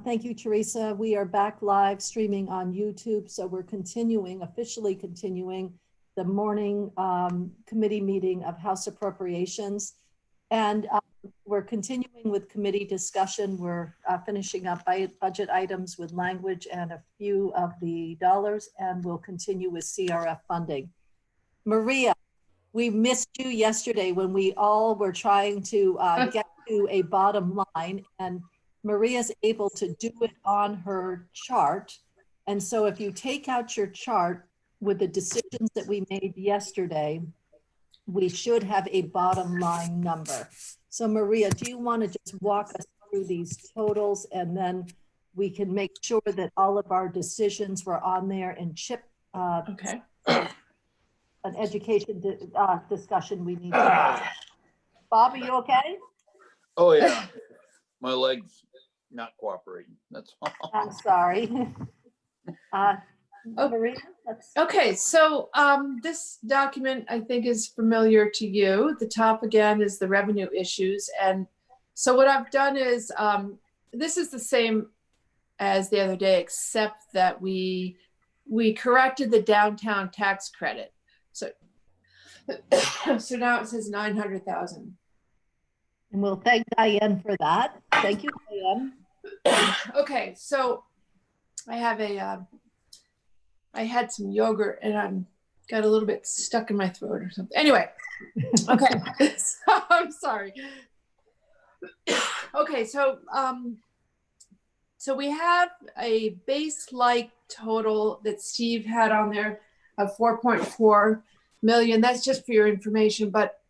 Thank you, Teresa. We are back live streaming on YouTube. So we're officially continuing the morning committee meeting of House Appropriations. And we're continuing with committee discussion. We're finishing up budget items with language and a few of the dollars, and we'll continue with CRF funding. Maria, we missed you yesterday when we all were trying to get to a bottom line, and Maria's able to do it on her chart. And so if you take out your chart with the decisions that we made yesterday, we should have a bottom line number. So Maria, do you want to just walk us through these totals, and then we can make sure that all of our decisions were on there, and Chip, okay, an education discussion we need to have. Bob, are you okay? Oh yeah, my legs not cooperating, that's all. I'm sorry. Maria, okay. So this document I think is familiar to you. The top again is the revenue issues, and so what I've done is this is the same as the other day, except that we corrected the downtown tax credit. So so now it says 900,000. and we'll thank Diane for that. Thank you, Diane. Okay, so I have I had some yogurt and I'm got a little bit stuck in my throat or something. Anyway, okay, so, I'm sorry. Okay, so so we have a base-like total that Steve had on there of 4.4 million. That's just for your information, but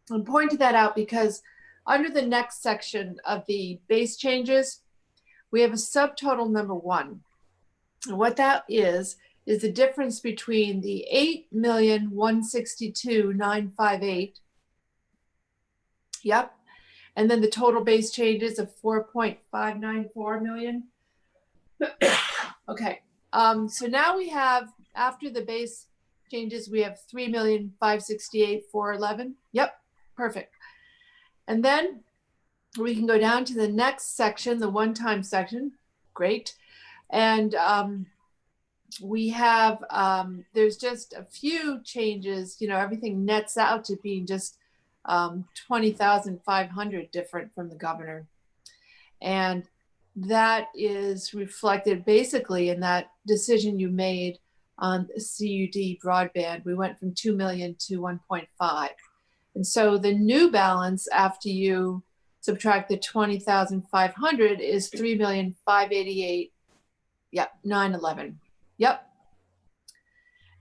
I'm pointing that out because under the next section of the base changes, we have a subtotal number 1. And what that is the difference between the 8,162,958. Yep. And then the total base changes of 4.594 million. Okay. So now we have, after the base changes, we have 3,568,411. Yep. Perfect. And then we can go down to the next section, the one-time section. Great. And we have, there's just a few changes, you know, everything nets out to being just 20,500 different from the governor. And that is reflected basically in that decision you made on CUD broadband. We went from 2 million to 1.5. And so the new balance after you subtract the 20,500 is 3,588,911. Yep, 911. Yep.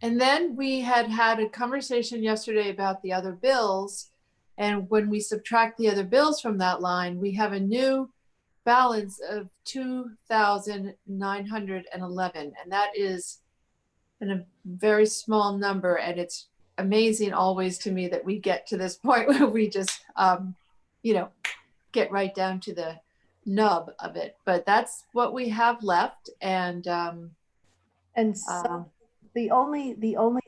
And then we had a conversation yesterday about the other bills. And when we subtract the other bills from that line, we have a new balance of 2,911. And that is a very small number. And it's amazing always to me that we get to this point where we just, you know, get right down to the nub of it. But that's what we have left. And so the only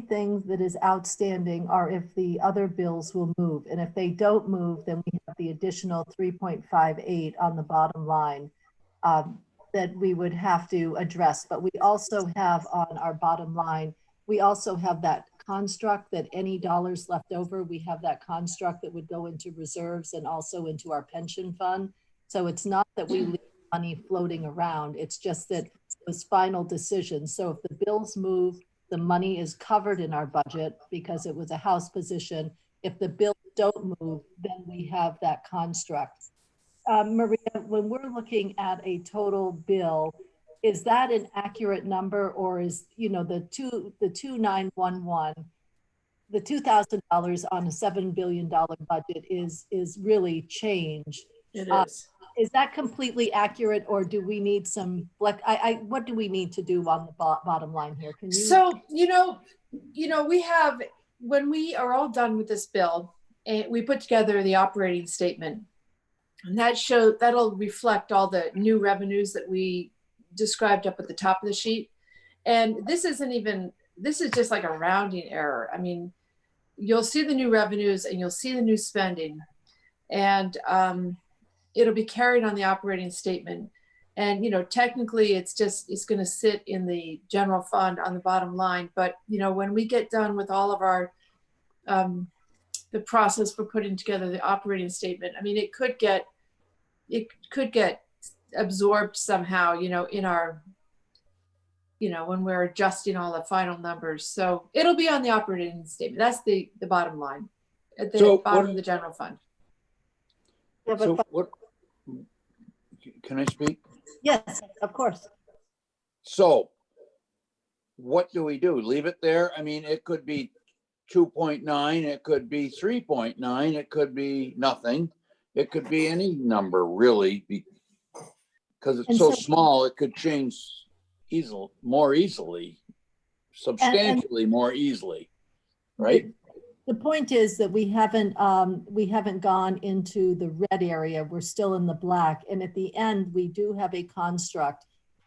things that is outstanding are if the other bills will move, and if they don't move, then we have the additional 3.58 on the bottom line that we would have to address. But we also have on our bottom line, we also have that construct that any dollars left over, we have that construct that would go into reserves and also into our pension fund. So it's not that we leave money floating around, it's just that those final decisions. So if the bills move, the money is covered in our budget because it was a House position. If the bills don't move, then we have that construct. Maria, when we're looking at a total bill, is that an accurate number, or is, you know, the 2,911, the $2,000 on a $7 billion budget is really change? it is. Is that completely accurate, or do we need some, like, what do we need to do on the bottom line here? Can you? So, you know, we have, when we are all done with this bill, we put together the operating statement, and that'll reflect all the new revenues that we described up at the top of the sheet. And this is just like a rounding error. I mean, you'll see the new revenues and you'll see the new spending, and it'll be carried on the operating statement. And, technically it's going to sit in the general fund on the bottom line. But, when we get done with all of our, the process for putting together the operating statement, I mean, it could get absorbed somehow, in our, when we're adjusting all the final numbers. So it'll be on the operating statement. That's the bottom line at the So bottom what- of the general fund. Yeah, So but what, can I speak? yes, of course. So what do we do? Leave it there? I mean, it could be 2.9, it could be 3.9, it could be nothing. It could be any number really, because it's And so so- small, it could change more easily, substantially more easily, right? The point is that we haven't gone into the red area. We're still in the black. And at the end, we do have a construct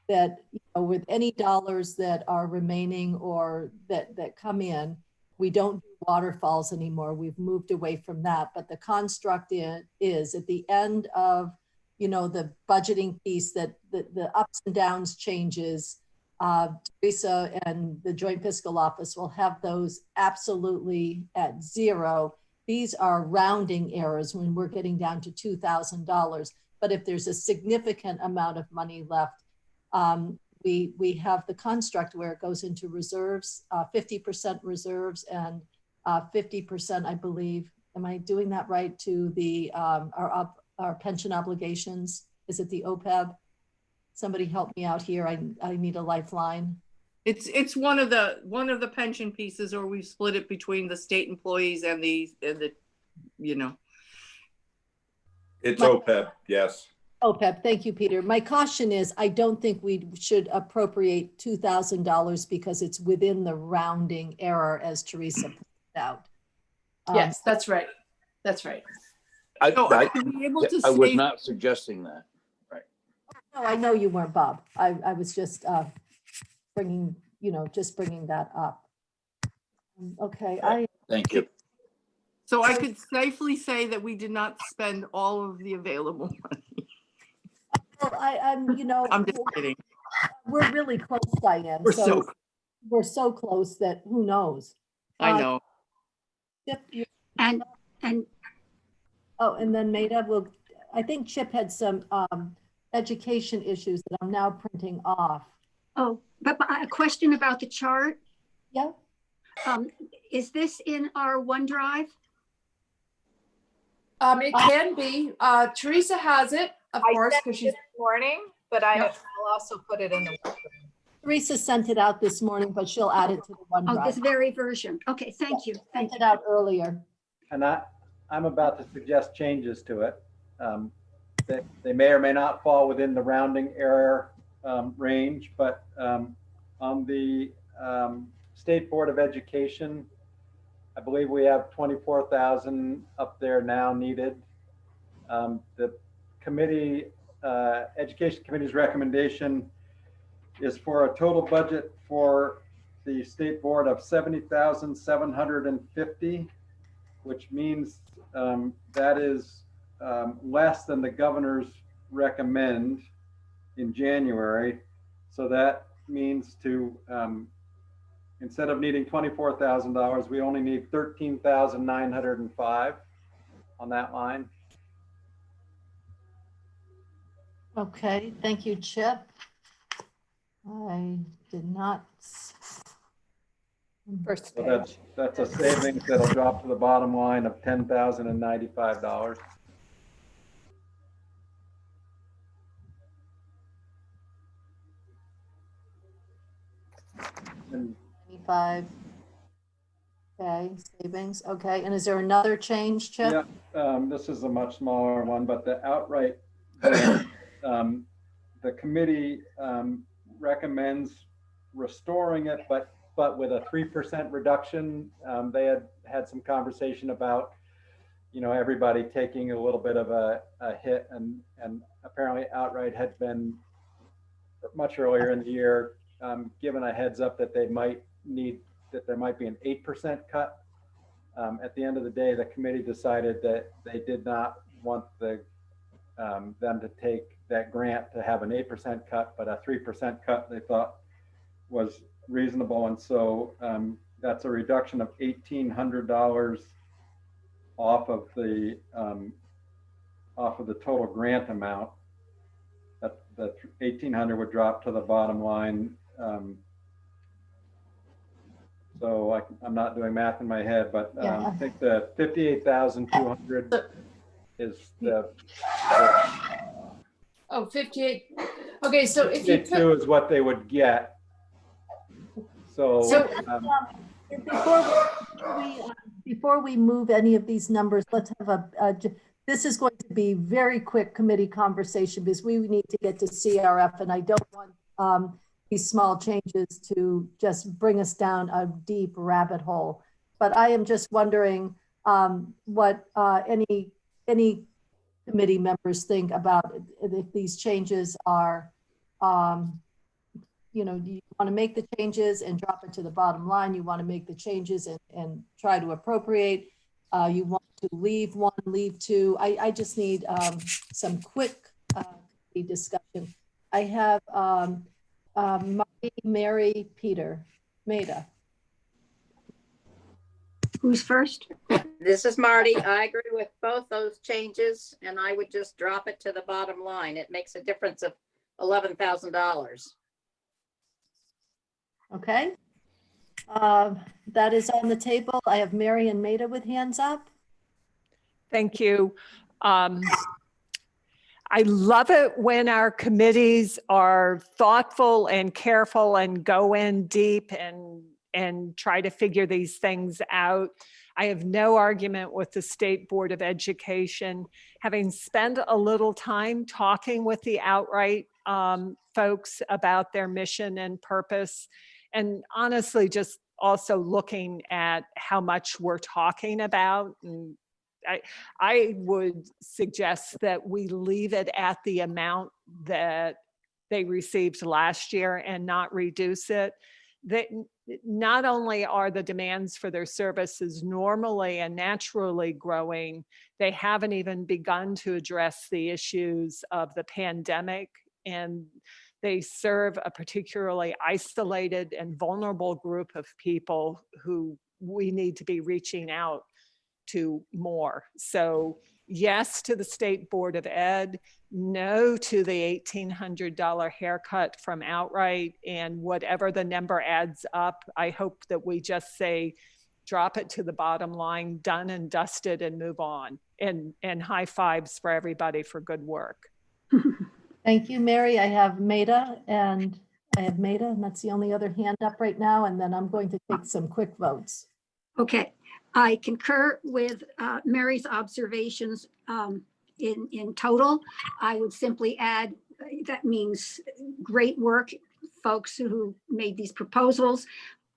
that, with any dollars that are remaining or that come in, we don't do waterfalls anymore. We've moved away from that. But the construct is at the end of, the budgeting piece, that the ups and downs changes, Teresa and the Joint Fiscal Office will have those absolutely at zero. These are rounding errors when we're getting down to $2,000. But if there's a significant amount of money left, we have the construct where it goes into reserves, 50% reserves and 50%, I believe. Am I doing that right, to the our pension obligations? Is it the OPEB? Somebody help me out here. I need a lifeline. It's one of the pension pieces, or we've split it between the state employees and the It's My- OPEB, yes. OPEB, thank you, Peter. My caution is I don't think we should appropriate $2,000 because it's within the rounding error, as Teresa pointed out. Yes, that's right. That's right. So I are we able to I was say, not suggesting that. No, I know you weren't, Bob. I was just bringing that up. Okay, Thank you. so I could safely say that we did not spend all of the available money? I'm just kidding. we're really close, Diane. We're so, We're so close that who knows? I know. Chip, And and then Maida I think Chip had some education issues that I'm now printing off. but a question about the chart. Yeah, Is this in our OneDrive? It can be. Teresa has it, of course, because she's. Morning, but I'll Yep. also put it in the. Teresa sent it out this morning, but she'll add it to the Oh, this OneDrive. very version. Okay, thank you. Thank Sent you. it out earlier. And I'm about to suggest changes to it. That they may or may not fall within the rounding error range, but on the State Board of Education, I believe we have 24,000 up there now needed. The committee, Education Committee's recommendation is for a total budget for the State Board of 70,750, which means that is less than the governor's recommend in January. So that means to, instead of needing $24,000, we only need 13,905 on that line. Okay, thank you, Chip. I did not. First So page. that's a savings that'll drop to the bottom line of $10,095. And 25. Okay, savings, okay. And is there another change, Chip? yeah, this is a much smaller one, but the outright, the committee recommends restoring it, but with a 3% reduction. They had some conversation about, everybody taking a little bit of a hit, and apparently outright had been much earlier in the year given a heads up that there might be an 8% cut. At the end of the day, the committee decided that they did not want the them to take that grant to have an 8% cut, but a 3% cut they thought was reasonable. And so that's a reduction of $1,800 off of the total grant amount. That 1,800 would drop to the bottom line. So I'm not doing math in my head, but Yeah. I think the 58,200 is the Oh, 58. Okay, so if you 52 is what they would get. So, So- Before we move any of these numbers, let's have this is going to be very quick committee conversation because we need to get to CRF, and I don't want these small changes to just bring us down a deep rabbit hole. But I am just wondering what any committee members think about if these changes are, you know, do you want to make the changes and drop it to the bottom line? You want to make the changes and try to appropriate? You want to leave one, leave two? I just need some quick discussion. I have Marty, Mary, Peter, Maida. Who's first? This is Marty. I agree with both those changes, and I would just drop it to the bottom line. It makes a difference of $11,000. Okay. That is on the table. I have Mary and Maida with hands up. Thank you. I love it when our committees are thoughtful and careful and go in deep and try to figure these things out. I have no argument with the State Board of Education. Having spent a little time talking with the Outright folks about their mission and purpose, and honestly, just also looking at how much we're talking about, and I would suggest that we leave it at the amount that they received last year and not reduce it. That not only are the demands for their services normally and naturally growing, they haven't even begun to address the issues of the pandemic, and they serve a particularly isolated and vulnerable group of people who we need to be reaching out to more. So yes to the State Board of Ed, no to the $1,800 haircut from Outright, and whatever the number adds up, I hope that we just say, drop it to the bottom line, done and dusted, and move on. And high fives for everybody for good work. Thank you, Mary. I have Maida, and that's the only other hand up right now. And then I'm going to take some quick votes. Okay, I concur with Mary's observations in total. I would simply add, that means great work, folks who made these proposals.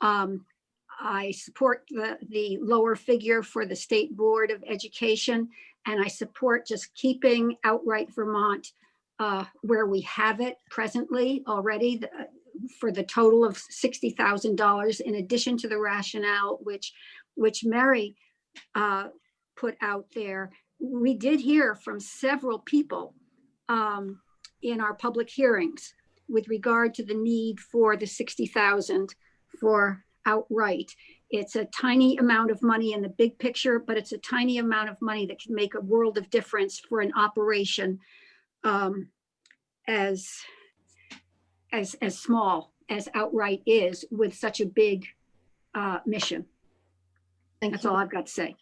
I support the lower figure for the State Board of Education, and I support just keeping Outright Vermont where we have it presently already for the total of $60,000, in addition to the rationale which Mary put out there. We did hear from several people in our public hearings with regard to the need for the $60,000 for Outright. It's a tiny amount of money in the big picture, but it's a tiny amount of money that can make a world of difference for an operation as small as Outright is, with such a big mission. That's all I've got to say.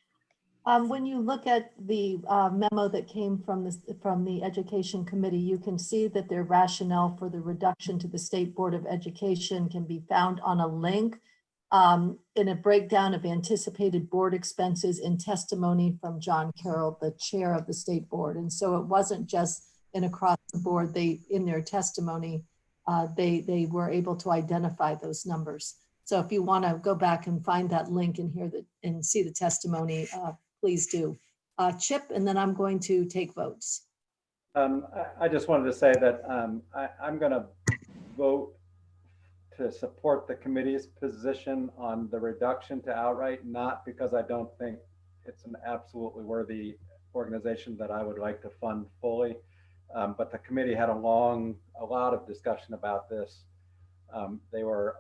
When you look at the memo that came from the Education Committee, you can see that their rationale for the reduction to the State Board of Education can be found on a link in a breakdown of anticipated board expenses in testimony from John Carroll, the chair of the State Board. And so it wasn't just an across the board. In their testimony, they were able to identify those numbers. So if you want to go back and find that link and hear and see the testimony, please do. Chip, and then I'm going to take votes. I just wanted to say that I'm going to vote to support the committee's position on the reduction to Outright, not because I don't think it's an absolutely worthy organization that I would like to fund fully. But the committee had a lot of discussion about this. They were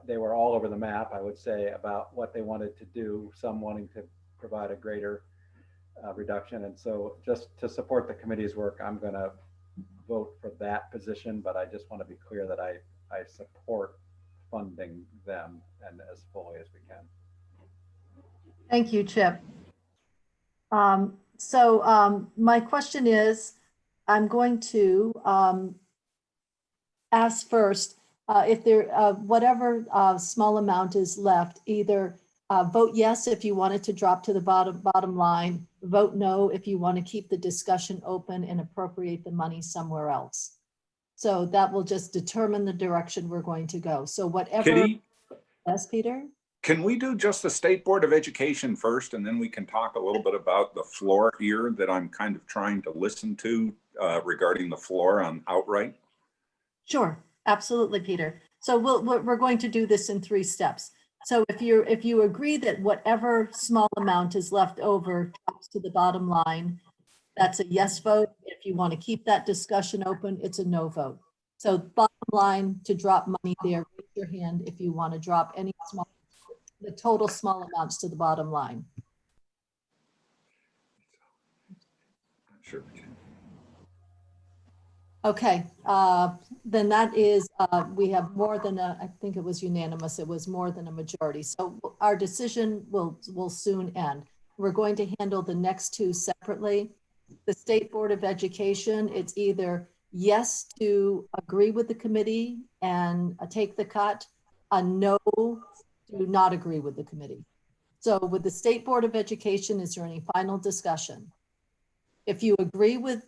all over the map, I would say, about what they wanted to do, some wanting to provide a greater reduction. And so just to support the committee's work, I'm going to vote for that position, but I just want to be clear that I support funding them and as fully as we can. Thank you, Chip. My question is, I'm going to ask first if there, whatever small amount is left, either vote yes if you want it to drop to the bottom line, vote no if you want to keep the discussion open and appropriate the money somewhere else. So that will just determine the direction we're going to go. So whatever. Kitty, Yes, Peter? can we do just the State Board of Education first, and then we can talk a little bit about the floor here that I'm kind of trying to listen to regarding the floor on outright? Sure, absolutely, Peter. So we're going to do this in 3 steps. So if you agree that whatever small amount is left over drops to the bottom line, that's a yes vote. If you want to keep that discussion open, it's a no vote. So bottom line, to drop money there, raise your hand if you want to drop any the total small amounts to the bottom line. Sure. Okay, then that is, we have more than I think it was unanimous. It was more than a majority. So our decision will soon end. We're going to handle the next 2 separately. The State Board of Education, it's either yes to agree with the committee and take the cut, a no to not agree with the committee. So with the State Board of Education, is there any final discussion? If you agree with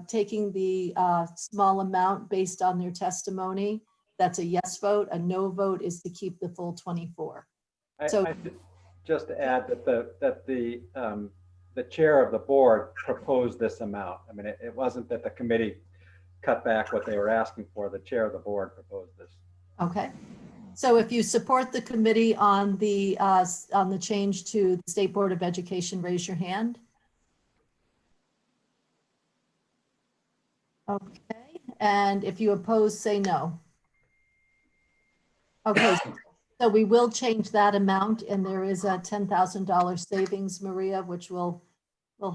taking the small amount based on their testimony, that's a yes vote. A no vote is to keep the full 24. So I just to add that the chair of the board proposed this amount. I mean, it wasn't that the committee cut back what they were asking for. The chair of the board proposed this. okay. So if you support the committee on the change to the State Board of Education, raise your hand. Okay, and if you oppose, say no. Okay, so we will change that amount, and there is a $10,000 savings, Maria, which will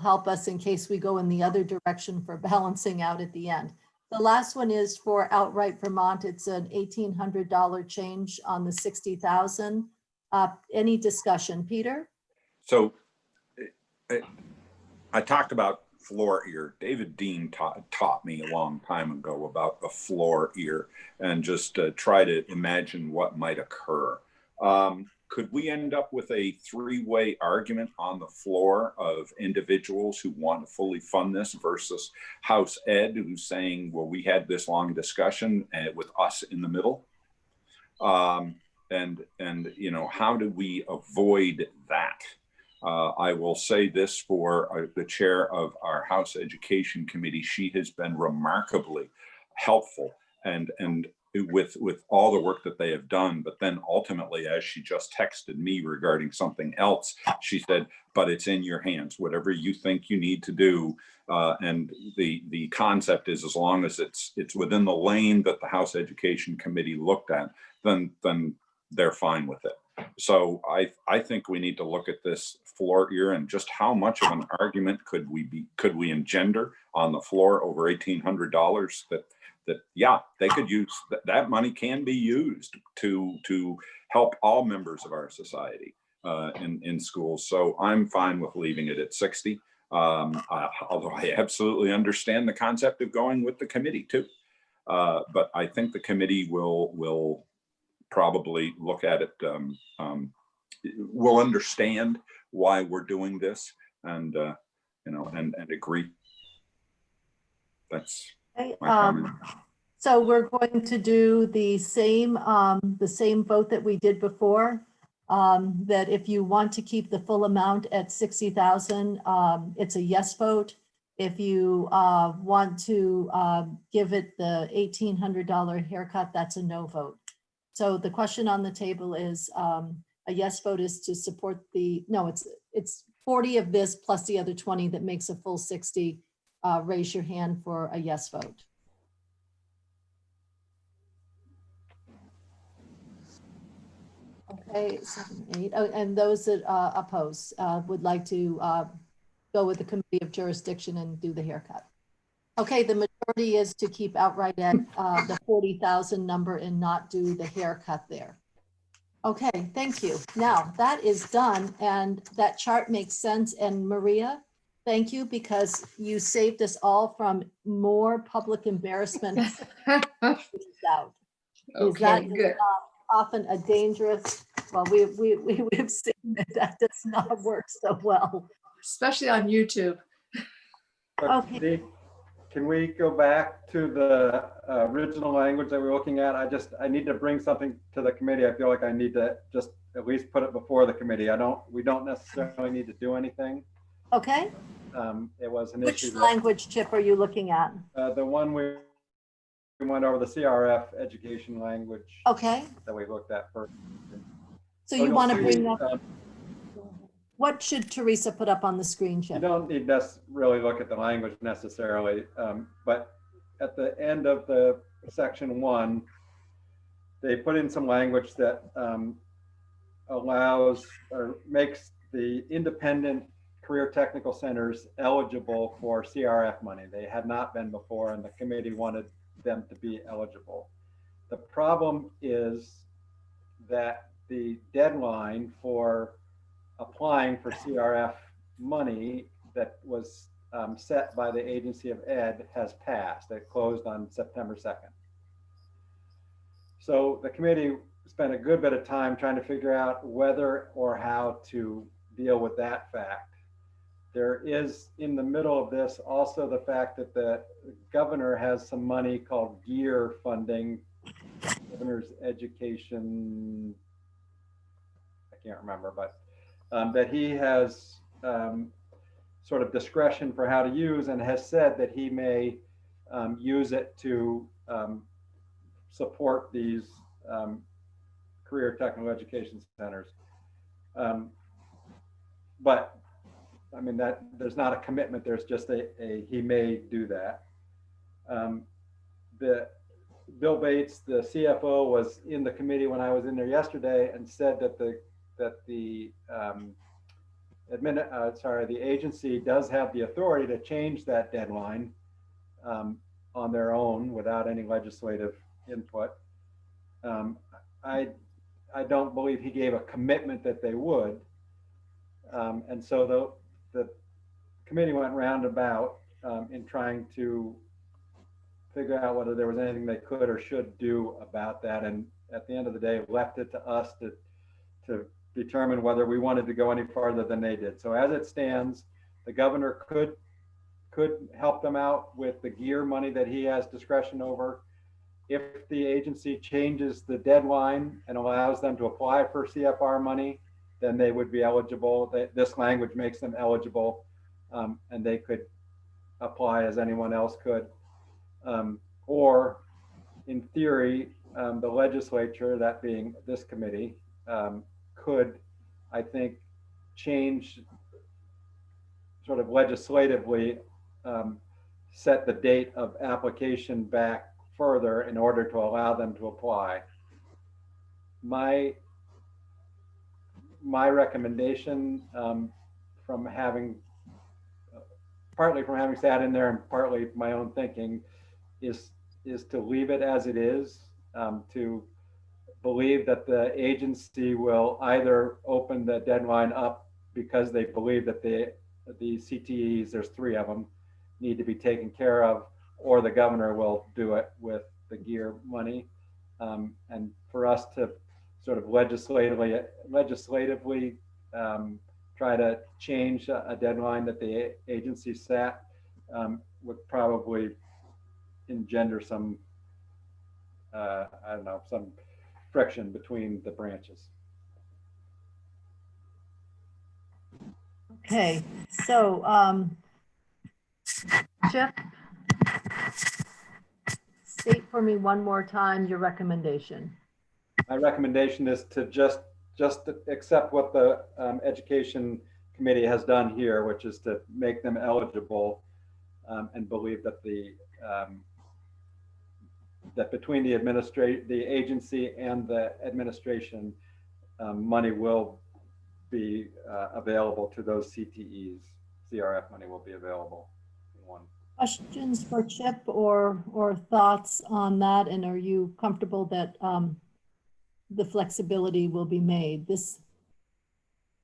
help us in case we go in the other direction for balancing out at the end. The last one is for Outright Vermont. It's an $1,800 change on the 60,000. Any discussion, Peter? So I talked about floor ear. David Dean taught me a long time ago about the floor ear and just try to imagine what might occur. Could we end up with a 3-way argument on the floor of individuals who want to fully fund this versus House Ed, who's saying, well, we had this long discussion with us in the middle? And you know, how do we avoid that? I will say this for the chair of our House Education Committee. She has been remarkably helpful and with all the work that they have done. But then ultimately, as she just texted me regarding something else, she said, but it's in your hands, whatever you think you need to do. And the concept is, as long as it's within the lane that the House Education Committee looked at, then they're fine with it. So I think we need to look at this floor ear and just how much of an argument could we engender on the floor over $1,800 that yeah, they could use that money can be used to help all members of our society in schools. So I'm fine with leaving it at 60. Although I absolutely understand the concept of going with the committee too. But I think the committee will probably look at it, will understand why we're doing this and you know, and agree. That's Okay, my comment. so we're going to do the same vote that we did before. That if you want to keep the full amount at 60,000, it's a yes vote. If you want to give it the $1,800 haircut, that's a no vote. So the question on the table is a yes vote is to support the, no, it's 40 of this plus the other 20 that makes a full 60, raise your hand for a yes vote. Okay, 7, 8. Oh, and those that oppose would like to go with the committee of jurisdiction and do the haircut. Okay, the majority is to keep outright at the 40,000 number and not do the haircut there. Okay, thank you. Now that is done and that chart makes sense. And Maria, thank you because you saved us all from more public embarrassment. Out. Is that Okay, good. often a dangerous, well, we've seen that does not work so well. Especially on YouTube. Okay. Can we go back to the original language that we're looking at? I need to bring something to the committee. I feel like I need to just at least put it before the committee. We don't necessarily need to do anything. Okay. It was an Which issue. language, Chip, are you looking at? The one we went over, the CRF education language. Okay. That we looked at first. So you want to bring up, what should Teresa put up on the screen, You Chip? don't need to really look at the language necessarily, but at the end of the section 1, they put in some language that allows or makes the independent career technical centers eligible for CRF money. They had not been before, and the committee wanted them to be eligible. The problem is that the deadline for applying for CRF money that was set by the Agency of Ed has passed. It closed on September 2nd. So the committee spent a good bit of time trying to figure out whether or how to deal with that fact. There is in the middle of this also the fact that the governor has some money called GEAR funding, Governor's Education, I can't remember, but that he has sort of discretion for how to use and has said that he may use it to support these career technical education centers. But I mean, that there's not a commitment, there's just he may do that. Bill Bates, the CFO, was in the committee when I was in there yesterday and said that the agency does have the authority to change that deadline on their own without any legislative input. I don't believe he gave a commitment that they would. And so the committee went roundabout in trying to figure out whether there was anything they could or should do about that. And at the end of the day, left it to us to determine whether we wanted to go any farther than they did. So as it stands, the governor could help them out with the GEAR money that he has discretion over. If the agency changes the deadline and allows them to apply for CFR money, then they would be eligible. This language makes them eligible, and they could apply as anyone else could. Or in theory, the legislature, that being this committee, could, I think, change sort of legislatively, set the date of application back further in order to allow them to apply. My recommendation, from having, partly from having sat in there and partly my own thinking, is to leave it as it is, to believe that the agency will either open the deadline up because they believe that the CTEs, there's 3 of them, need to be taken care of, or the governor will do it with the GEAR money. And for us to sort of legislatively try to change a deadline that the agency set would probably engender some, I don't know, some friction between the branches. Okay, so Jeff, state for me one more time your recommendation. My recommendation is to just accept what the education committee has done here, which is to make them eligible, and believe that that between the agency and the administration, money will be available to those CTEs. CRF money will be available in one. Questions for Chip or thoughts on that? And are you comfortable that the flexibility will be made? This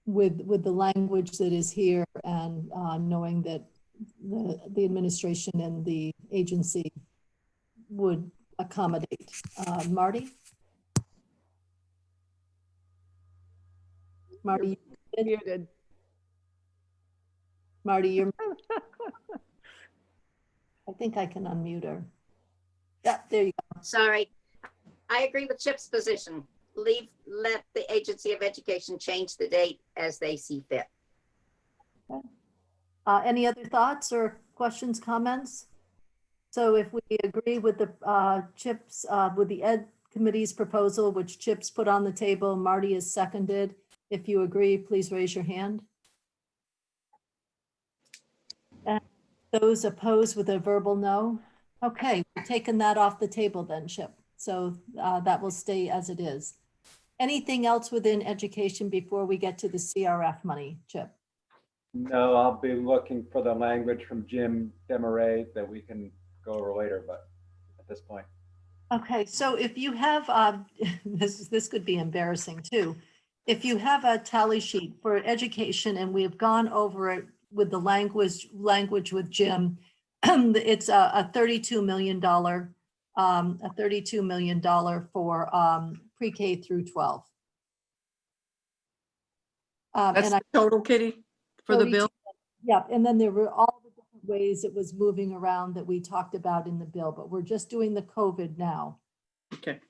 with the language that is here and knowing that the administration and the agency would accommodate. Marty? Marty, Muted. Marty, you're. I think I can unmute her. Yeah, there you go. Sorry. I agree with Chip's position. Let the Agency of Education change the date as they see fit. Any other thoughts or questions, comments? So if we agree with the Chip's, with the Ed Committee's proposal, which Chip's put on the table, Marty has seconded. If you agree, please raise your hand. And those opposed with a verbal no? Okay, we've taken that off the table then, Chip. So that will stay as it is. Anything else within education before we get to the CRF money, Chip? No, I'll be looking for the language from Jim Demarais that we can go over later, but at this point. Okay, so if you have, this could be embarrassing too. If you have a tally sheet for education and we have gone over it with the language with Jim, it's a $32 million, for pre-K through 12. That's And the total, Kitty, for the 32 bill? Yeah, and then there were all the different ways it was moving around that we talked about in the bill, but we're just doing the COVID now. Okay.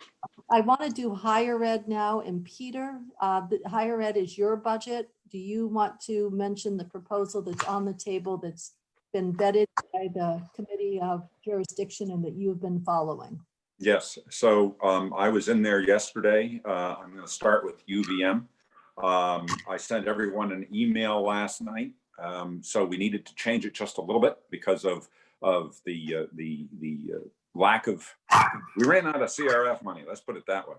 I want to do higher ed now, and Peter, the higher ed is your budget. Do you want to mention the proposal that's on the table that's been vetted by the Committee of Jurisdiction and that you've been following? Yes, so I was in there yesterday. I'm going to start with UVM. I sent everyone an email last night. So we needed to change it just a little bit because of the lack of, we ran out of CRF money, let's put it that way.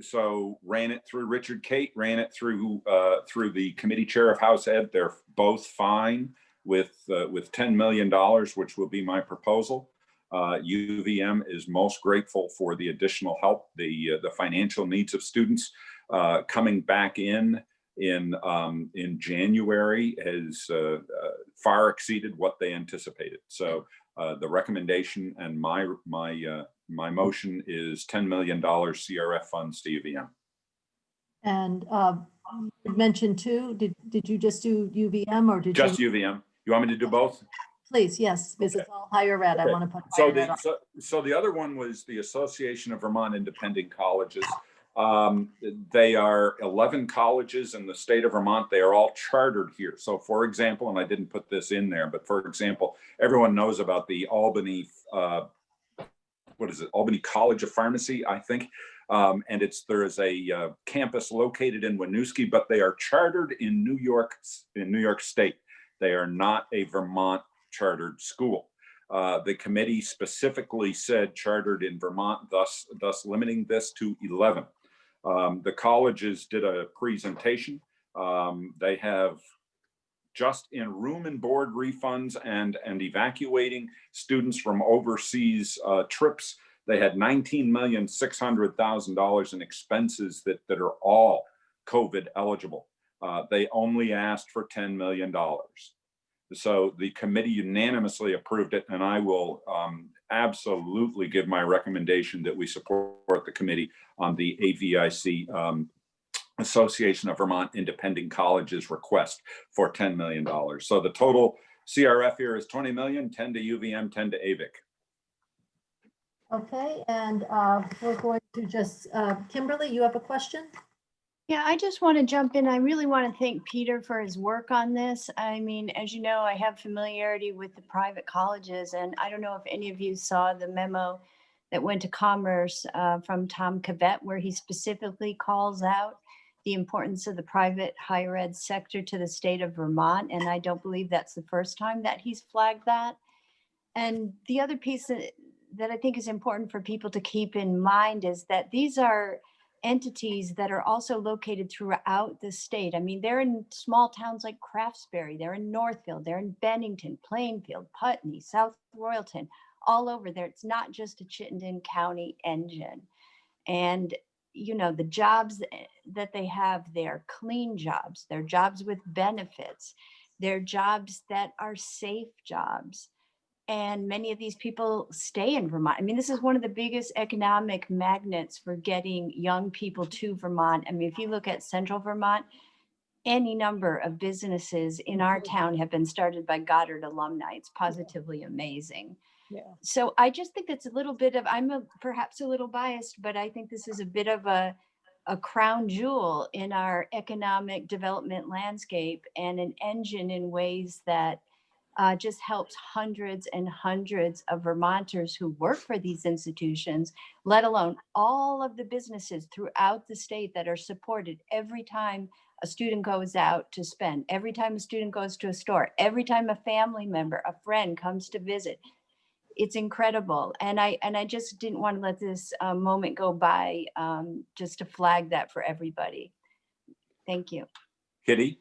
So ran it through Richard Kate, ran it through the committee chair of House Ed. They're both fine with $10 million, which will be my proposal. UVM is most grateful for the additional help, the financial needs of students coming back in January has far exceeded what they anticipated. So the recommendation and my motion is $10 million CRF funds to UVM. And you mentioned too, did you just do UVM or did just you? UVM? You want me to do both? Please, yes, because it's all higher ed. I want to put higher ed on. So the other one was the Association of Vermont Independent Colleges. They are 11 colleges in the state of Vermont. They are all chartered here. So for example, and I didn't put this in there, but for example, everyone knows about the Albany, Albany College of Pharmacy, I think. And there is a campus located in Winooski, but they are chartered in New York State. They are not a Vermont chartered school. The committee specifically said chartered in Vermont, thus limiting this to 11. The colleges did a presentation. They have just in room and board refunds and evacuating students from overseas trips. They had $19,600,000 in expenses that are all COVID eligible. They only asked for $10 million. So the committee unanimously approved it, and I will absolutely give my recommendation that we support the committee on the AVIC Association of Vermont Independent Colleges request for $10 million. So the total CRF here is 20 million, 10 to UVM, 10 to AVIC. Okay, and we're going to just, Kimberly, you have a question? Yeah, I just want to jump in. I really want to thank Peter for his work on this. I mean, as you know, I have familiarity with the private colleges, and I don't know if any of you saw the memo that went to Commerce from Tom Cavett, where he specifically calls out the importance of the private higher ed sector to the state of Vermont. And I don't believe that's the first time that he's flagged that. And the other piece that I think is important for people to keep in mind is that these are entities that are also located throughout the state. I mean, they're in small towns like Craftsbury, they're in Northfield, they're in Bennington, Plainfield, Putney, South Royalton, all over there. It's not just a Chittenden County engine. And, you know, the jobs that they have, they're clean jobs, they're jobs with benefits, they're jobs that are safe jobs. And many of these people stay in Vermont. I mean, this is one of the biggest economic magnets for getting young people to Vermont. I mean, if you look at central Vermont, any number of businesses in our town have been started by Goddard alumni. It's positively amazing. Yeah. So I just think it's a little bit of, perhaps a little biased, but I think this is a bit of a crown jewel in our economic development landscape and an engine in ways that just helps hundreds and hundreds of Vermonters who work for these institutions, let alone all of the businesses throughout the state that are supported every time a student goes out to spend, every time a student goes to a store, every time a family member, a friend comes to visit. It's incredible. And I just didn't want to let this moment go by just to flag that for everybody. Thank you. Kitty?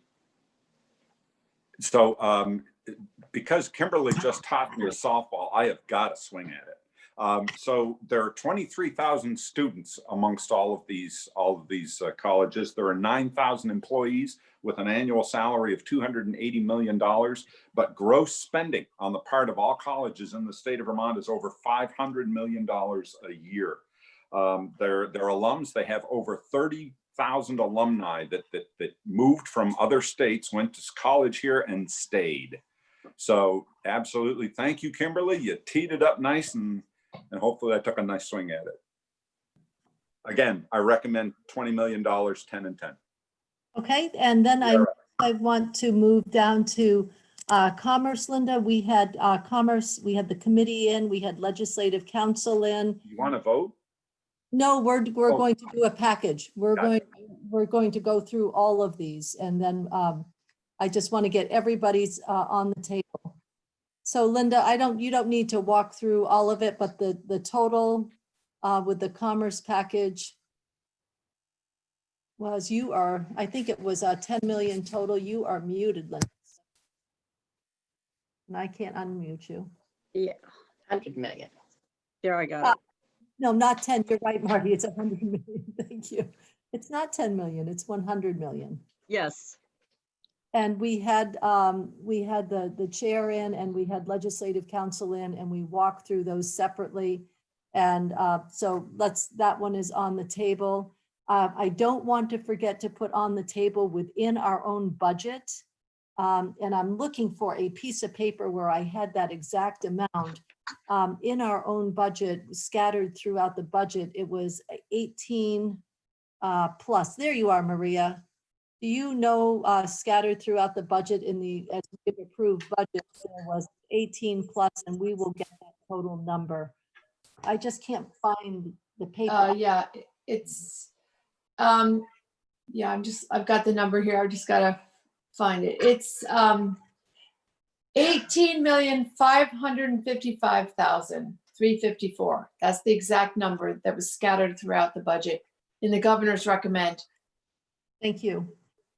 So because Kimberly just taught me a softball, I have got to swing at it. So there are 23,000 students amongst all of these colleges. There are 9,000 employees with an annual salary of $280 million, but gross spending on the part of all colleges in the state of Vermont is over $500 million a year. Their alums, they have over 30,000 alumni that moved from other states, went to college here and stayed. So absolutely. Thank you, Kimberly. You teed it up nice and hopefully I took a nice swing at it. Again, I recommend $20 million, 10 and 10. Okay, and then I want to move down to Commerce, Linda. We had Commerce, we had the committee in, we had Legislative Council in. You want to vote? No, we're going to do a package. We're Gotcha. going to go through all of these, and then I just want to get everybody's on the table. So Linda, you don't need to walk through all of it, but the total with the Commerce package was, I think it was 10 million total. You are muted, Linda. And I can't unmute you. Yeah, 100 million. There, I got it. No, not 10. You're right, Marty. It's 100 million. Thank you. It's not 10 million. It's 100 million. Yes. And we had the chair in, and we had Legislative Council in, and we walked through those separately. And so that one is on the table. I don't want to forget to put on the table within our own budget. And I'm looking for a piece of paper where I had that exact amount. In our own budget, scattered throughout the budget, it was 18 plus. There you are, Maria. Do you know, scattered throughout the budget as we've approved budget, there was 18 plus, and we will get that total number. I just can't find the paper. Yeah, it's, yeah, I've got the number here. I've just got to find it. It's 18,555,354. That's the exact number that was scattered throughout the budget in the governor's recommend. Thank you.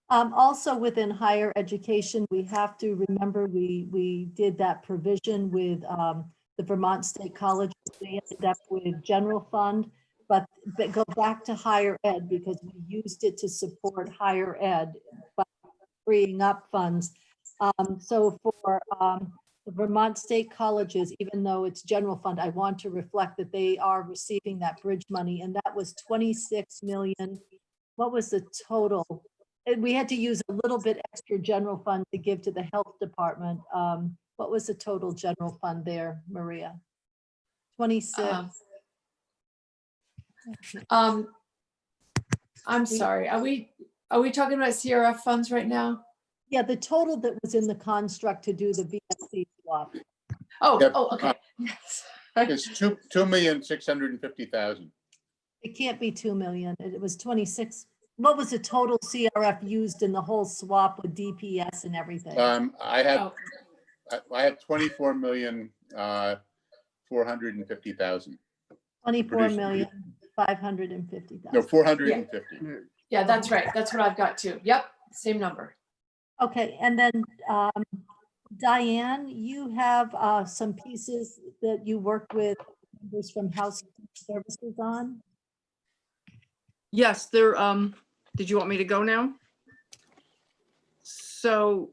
Also within higher education, we have to remember we did that provision with the Vermont State College. They ended up with general fund, but go back to higher ed because we used it to support higher ed by freeing up funds. So for the Vermont State Colleges, even though it's general fund, I want to reflect that they are receiving that bridge money, and that was 26 million. What was the total? We had to use a little bit extra general fund to give to the health department. What was the total general fund there, Maria? 26. I'm sorry. Are we talking about CRF funds right now? Yeah, the total that was in the construct to do the VSC swap. Oh, Yep. oh, okay. It's 2,650,000. It can't be 2 million. It was 26. what was the total CRF used in the whole swap with DPS and everything? I had, Oh, I had 24,450,000. 24,550,000. No, 450. yeah, that's right. That's what I've got too. Yep, same number. Okay, and then Diane, you have some pieces that you worked with members from House Services on? Yes, there, did you want me to go now? So.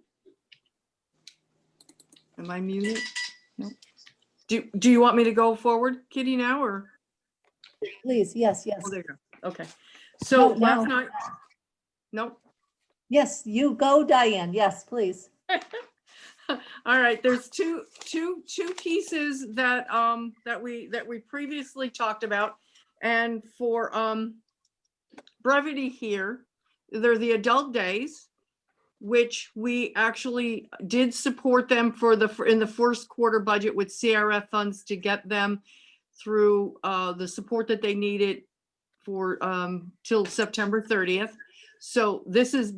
Am I muted? No. Do you want me to go forward, Kitty, now, or? Please, yes, yes. Oh, there you go. Okay. So No, last no. night, no. Yes, you go, Diane. Yes, please. All right, there's two pieces that we previously talked about. And for brevity here, they're the adult days, which we actually did support them for in the first quarter budget with CRF funds to get them through the support that they needed for till September 30th. So this is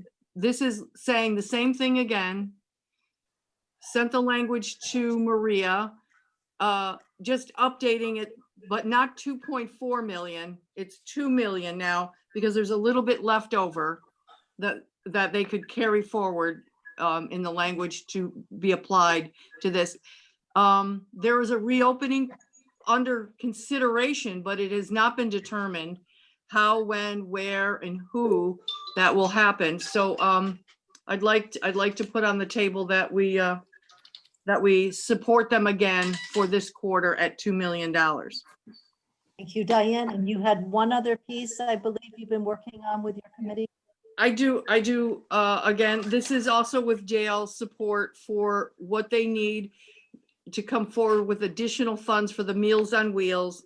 saying the same thing again. Sent the language to Maria, just updating it, but not 2.4 million. It's 2 million now because there's a little bit left over that they could carry forward in the language to be applied to this. There is a reopening under consideration, but it has not been determined how, when, where, and who that will happen. So I'd like to put on the table that we support them again for this quarter at $2 million. Thank you, Diane. And you had one other piece I believe you've been working on with your committee. I do. Again, this is also with jail support for what they need to come forward with additional funds for the Meals on Wheels.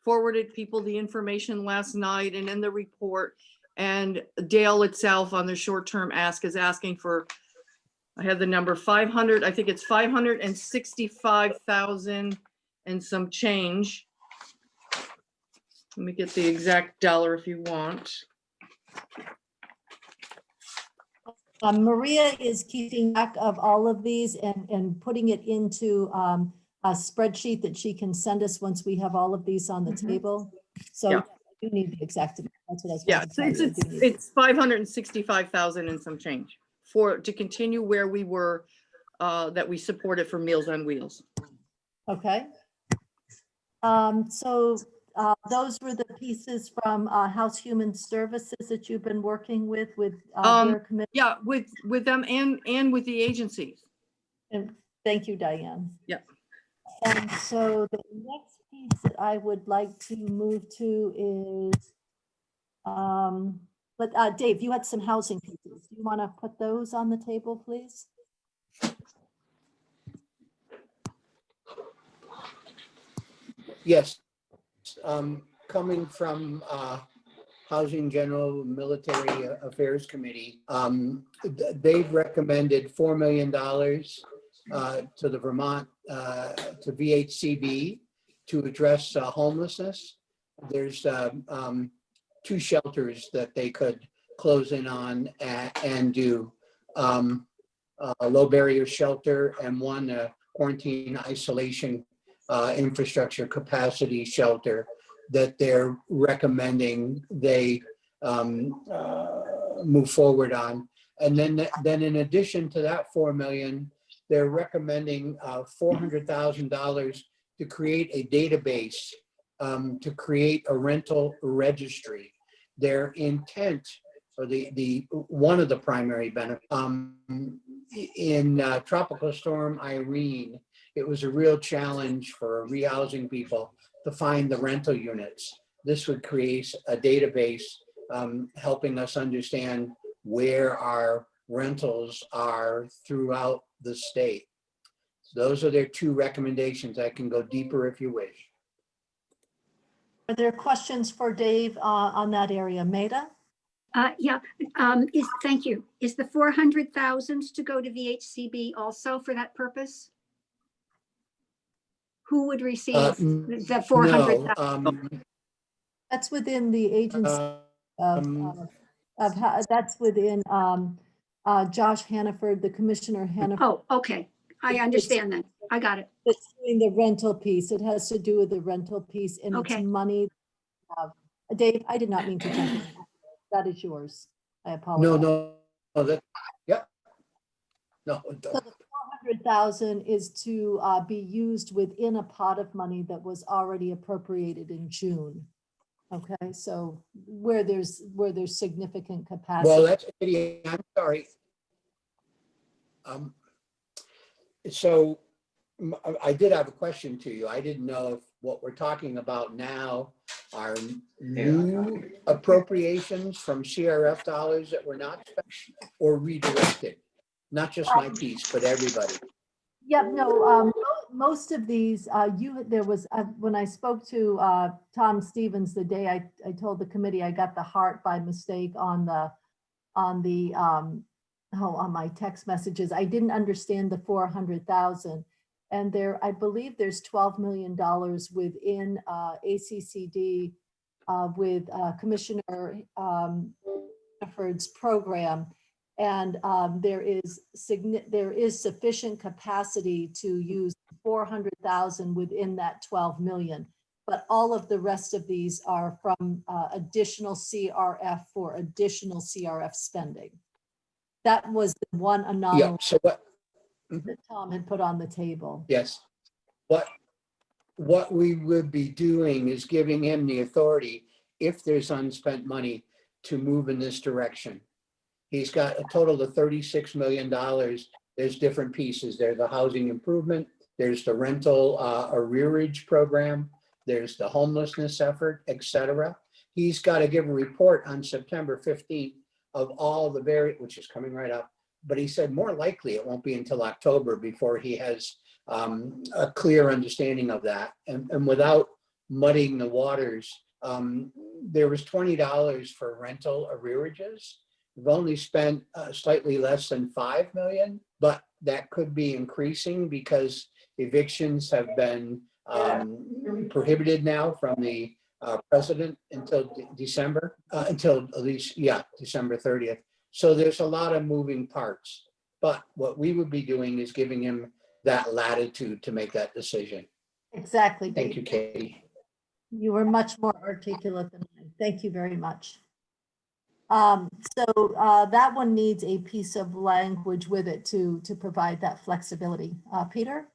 Forwarded people the information last night and in the report. And Dale itself on the short-term ask is asking for, I have the number 500, I think it's 565,000 and some change. Let me get the exact dollar if you want. Maria is keeping track of all of these and putting it into a spreadsheet that she can send us once we have all of these on the table. So Yeah. you need the exact amount. That's what I was. Yeah, going to tell you. You do need- it's 565,000 and some change to continue where we were, that we supported for Meals on Wheels. Okay. So those were the pieces from House Human Services that you've been working with their committee. Yeah, with them and with the agencies. And thank you, Diane. Yeah. And so the next piece that I would like to move to is, Dave, you had some housing pieces. Do you want to put those on the table, please? Yes. Coming from Housing General Military Affairs Committee, they've recommended $4 million to the Vermont, to VHCB to address homelessness. There's 2 shelters that they could close in on and do, a low barrier shelter and one quarantine isolation infrastructure capacity shelter that they're recommending they move forward on. And then in addition to that 4 million, they're recommending $400,000 to create a database, to create a rental registry. Their intent, or the one of the primary benefits, in Tropical Storm Irene, it was a real challenge for rehousing people to find the rental units. This would create a database helping us understand where our rentals are throughout the state. Those are their 2 recommendations. I can go deeper if you wish. Are there questions for Dave on that area? Maida? Yeah, thank you. Is the 400,000 to go to VHCB also for that purpose? Who would receive the 400,000? That's within the agency of That's within Josh Hannaford, the Commissioner Hannaford. Oh, okay. I understand that. I got it. It's doing the rental piece. It has to do with the rental piece and it's Okay. money. Dave, I did not mean to jump in. That is yours. I No, apologize. no, that, yep. No, So the 400,000 is to be used within a pot of money that was already appropriated in June. Okay, so where there's significant capacity. well, that's, I'm sorry. So I did have a question to you. I didn't know if what we're talking about now are new appropriations from CRF dollars that were not spent or redirected. Not just my piece, but everybody. Yep, no, most of these, there was, when I spoke to Tom Stevens the day I told the committee I got the heart by mistake on my text messages. I didn't understand the 400,000. And there, I believe there's $12 million within ACCD with Commissioner Hannaford's program. And there is sufficient capacity to use 400,000 within that 12 million. But all of the rest of these are from additional CRF for additional CRF spending. That was the one anomaly Yeah, so what, that Tom had put on the table. yes. What we would be doing is giving him the authority, if there's unspent money, to move in this direction. He's got a total of $36 million. There's different pieces. There's the housing improvement. There's the rental arrearage program. There's the homelessness effort, et cetera. He's got to give a report on September 15th of all the which is coming right up. But he said more likely it won't be until October before he has a clear understanding of that. And without muddying the waters, there was $20 for rental arrearages. We've only spent slightly less than 5 million, but that could be increasing because evictions have been prohibited now from the president until December, until at least, December 30th. So there's a lot of moving parts, but what we would be doing is giving him that latitude to make that decision. Exactly. Thank Dave. you, Katie. You were much more articulate than I. Thank you very much. So that one needs a piece of language with it to provide that flexibility. Peter?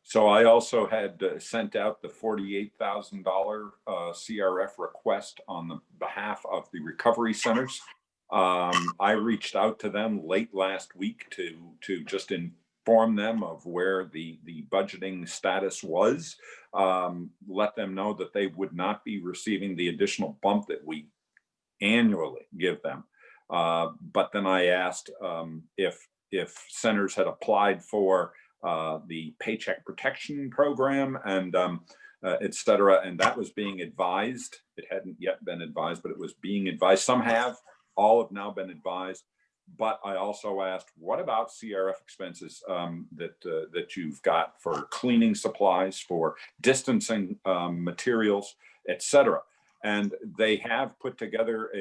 So I also had sent out the $48,000 CRF request on the behalf of the recovery centers. I reached out to them late last week to just inform them of where the budgeting status was, let them know that they would not be receiving the additional bump that we annually give them. But then I asked if centers had applied for the Paycheck Protection Program and et cetera, and that was being advised. It hadn't yet been advised, but it was being advised. Some have, all have now been advised. But I also asked, what about CRF expenses that you've got for cleaning supplies, for distancing materials, et cetera? And they have put together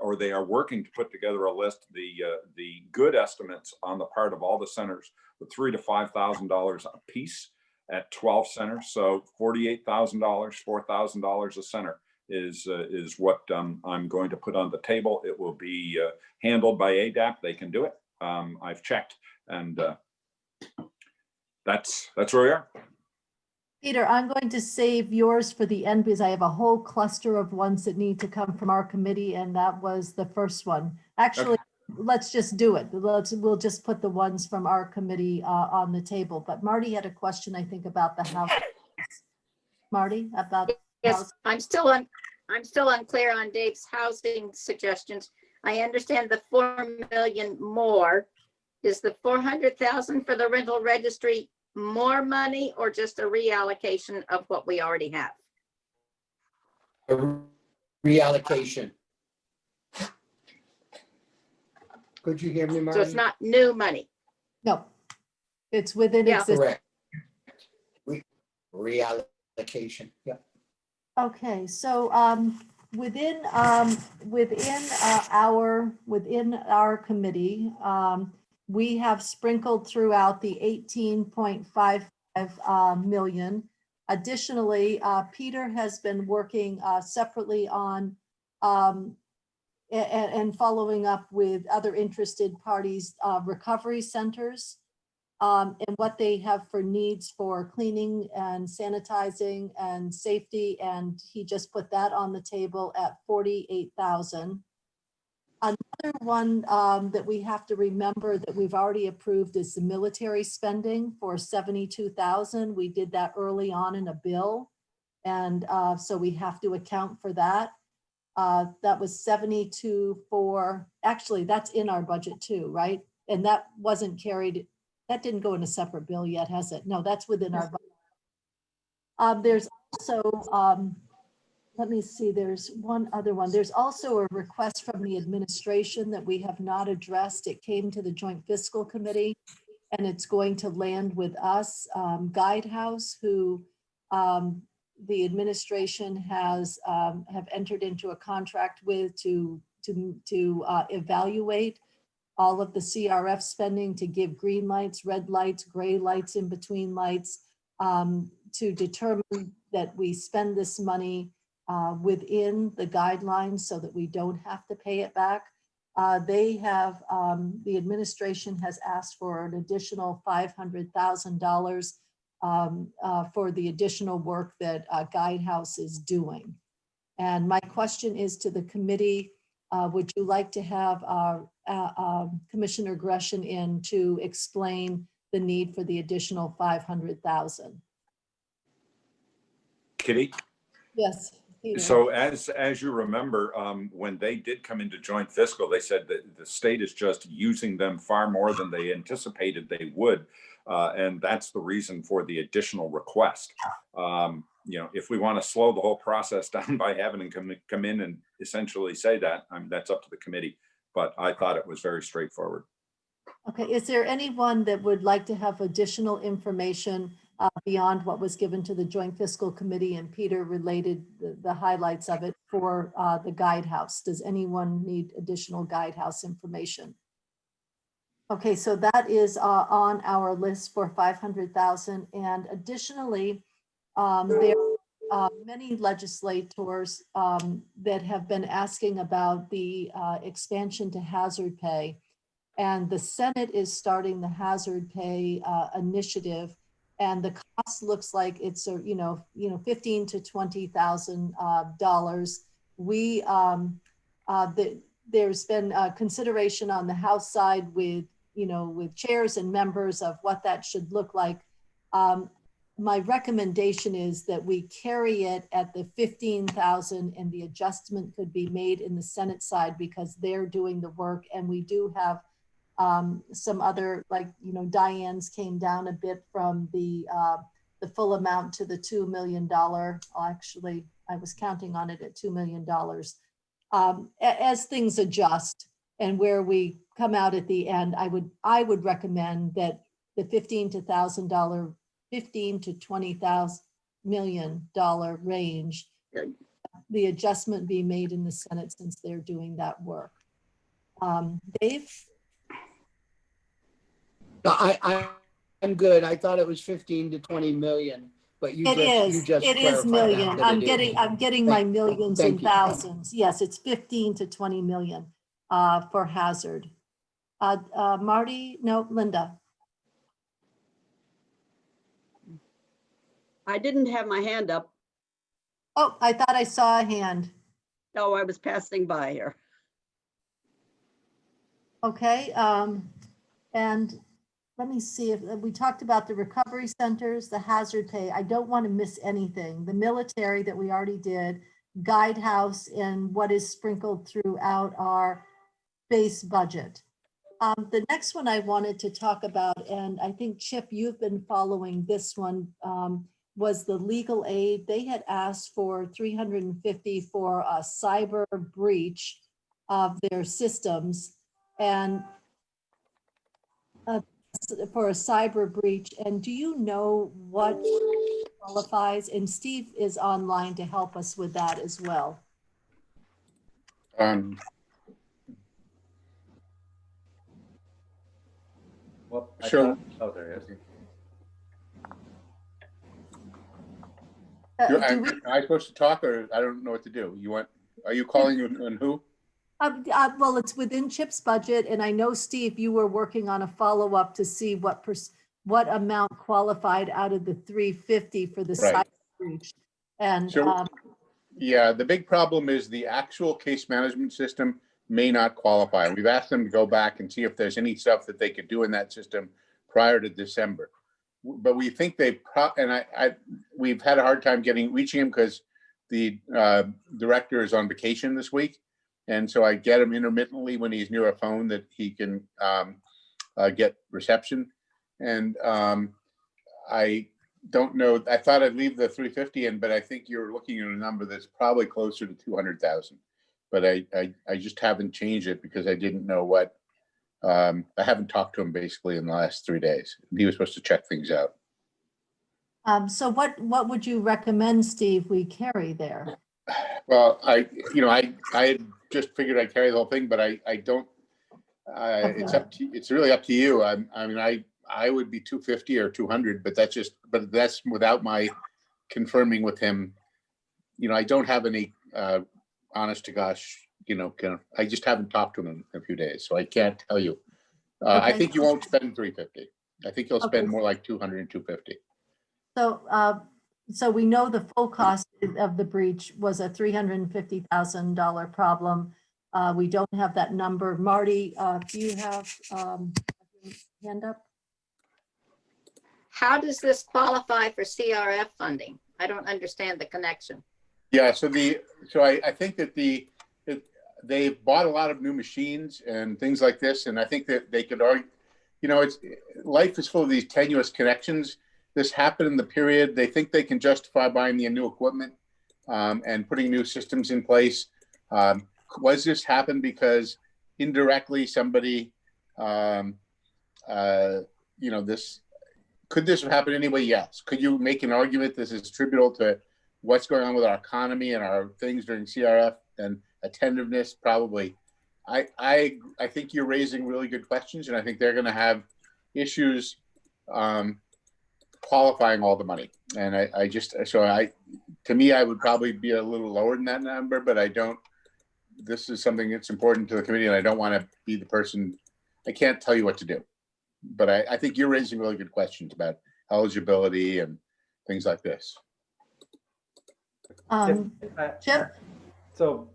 or they are working to put together a list, the good estimates on the part of all the centers, with $3,000 to $5,000 a piece at 12 centers. So $48,000, $4,000 a center is what I'm going to put on the table. It will be handled by ADAP. They can do it. I've checked, and that's where we are. Peter, I'm going to save yours for the end because I have a whole cluster of ones that need to come from our committee, and that was the first one. Actually, okay. Let's just do it. We'll just put the ones from our committee on the table. But Marty had a question, I think, about the house. Marty, about yes, I'm still unclear on Dave's housing suggestions. I understand the 4 million more. Is the 400,000 for the rental registry more money or just a reallocation of what we already have? A reallocation. Could you hear me, Marty? So it's not new money? No, it's within existing. Correct. Reallocation, yeah. Okay, so within our committee, we have sprinkled throughout the 18.55 million. Additionally, Peter has been working separately on and following up with other interested parties, recovery centers, and what they have for needs for cleaning and sanitizing and safety. And he just put that on the table at 48,000. Another one that we have to remember that we've already approved is the military spending for 72,000. We did that early on in a bill. And so we have to account for that. That was 72 for, actually that's in our budget too, right? And that wasn't carried, that didn't go in a separate bill yet, has it? No, that's within our budget. There's also, let me see, there's one other one. There's also a request from the administration that we have not addressed. It came to the Joint Fiscal Committee and it's going to land with us. Guidehouse, who the administration has have entered into a contract with to evaluate all of the CRF spending, to give green lights, red lights, gray lights, in between lights, to determine that we spend this money within the guidelines so that we don't have to pay it back. They have, the administration has asked for an additional $500,000 for the additional work that Guidehouse is doing. And my question is to the committee, would you like to have Commissioner Gresham in to explain the need for the additional 500,000? Kitty? Yes. Peter. So as you remember, when they did come into joint fiscal, they said that the state is just using them far more than they anticipated they would. And that's the reason for the additional request. You know, if we want to slow the whole process down by having them come in and essentially say that, that's up to the committee. But I thought it was very straightforward. Okay, is there anyone that would like to have additional information beyond what was given to the Joint Fiscal Committee, and Peter related the highlights of it for the Guidehouse? Does anyone need additional Guidehouse information? Okay, so that is on our list for 500,000. And additionally, there are many legislators that have been asking about the expansion to hazard pay. And the Senate is starting the hazard pay initiative, and the cost looks like it's $15,000 to $20,000. We there's been consideration on the House side with chairs and members of what that should look like. My recommendation is that we carry it at the 15,000, and the adjustment could be made in the Senate side because they're doing the work, and we do have some other, like, Diane's came down a bit from the full amount to the $2 million. Actually, I was counting on it at $2 million. As things adjust and where we come out at the end, I would recommend that the $15,000 to $20,000 million range, the adjustment be made in the Senate since they're doing that work. Dave? I'm good. I thought it was 15 to 20 million, but you just It is clarified million. that I'm it is. getting my millions and Thank you. thousands. Yes, it's 15 to 20 million for hazard. Marty? No, Linda. I didn't have my hand up. Oh, I thought I saw a hand. No, I was passing by here. Okay, and let me see if we talked about the recovery centers, the hazard pay. I don't want to miss anything. The military that we already did, Guidehouse, and what is sprinkled throughout our base budget. The next one I wanted to talk about, and I think Chip, you've been following this one, was the legal aid. They had asked for $350 for a cyber breach of their systems, and for a cyber breach. And do you know what qualifies? And Steve is online to help us with that as well. Well, Sure. Oh, there he is. Do Am we, I supposed to talk or I don't know what to do? Are you calling on who? well, it's within Chip's budget, and I know, Steve, you were working on a follow-up to see what amount qualified out of the 350 for the Right. site breach. And, So- Yeah, the big problem is the actual case management system may not qualify. We've asked them to go back and see if there's any stuff that they could do in that system prior to December. But we think we've had a hard time reaching him because the director is on vacation this week. And so I get him intermittently when he's near a phone that he can get reception. And I don't know, I thought I'd leave the 350 in, but I think you're looking at a number that's probably closer to 200,000. But I just haven't changed it because I didn't know what, I haven't talked to him basically in the last 3 days. He was supposed to check things out. so what would you recommend, Steve, we carry there? Well, I had just figured I'd carry the whole thing, but I don't, it's really up to you. I would be 250 or 200, but that's without my confirming with him. I don't have any, honest to gosh, I just haven't talked to him in a few days, so I can't tell you. I Okay. think you won't spend 350. I think you'll spend Okay. more like 200 and 250. So we know the full cost of the breach was a $350,000 problem. We don't have that number. Marty, do you have hand up? How does this qualify for CRF funding? I don't understand the connection. Yeah, so I think that they've bought a lot of new machines and things like this, and I think that they could argue, life is full of these tenuous connections. This happened in the period. They think they can justify buying the new equipment and putting new systems in place. Was this happen because indirectly somebody, could this have happened anyway? Yes. Could you make an argument this is attributable to what's going on with our economy and our things during CRF and attentiveness? Probably. I think you're raising really good questions, and I think they're going to have issues qualifying all the money. And to me, I would probably be a little lower than that number, but this is something that's important to the committee, and I don't want to be the person, I can't tell you what to do. But I think you're raising really good questions about eligibility and things like this. Chip? So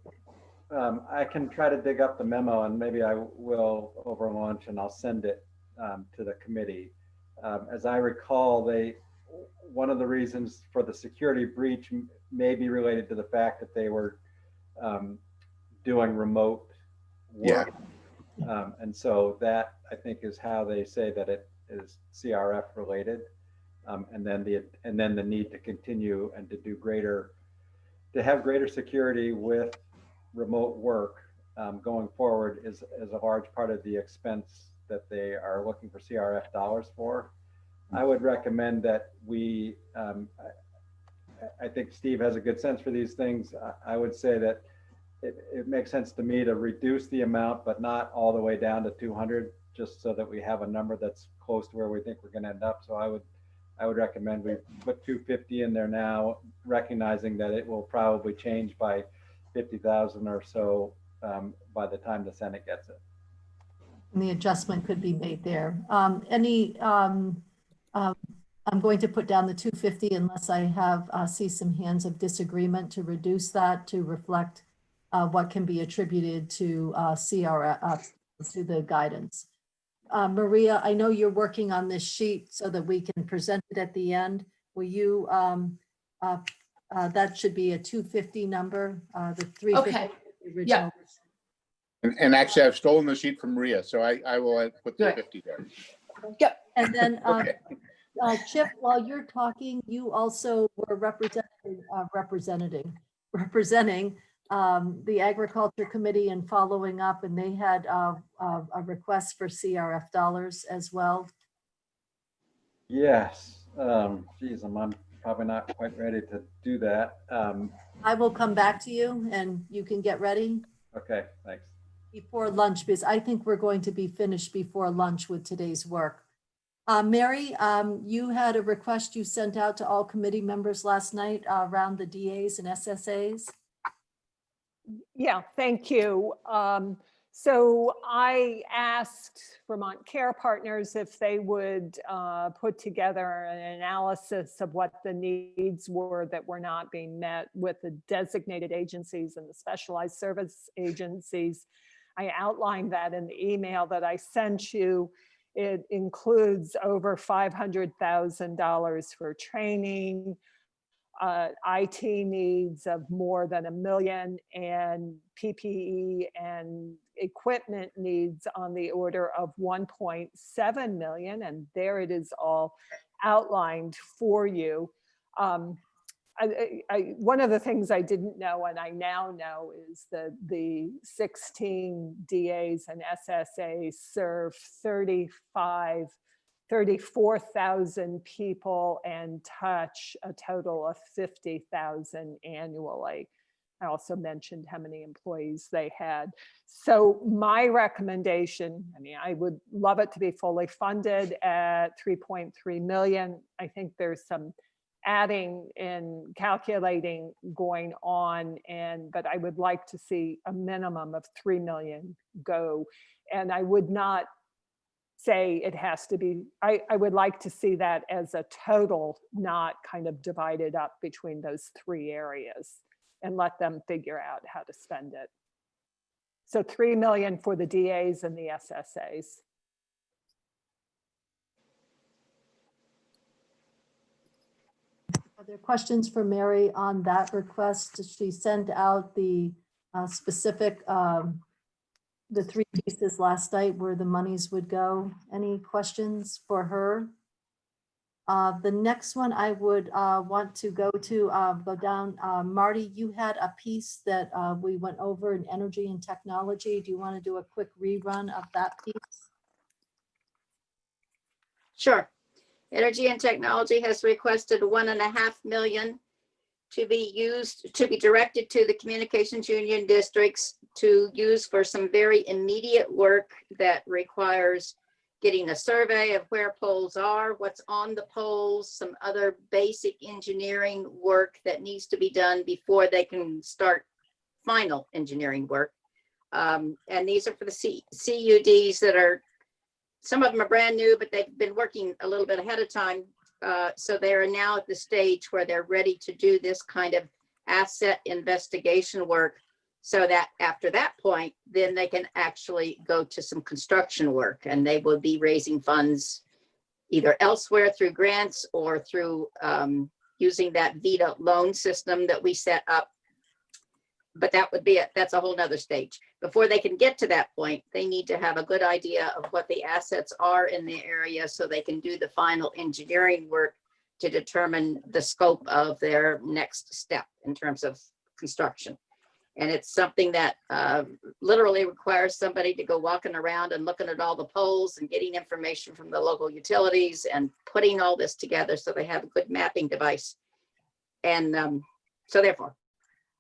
I can try to dig up the memo, and maybe I will over lunch, and I'll send it to the committee. As I recall, one of the reasons for the security breach may be related to the fact that they were doing remote work. And so that, I think, is how they say that it is CRF related. And then the need to continue and to have greater security with remote work going forward is a large part of the expense that they are looking for CRF dollars for. I would recommend that I think Steve has a good sense for these things. I would say that it makes sense to me to reduce the amount, but not all the way down to 200, just so that we have a number that's close to where we think we're going to end up. So I would recommend we put 250 in there now, recognizing that it will probably change by 50,000 or so by the time the Senate gets it. And the adjustment could be made there. I'm going to put down the 250 unless I see some hands of disagreement to reduce that to reflect what can be attributed to CRF, to the guidance. Maria, I know you're working on this sheet so that we can present it at the end. Will you, that should be a 250 number, the 350 Okay. original. And actually, I've stolen the sheet from Maria, so I will put 250 there. Yep. And then Okay. Chip, while you're talking, you also were representing the Agriculture Committee and following up, and they had a request for CRF dollars as well. Yes. Geez, I'm probably not quite ready to do that. I will come back to you and you can get ready. Okay, thanks. before lunch, because I think we're going to be finished before lunch with today's work. Mary, you had a request you sent out to all committee members last night around the DAs and SSAs. Yeah, thank you. So I asked Vermont Care Partners if they would put together an analysis of what the needs were that were not being met with the designated agencies and the specialized service agencies. I outlined that in the email that I sent you. It includes over $500,000 for training, IT needs of more than $1 million, and PPE and equipment needs on the order of 1.7 million. And there it is all outlined for you. One of the things I didn't know, and I now know, is that the 16 DAs and SSAs serve 34,000 people and touch a total of 50,000 annually. I also mentioned how many employees they had. So my recommendation, I mean, I would love it to be fully funded at 3.3 million. I think there's some adding and calculating going on, but I would like to see a minimum of 3 million go. And I would not say it has to be, I would like to see that as a total, not kind of divided up between those three areas, and let them figure out how to spend it. So 3 million for the DAs and the SSAs. Are there questions for Mary on that request? She sent out the specific, the three pieces last night where the monies would go. Any questions for her? The next one I would want to go down. Marty, you had a piece that we went over in energy and technology. Do you want to do a quick rerun of that piece? Sure. Energy and Technology has requested 1.5 million to be directed to the communications union districts to use for some very immediate work that requires getting a survey of where poles are, what's on the poles, some other basic engineering work that needs to be done before they can start final engineering work. And these are for the CUDs that are, some of them are brand new, but they've been working a little bit ahead of time. So they are now at the stage where they're ready to do this kind of asset investigation work, so that after that point, then they can actually go to some construction work, and they will be raising funds either elsewhere through grants or through using that VITA loan system that we set up. But that would be it. That's a whole nother stage. Before they can get to that point, they need to have a good idea of what the assets are in the area so they can do the final engineering work to determine the scope of their next step in terms of construction. And it's something that literally requires somebody to go walking around and looking at all the poles and getting information from the local utilities and putting all this together so they have a good mapping device. And so therefore,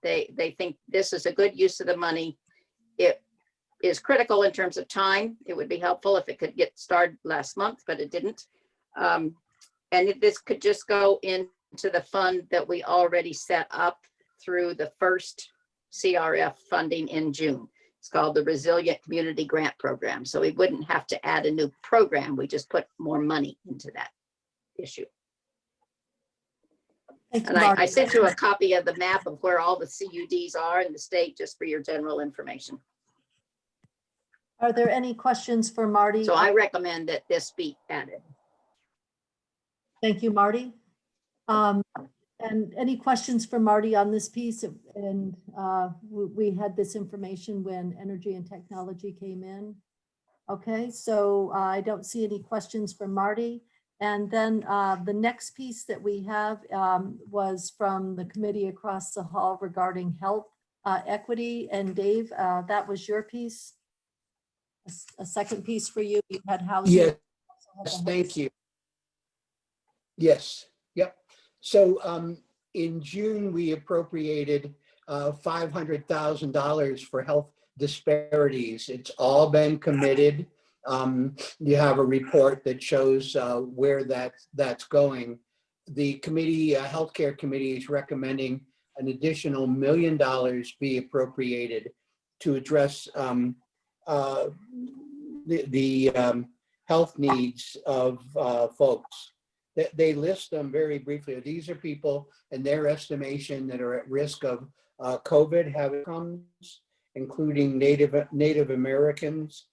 they think this is a good use of the money. It is critical in terms of time. It would be helpful if it could get started last month, but it didn't. And this could just go into the fund that we already set up through the first CRF funding in June. It's called the Resilient Community Grant Program. So we wouldn't have to add a new program. We just put more money into that issue. And I sent you a copy of the map of where all the CUDs are in the state, just for your general information. Are there any questions for Marty? So I recommend that this be added. Thank you, Marty. And any questions for Marty on this piece? And we had this information when Energy and Technology came in. Okay, so I don't see any questions for Marty. And then the next piece that we have was from the committee across the hall regarding health equity. And Dave, that was your piece. A second piece for you. You had housing. Yes, thank you. Yes, yep. So in June, we appropriated $500,000 for health disparities. It's all been committed. You have a report that shows where that's going. The committee, healthcare committee, is recommending an additional $1 million be appropriated to address the health needs of folks. They list them very briefly. These are people in their estimation that are at risk of COVID outcomes, including Native Americans,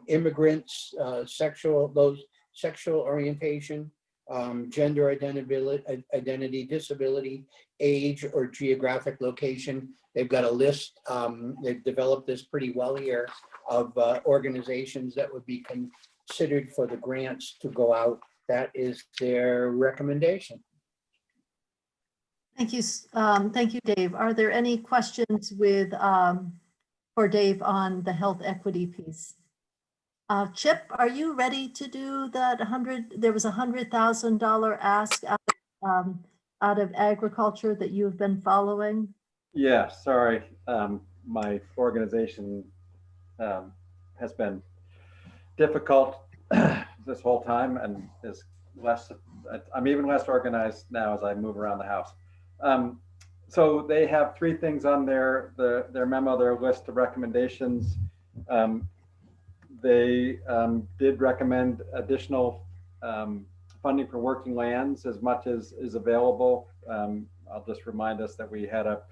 immigrants, sexual orientation, gender identity, disability, age, or geographic location. They've got a list. They've developed this pretty well here of organizations that would be considered for the grants to go out. That is their recommendation. Thank you. Thank you, Dave. Are there any questions for Dave on the health equity piece? Chip, are you ready to do that there was $100,000 ask out of agriculture that you've been following? Yeah, sorry. My organization has been difficult this whole time and is less, I'm even less organized now as I move around the house. So they have 3 things on their memo, their list of recommendations. They did recommend additional funding for working lands as much as is available. I'll just remind us that we had a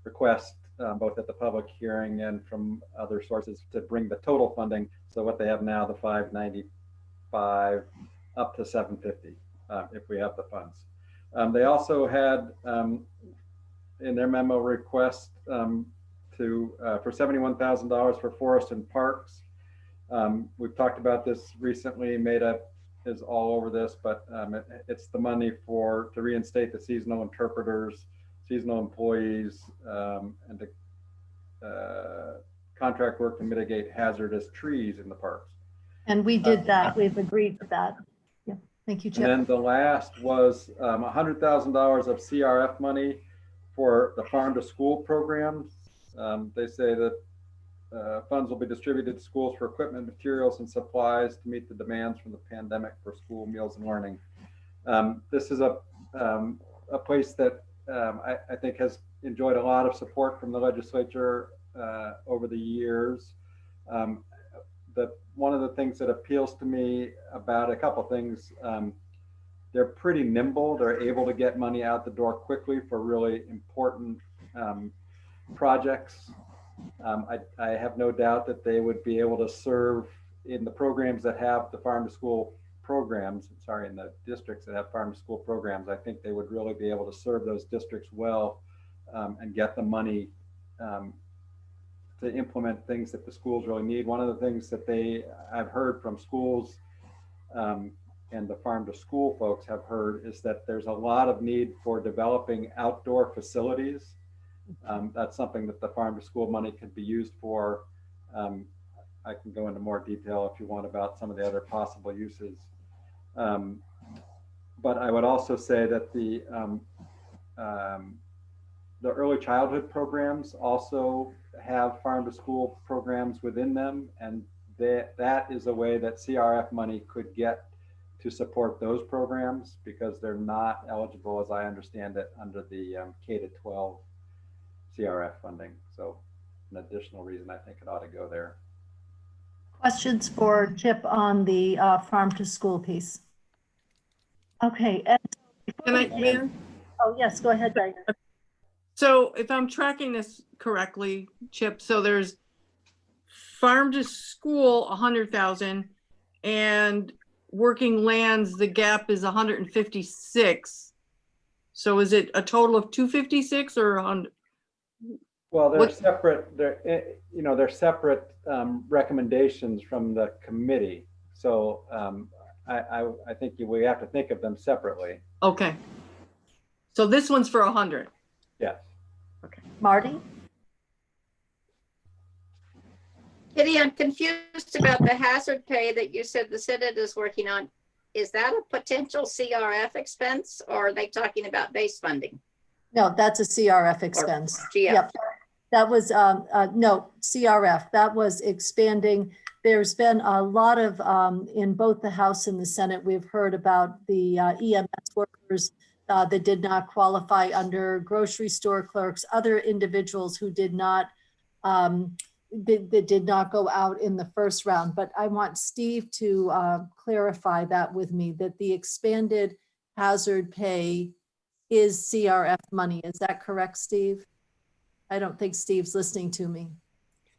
request both at the public hearing and from other sources to bring the total funding. So what they have now, the 595 up to 750 if we have the funds. They also had in their memo request for $71,000 for forest and parks. We've talked about this recently. MEDA is all over this, but it's the money to reinstate the seasonal interpreters, seasonal employees, and to contract work to mitigate hazardous trees in the parks. And we did that. We've agreed with that. Yeah. Thank you, Chip. And then the last was $100,000 of CRF money for the farm to school programs. They say that funds will be distributed to schools for equipment, materials, and supplies to meet the demands from the pandemic for school meals and learning. This is a place that I think has enjoyed a lot of support from the legislature over the years. One of the things that appeals to me about a couple things, they're pretty nimble. They're able to get money out the door quickly for really important projects. I have no doubt that they would be able to serve in the programs that have the farm to school programs, in the districts that have farm to school programs. I think they would really be able to serve those districts well and get the money to implement things that the schools really need. One of the things that I've heard from schools and the farm to school folks have heard is that there's a lot of need for developing outdoor facilities. That's something that the farm to school money could be used for. I can go into more detail if you want about some of the other possible uses. But I would also say that the early childhood programs also have farm to school programs within them, and that is a way that CRF money could get to support those programs because they're not eligible, as I understand it, under the K-12 CRF funding. So an additional reason I think it ought to go there. Questions for Chip on the farm to school piece? Okay. And oh, yes, go ahead, Diane. So if I'm tracking this correctly, Chip, so there's farm to school, 100,000, and working lands, the gap is 156. So is it a total of 256 or 100? Well, they're separate. They're separate recommendations from the committee. So I think we have to think of them separately. Okay. So this one's for 100. Yes. Okay. Marty? Kitty, I'm confused about the hazard pay that you said the Senate is working on. Is that a potential CRF expense or are they talking about base funding? No, that's a CRF expense. Yep. That was, no, CRF, that was expanding. There's been a lot of, in both the House and the Senate, we've heard about the EMS workers that did not qualify under grocery store clerks, other individuals who did not, that did not go out in the first round. But I want Steve to clarify that with me, that the expanded hazard pay is CRF money. Is that correct, Steve? I don't think Steve's listening to me.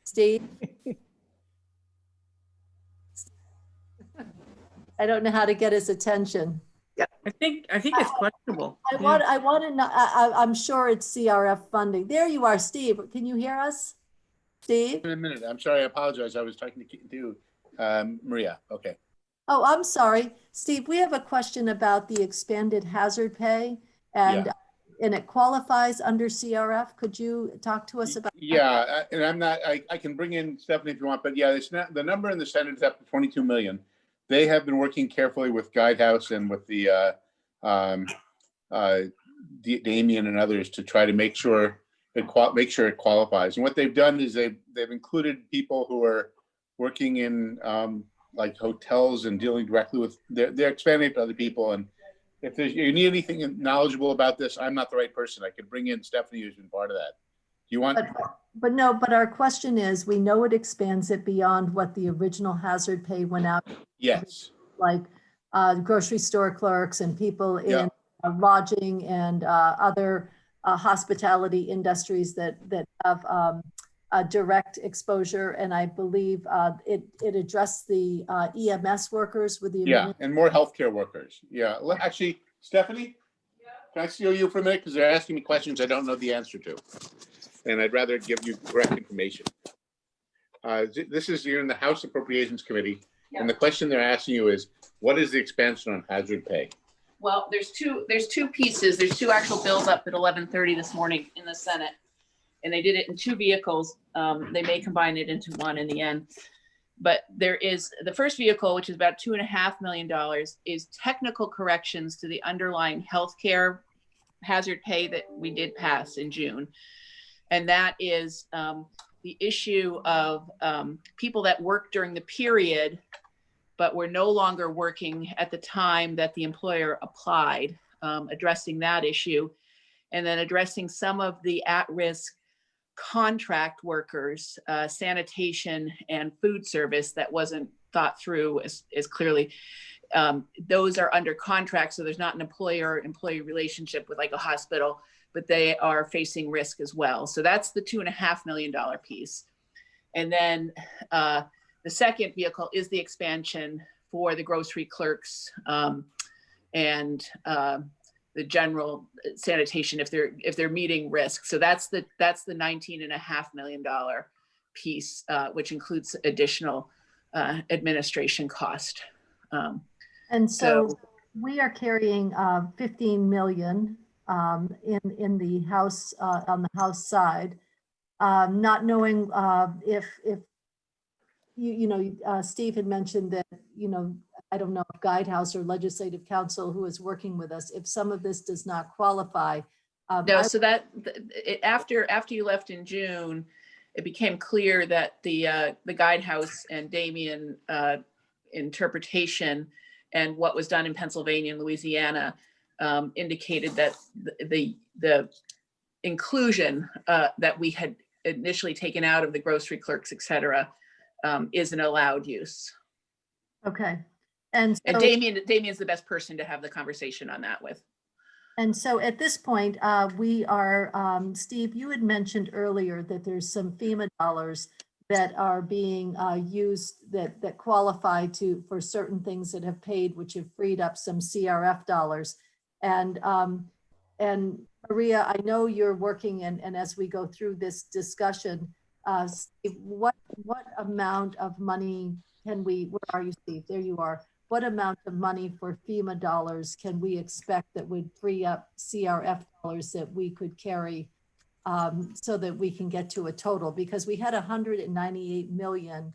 Steve? I don't know how to get his attention. I think it's questionable. I want to know, I'm sure it's CRF funding. There you are, Steve. Can you hear us? Steve? In a minute. I'm sorry. I apologize. I was talking to Maria. Okay. Oh, I'm sorry. Steve, we have a question about the expanded hazard pay and it qualifies under CRF. Could you talk to us about that? Yeah, and I'm not, I can bring in Stephanie if you want, but yeah, it's not, the number in the Senate is up to 22 million. They have been working carefully with Guidehouse and with the Damien and others to try to make sure it qualifies. And what they've done is they've included people who are working in like hotels and dealing directly with, they're expanding it to other people. And if you need anything knowledgeable about this, I'm not the right person. I could bring in Stephanie, who's been part of that. Do you want? But our question is, we know it expands it beyond what the original hazard pay went out. Yes. Like grocery store clerks and people in lodging and other hospitality industries that have a direct exposure. And I believe it addressed the EMS workers with the and more healthcare workers. Yeah, actually, Stephanie, can I steal you for a minute? Because they're asking me questions I don't know the answer to. And I'd rather give you correct information. This is, you're in the House Appropriations Committee. And the question they're asking you is, what is the expansion on hazard pay? Well, there's two pieces. There's two actual bills up at 11:30 this morning in the Senate. And they did it in two vehicles. They may combine it into one in the end. But there is the first vehicle, which is about $2.5 million, is technical corrections to the underlying healthcare hazard pay that we did pass in June. And that is the issue of people that worked during the period, but were no longer working at the time that the employer applied, addressing that issue, and then addressing some of the at-risk contract workers, sanitation and food service that wasn't thought through as clearly. Those are under contract, so there's not an employer-employee relationship with like a hospital, but they are facing risk as well. So that's the $2.5 million piece. And then the second vehicle is the expansion for the grocery clerks and the general sanitation if they're meeting risk. So that's the $19.5 million piece, which includes additional administration cost. And so we are carrying 15 million in the House, on the House side, not knowing if Steve had mentioned that, I don't know if Guidehouse or Legislative Council who is working with us, if some of this does not qualify. No, so that after you left in June, it became clear that the Guidehouse and Damien interpretation and what was done in Pennsylvania and Louisiana indicated that the inclusion that we had initially taken out of the grocery clerks, et cetera, is an allowed use. Okay. And Damien's the best person to have the conversation on that with. And so at this point, we are, Steve, you had mentioned earlier that there's some FEMA dollars that are being used that qualify for certain things that have paid, which have freed up some CRF dollars. And Maria, I know you're working, and as we go through this discussion, Steve, what amount of money can we, where are you, Steve? There you are. What amount of money for FEMA dollars can we expect that would free up CRF dollars that we could carry so that we can get to a total? Because we had 198 million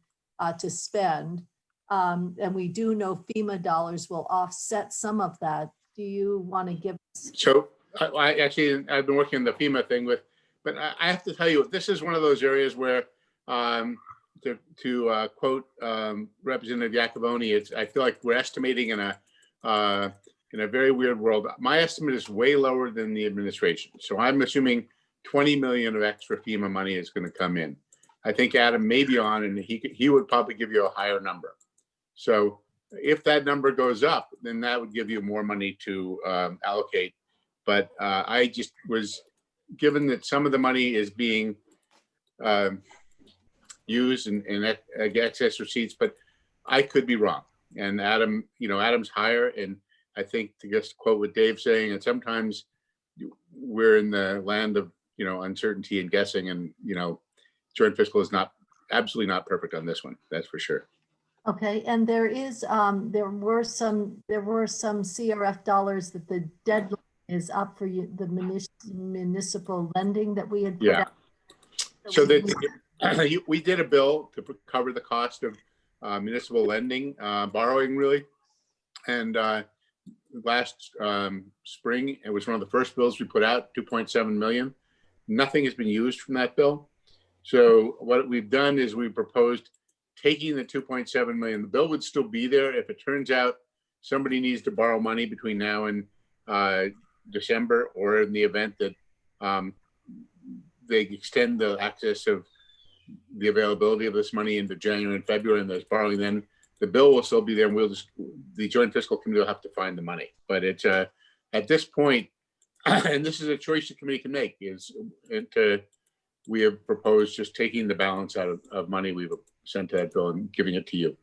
to spend, and we do know FEMA dollars will offset some of that. Do you want to give us? So I've been working on the FEMA thing with but I have to tell you, this is one of those areas where, to quote Representative Yakavoni, I feel like we're estimating in a very weird world. My estimate is way lower than the administration. So I'm assuming 20 million of extra FEMA money is going to come in. I think Adam may be on, and he would probably give you a higher number. So if that number goes up, then that would give you more money to allocate. But I just was given that some of the money is being used in excess receipts, but I could be wrong. And Adam, Adam's higher, and I think, to just quote what Dave's saying, and sometimes we're in the land of uncertainty and guessing, and joint fiscal is absolutely not perfect on this one. That's for sure. Okay, and there were some CRF dollars that the deadline is up for the municipal lending that we had put out. So that we did a bill to cover the cost of municipal lending, borrowing really. And last spring, it was one of the first bills we put out, 2.7 million. Nothing has been used from that bill. So what we've done is we proposed taking the 2.7 million. The bill would still be there if it turns out somebody needs to borrow money between now and December, or in the event that they extend the access of the availability of this money into January and February, and there's borrowing, then the bill will still be there, and the joint fiscal committee will have to find the money. But it's at this point, and this is a choice the committee can make, we have proposed just taking the balance out of money we've sent to that bill and giving it to you.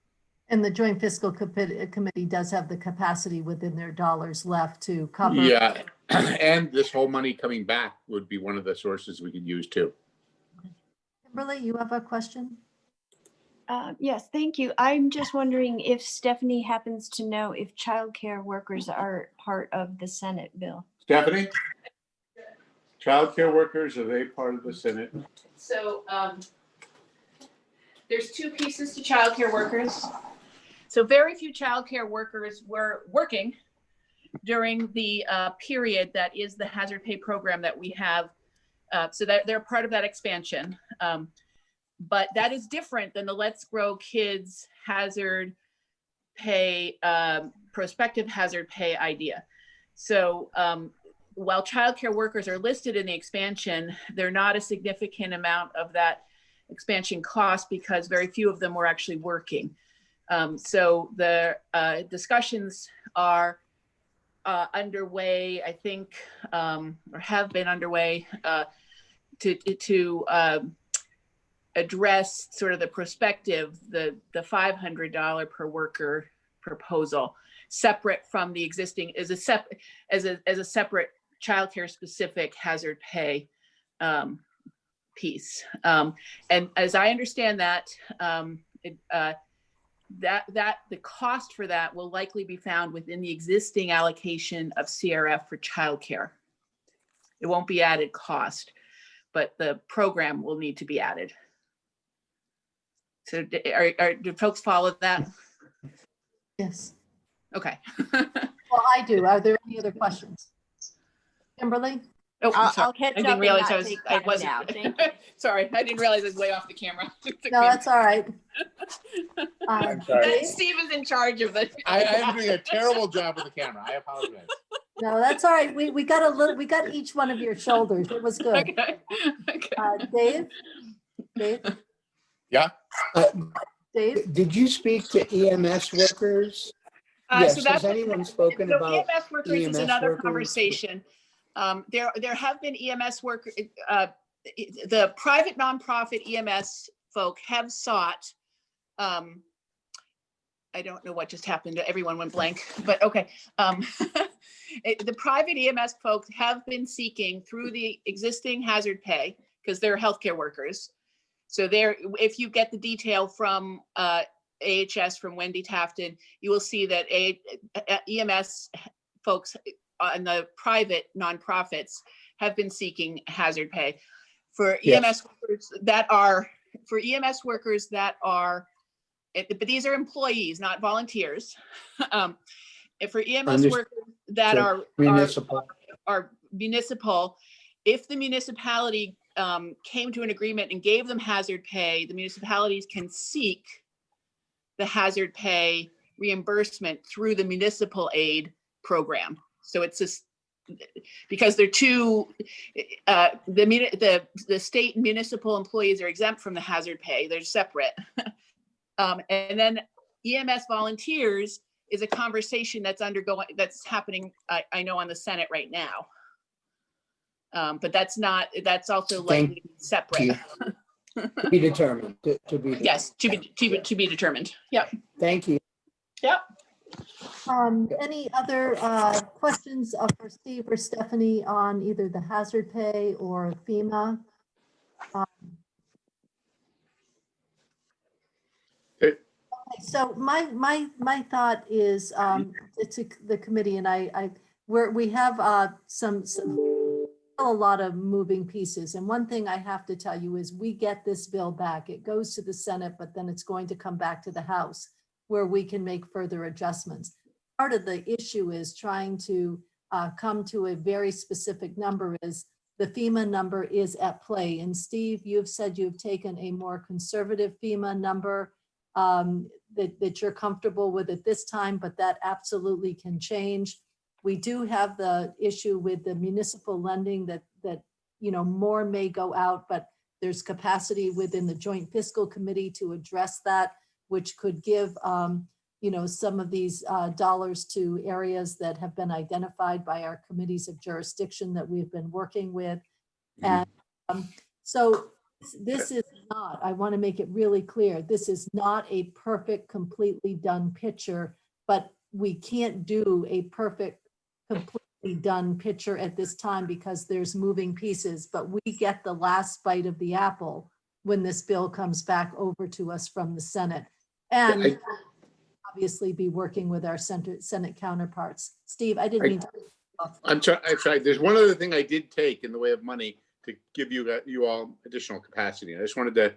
And the joint fiscal committee does have the capacity within their dollars left to cover. Yeah, and this whole money coming back would be one of the sources we could use too. Kimberly, you have a question? Yes, thank you. I'm just wondering if Stephanie happens to know if childcare workers are part of the Senate bill. Stephanie? Childcare workers, are they part of the Senate? So there's two pieces to childcare workers. So very few childcare workers were working during the period that is the hazard pay program that we have. So that they're part of that expansion. But that is different than the Let's Grow Kids hazard pay, prospective hazard pay idea. So while childcare workers are listed in the expansion, they're not a significant amount of that expansion cost because very few of them were actually working. So the discussions are underway, I think, or have been underway to address sort of the prospective, the $500 per worker proposal, separate from the existing, as a separate childcare specific hazard pay piece. And as I understand that, that the cost for that will likely be found within the existing allocation of CRF for childcare. It won't be added cost, but the program will need to be added. So do folks follow that? Yes. Okay. Well, I do. Are there any other questions? Kimberly? Oh, I'll catch I up didn't and realize not I was, take I time wasn't, now. Thank you. sorry, I didn't realize I was way off the camera. No, that's all right. I'm sorry. Steve is in charge of it. I am doing a terrible job with the camera. I apologize. No, that's all right. We got each one of your shoulders. It was good. Okay. Okay. Dave? Yeah. Dave? Did you speak to EMS workers? Yes, So that's has anyone spoken so about EMS workers is EMS another workers? conversation. There have been EMS workers, the private nonprofit EMS folk have sought, I don't know what just happened, everyone went blank, but okay. The private EMS folks have been seeking through the existing hazard pay, because they're healthcare workers. So there, if you get the detail from AHS, from Wendy Tafton, you will see that EMS folks and the private nonprofits have been seeking hazard pay. For EMS workers that are, but these are employees, not volunteers. And for EMS workers that are municipal, if the municipality came to an agreement and gave them hazard pay, the municipalities can seek the hazard pay reimbursement through the municipal aid program. So it's just because they're two, the state and municipal employees are exempt from the hazard pay. They're separate. And then EMS volunteers is a conversation that's happening, I know, on the Senate right now. But that's also likely to be separate. To be determined, to be. Yes, to be determined. Yep. Thank you. Yep. Any other questions for Steve or Stephanie on either the hazard pay or FEMA? Okay, so my thought is to the committee, and we have a lot of moving pieces. And one thing I have to tell you is we get this bill back. It goes to the Senate, but then it's going to come back to the House where we can make further adjustments. Part of the issue is trying to come to a very specific number. Is the FEMA number is at play. And Steve, you've said you've taken a more conservative FEMA number that you're comfortable with at this time, but that absolutely can change. We do have the issue with the municipal lending that more may go out, but there's capacity within the Joint Fiscal Committee to address that, which could give some of these dollars to areas that have been identified by our committees of jurisdiction that we've been working with. And so this is not, I want to make it really clear, this is not a perfect, completely done picture, but we can't do a perfect, completely done picture at this time because there's moving pieces, but we get the last bite of the apple when this bill comes back over to us from the Senate. And obviously be working with our Senate counterparts. Steve, I didn't mean to. I'm sorry. There's one other thing I did take in the way of money to give you all additional capacity. I just wanted to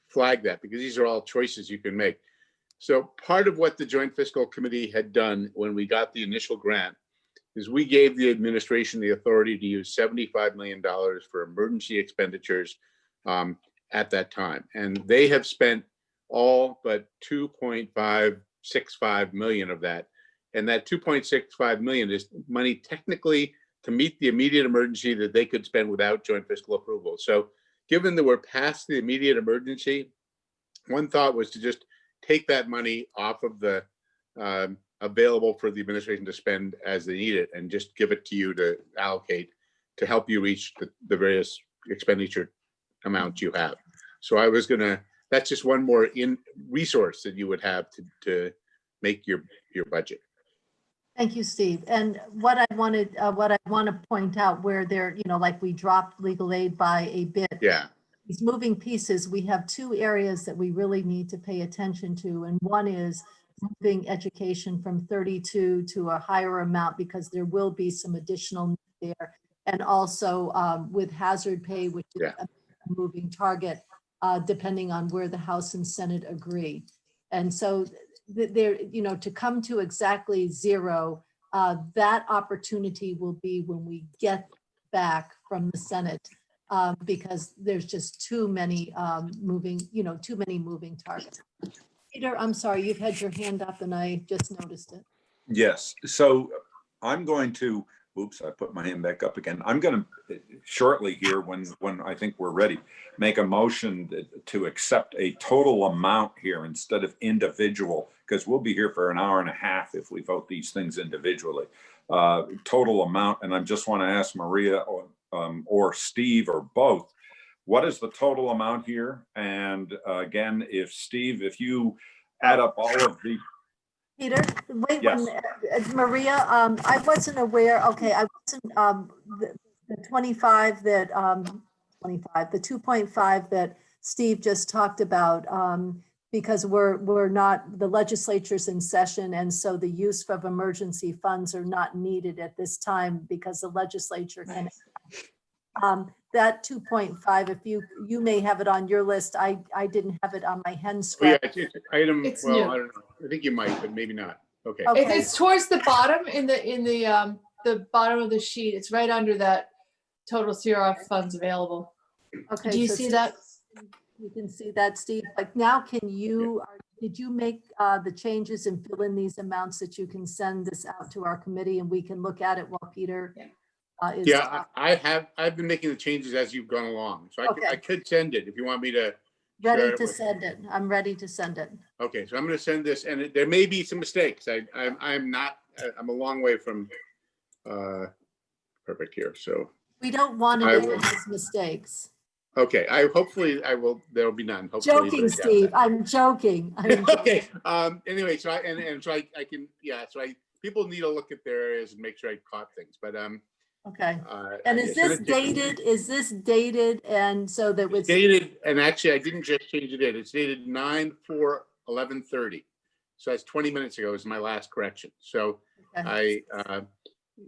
flag that because these are all choices you can make. So part of what the Joint Fiscal Committee had done when we got the initial grant is we gave the administration the authority to use $75 million for emergency expenditures at that time. And they have spent all but 2.565 million of that. And that 2.65 million is money technically to meet the immediate emergency that they could spend without joint fiscal approval. So given that we're past the immediate emergency, one thought was to just take that money off of the available for the administration to spend as they need it and just give it to you to allocate to help you reach the various expenditure amounts you have. So I was that's just one more resource that you would have to make your budget. Thank you, Steve. And what I want to point out where there, like we dropped legal aid by a bit. Yeah. These moving pieces, we have two areas that we really need to pay attention to. And one is moving education from 32 to a higher amount because there will be some additional there. And also with hazard pay, which is a moving target, depending on where the House and Senate agree. And so there, to come to exactly zero, that opportunity will be when we get back from the Senate, because there's just too many moving targets. Peter, I'm sorry, you've had your hand up and I just noticed it. Yes, so I'm going to, oops, I put my hand back up again. I'm going to shortly here, when I think we're ready, make a motion to accept a total amount here instead of individual, because we'll be here for an hour and a half if we vote these things individually. Total amount, and I just want to ask Maria or Steve or both, what is the total amount here? And again, if Steve, if you add up all of the Peter, wait, yes. Maria, I wasn't aware, okay, I wasn't, the 25 that, the 2.5 that Steve just talked about, because we're not, the legislature's in session, and so the use of emergency funds are not needed at this time because the legislature can. That 2.5, if you may have it on your list, I didn't have it on my hand scratch. Yeah, item. It's well, new. I don't know. I think you might, but maybe not. Okay. Okay. It's towards the bottom in the bottom of the sheet. It's right under that total CRF funds available. Okay. Do you so see Steve- that? You can see that, Steve. Like now, can you, did you make the changes and fill in these amounts that you can send this out to our committee and we can look at it while Peter is. Yeah, I've been making the changes as you've gone along. So I could send it if you want me to. share Ready it to with- send it. I'm ready to send it. Okay, so I'm going to send this, and there may be some mistakes. I'm a long way from perfect here. So, We don't want to I make will- those mistakes. okay, hopefully I will, there'll be none. Hopefully, Joking, Steve. I'm joking. Okay, anyway, so I can, yeah, people need to look at their areas and make sure I caught things, but, Okay. I And is sent this it to- dated? Is this dated? And so that was dated, and actually I didn't just change it in, it's dated 9/4/11/30. So that's 20 minutes ago is my last correction. So Okay.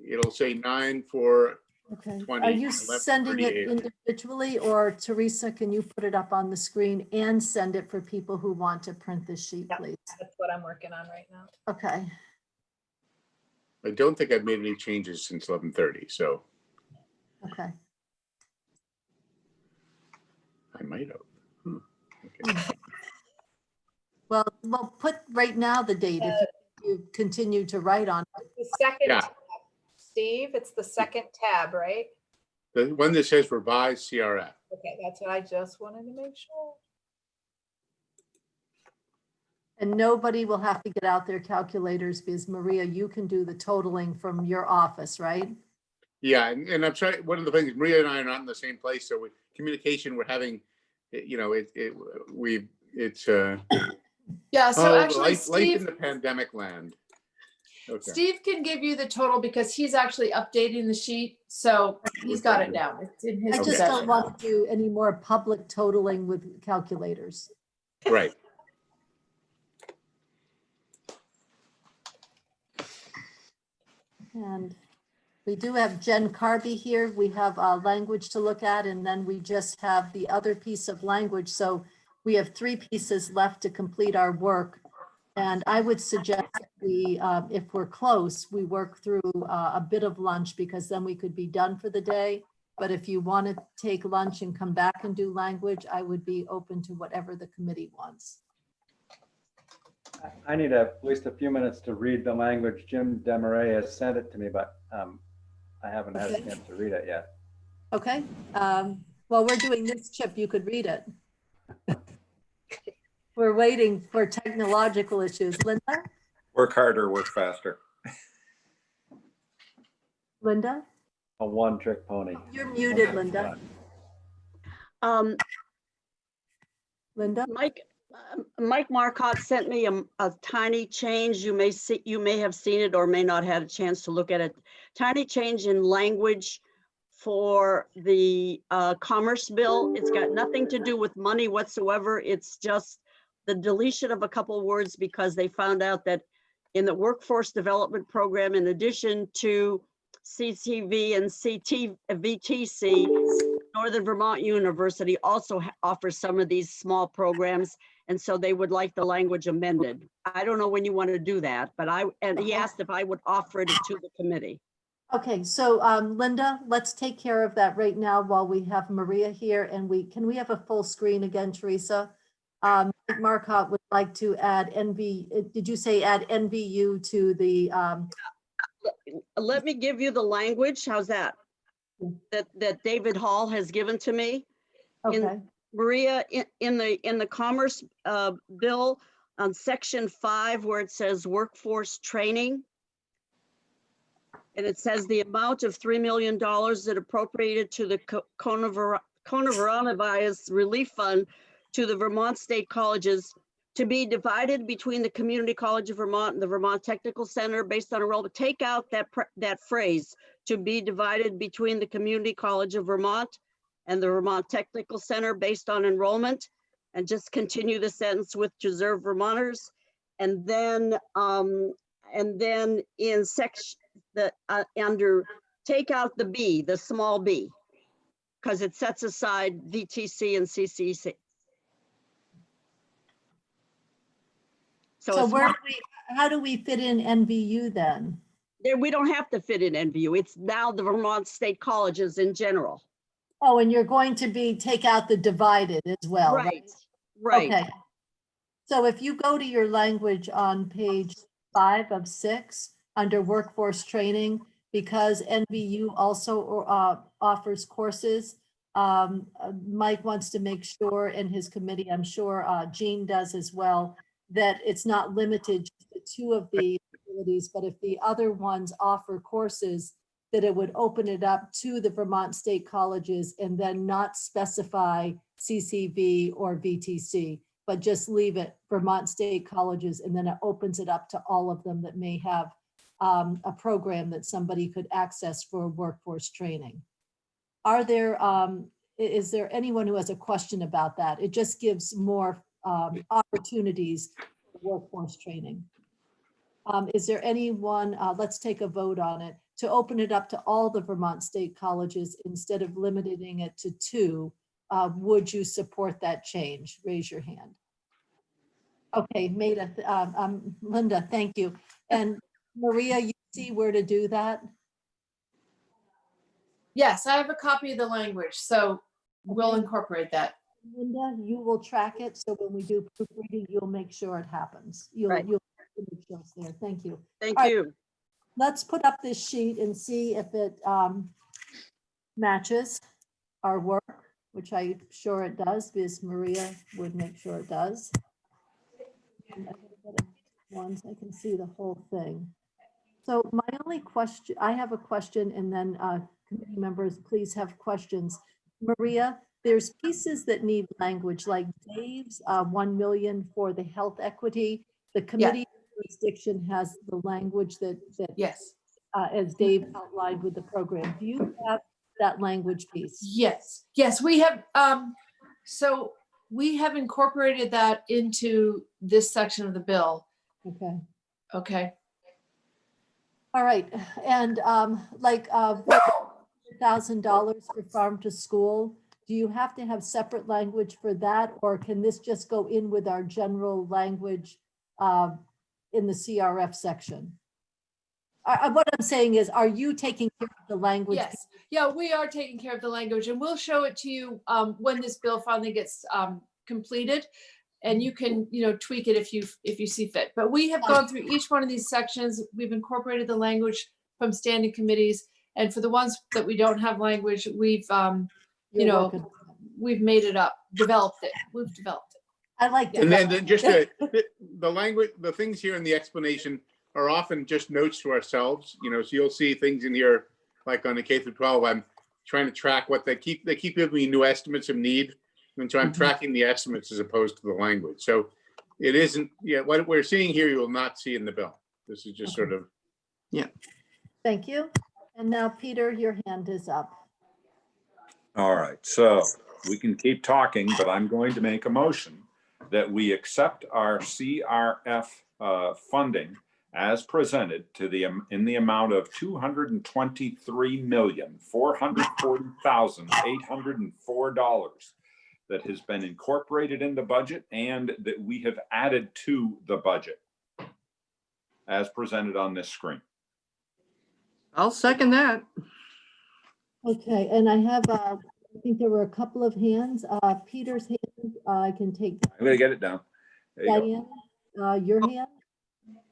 it'll say 9/4. Okay. 20, Are you 11, sending it 38. individually, or Teresa, can you put it up on the screen and send it for people who want to print this sheet, please? That's what I'm working on right now. Okay. I don't think I've made any changes since 11:30, so Okay. I might have. Well, put right now the date if you continue to write on it. The second Yeah. tab, Steve, it's the second tab, right? The one that says revised CRF. Okay, that's what I just wanted to make sure. And nobody will have to get out their calculators because Maria, you can do the totaling from your office, right? Yeah, and I'm sorry, one of the things, Maria and I are not in the same place, so communication, we're having, you know, it's Yeah, so actually life in Steve, the pandemic land. Okay. Steve can give you the total because he's actually updating the sheet. So he's got it down. It's in his I just possession. don't want to do any more public totaling with calculators. Right. And we do have Jen Carby here. We have language to look at, and then we just have the other piece of language. So we have 3 pieces left to complete our work. And I would suggest that we, if we're close, we work through a bit of lunch because then we could be done for the day. But if you want to take lunch and come back and do language, I would be open to whatever the committee wants. I need at least a few minutes to read the language. Jim Demaray has sent it to me, but I haven't had a Okay. chance to read it yet. Okay. While we're doing this, Chip, you could read it. We're waiting for technological issues. Linda? Work harder, work faster. Linda? A one-trick pony. You're muted, Linda. Linda? Mike Marcotte sent me a tiny change. You may have seen it or may not have had a chance to look at it. Tiny change in language for the commerce bill. It's got nothing to do with money whatsoever. It's just the deletion of a couple words because they found out that in the workforce development program, in addition to CTV and VTC, Northern Vermont University also offers some of these small programs. And so they would like the language amended. I don't know when you want to do that, but he asked if I would offer it to the committee. Okay, so Linda, let's take care of that right now while we have Maria here. And can we have a full screen again, Teresa? Mike Marcotte would like to add did you say add NVU to the? Let me give you the language. How's that? That David Hall has given to me. Okay. Maria, in the commerce bill on section 5, where it says workforce training. And it says the amount of $3 million that appropriated to the coronavirus relief fund to the Vermont State Colleges to be divided between the Community College of Vermont and the Vermont Technical Center based on enrollment. Take out that phrase, to be divided between the Community College of Vermont and the Vermont Technical Center based on enrollment, and just continue the sentence with deserved Vermonters. And then in section under, take out the B, the small b, because it sets aside VTC and CCC. So how do we fit in NVU then? We don't have to fit in NVU. It's now the Vermont State Colleges in general. Oh, and you're going to take out the divided as well, right? Right. Okay. So if you go to your language on page 5 of 6, under workforce training, because NVU also offers courses, Mike wants to make sure, and his committee, I'm sure Jean does as well, that it's not limited to 2 of the facilities, but if the other ones offer courses, that it would open it up to the Vermont State Colleges and then not specify CCV or VTC, but just leave it Vermont State Colleges, and then it opens it up to all of them that may have a program that somebody could access for workforce training. Are there, is there anyone who has a question about that? It just gives more opportunities for workforce training. Is there anyone, let's take a vote on it, to open it up to all the Vermont State Colleges instead of limiting it to 2? Would you support that change? Raise your hand. Okay, Maida, Linda, thank you. And Maria, you see where to do that? Yes, I have a copy of the language, so we'll incorporate that. Linda, you will track it, so when we do proofreading, you'll make sure it happens. You'll make sure it's there. Thank you. Thank All right, you. let's put up this sheet and see if it matches our work, which I'm sure it does, because Maria would make sure it does. And I can get it once I can see the whole thing. So my only question, I have a question, and then committee members, please have questions. Maria, there's pieces that need language, like Dave's 1 million for the health equity. The committee jurisdiction has the language that Yes. As Dave outlined with the program. Do you have that language piece? Yes, yes, we have, so we have incorporated that into this section of the bill. Okay. Okay. All right, and like $1,000 for farm to school, do you have to have separate language for that, or can this just go in with our general language in the CRF section? What I'm saying is, are you taking care of the language? Yes, yeah, we are taking care of the language, and we'll show it to you when this bill finally gets completed. And you can, tweak it if you see fit. But we have gone through each one of these sections. We've incorporated the language from standing committees. And for the ones that we don't have language, we've, we've made it up, developed it. We've developed it. I like that. And then just the language, the things here in the explanation are often just notes to ourselves, so you'll see things in here, like on the K through 12, I'm trying to track what they keep giving me new estimates of need. And so I'm tracking the estimates as opposed to the language. So it isn't, what we're seeing here, you will not see in the bill. This is just sort of. Yeah. Thank you. And now, Peter, your hand is up. All right, so we can keep talking, but I'm going to make a motion that we accept our CRF funding as presented in the amount of $223,440,804 that has been incorporated in the budget and that we have added to the budget as presented on this screen. I'll second that. Okay, and I have, I think there were a couple of hands. Peter's hand, I can take. I'm gonna get it down. There you go. Diane, your hand?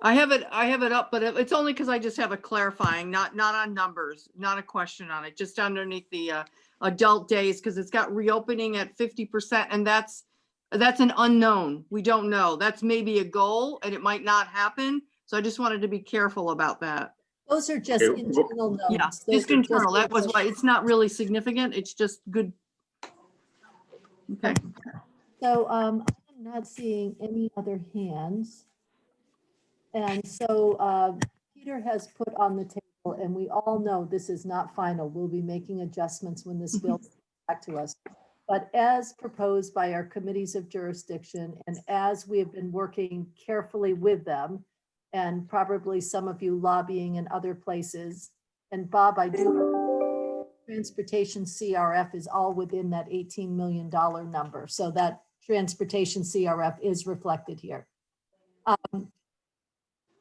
I have it up, but it's only because I just have a clarifying, not on numbers, not a question on it, just underneath the adult days, because it's got reopening at 50%, and that's an unknown. We don't know. That's maybe a goal, and it might not happen. So I just wanted to be careful about that. Those are just internal notes. Yeah, Those just are internal. That was why it's not really significant. It's just good. Okay. So I'm not seeing any other hands. And so Peter has put on the table, and we all know this is not final. We'll be making adjustments when this bill comes back to us. But as proposed by our committees of jurisdiction, and as we have been working carefully with them, and probably some of you lobbying in other places, and Bob, I do, transportation CRF is all within that $18 million number. So that transportation CRF is reflected here.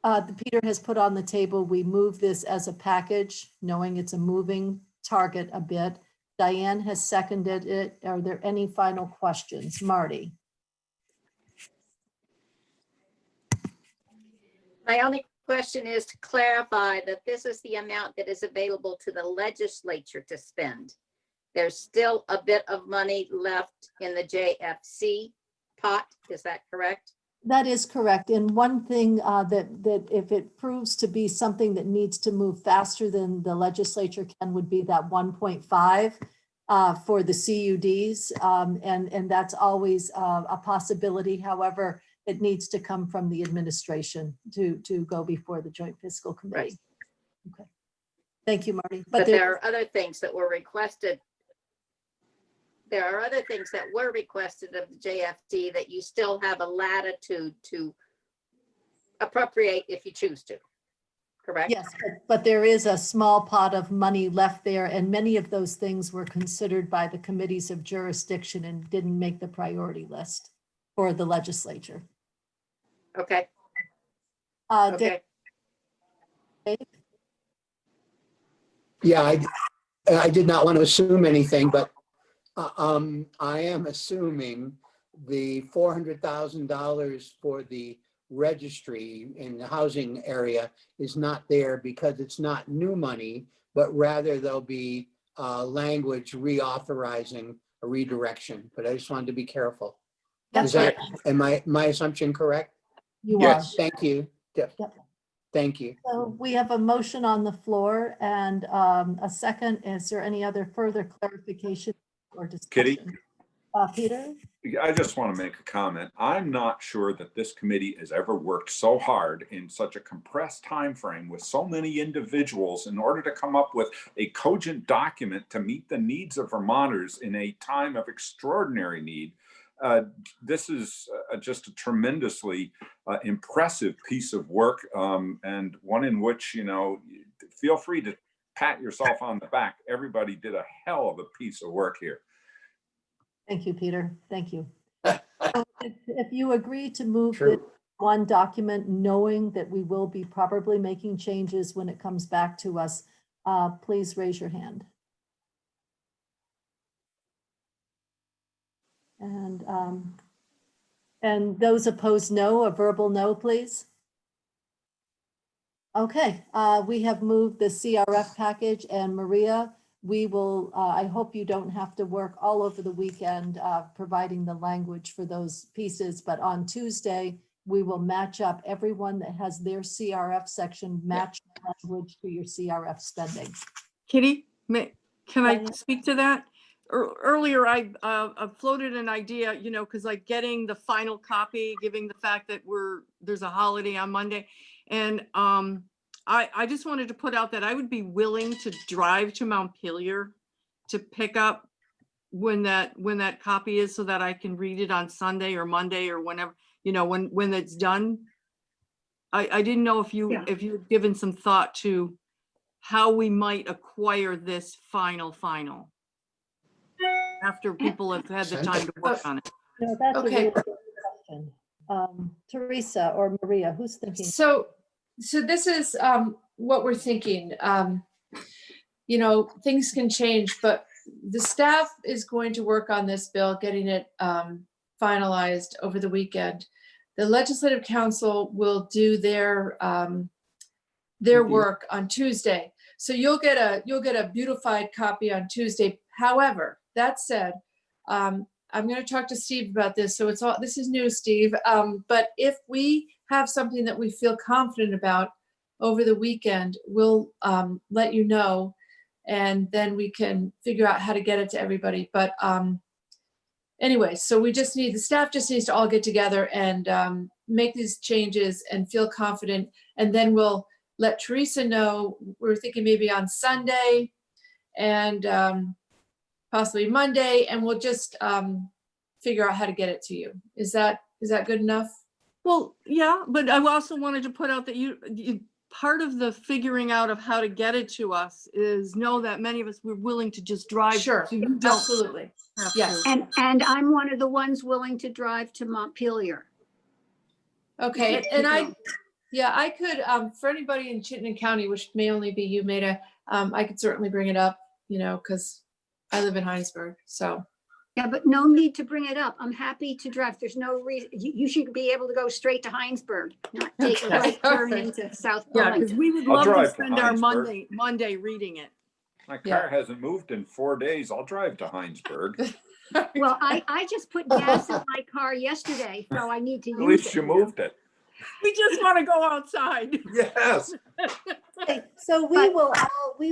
Peter has put on the table, we move this as a package, knowing it's a moving target a bit, Diane has seconded it. Are there any final questions? Marty? My only question is to clarify that this is the amount that is available to the legislature to spend. There's still a bit of money left in the JFC pot. Is that correct? That is correct. And one thing that if it proves to be something that needs to move faster than the legislature can would be that 1.5 for the CUDs. And that's always a possibility. However, it needs to come from the administration to go before the Joint Fiscal Committee. Okay. Thank you, Marty. But there are other things that were requested. There are other things that were requested of the JFD that you still have a latitude to appropriate if you choose to, correct? Yes, but there is a small pot of money left there, and many of those things were considered by the committees of jurisdiction and didn't make the priority list for the legislature. Okay. Okay. Dave? Yeah, I did not want to assume anything, but I am assuming the $400,000 for the registry in the housing area is not there because it's not new money, but rather there'll be language reauthorizing a redirection. But I just wanted to be careful. That's Is that, right. am my assumption correct? You Yes. Thank you. Yep. Thank you. So we have a motion on the floor and a second. Is there any other further clarification or discussion? Kitty? Peter? I just want to make a comment. I'm not sure that this committee has ever worked so hard in such a compressed time frame with so many individuals in order to come up with a cogent document to meet the needs of Vermonters in a time of extraordinary need. This is just a tremendously impressive piece of work, and one in which, you know, feel free to pat yourself on the back. Everybody did a hell of a piece of work here. Thank you, Peter. Thank you. So if you agree to move Sure. this one document, knowing that we will be probably making changes when it comes back to us, please raise your hand. And those opposed, no. A verbal no, please. Okay, we have moved the CRF package, and Maria, we will, I hope you don't have to work all over the weekend providing the language for those pieces, but on Tuesday, we will match up everyone that has their CRF section, match language to your CRF spending. Kitty, can I Diane? speak to that? Earlier, I floated an idea, you know, because like getting the final copy, given the fact that there's a holiday on Monday. And I just wanted to put out that I would be willing to drive to Montpelier to pick up when that copy is so that I can read it on Sunday or Monday or whenever, you know, when it's done. I didn't know if you if you've given some thought to how we might acquire this final after people have had the time to work on it. No, that's a Okay. really good question. Teresa or Maria, who's thinking? So this is what we're thinking. You know, things can change, but the staff is going to work on this bill, getting it finalized over the weekend. The Legislative Council will do their work on Tuesday. So you'll get a beautified copy on Tuesday. However, that said, I'm going to talk to Steve about this. So this is new, Steve. But if we have something that we feel confident about over the weekend, we'll let you know, and then we can figure out how to get it to everybody. But anyway, so the staff just needs to all get together and make these changes and feel confident. And then we'll let Teresa know. We're thinking maybe on Sunday and possibly Monday, and we'll just figure out how to get it to you. Is that good enough? Well, yeah, but I also wanted to put out that you part of the figuring out of how to get it to us is know that many of us we're willing to just drive. Sure, so you don't absolutely. have Yes. to. And I'm one of the ones willing to drive to Montpelier. Okay, and I could, for anybody in Chittenden County, which may only be you, Maida, I could certainly bring it up, you know, because I live in Heinsberg, so. Yeah, but no need to bring it up. I'm happy to drive. There's no reason, you should be able to go straight to Heinsberg, not take a Okay. right turn into South Yeah, because Burlington. we would I'll love to drive to spend our Heinsberg. Monday reading it. My Yeah. car hasn't moved in 4 days. I'll drive to Heinsberg. Well, I just put gas in my car yesterday, so I need to At use least it. you moved it. We just want to go outside. Yes. Okay, so we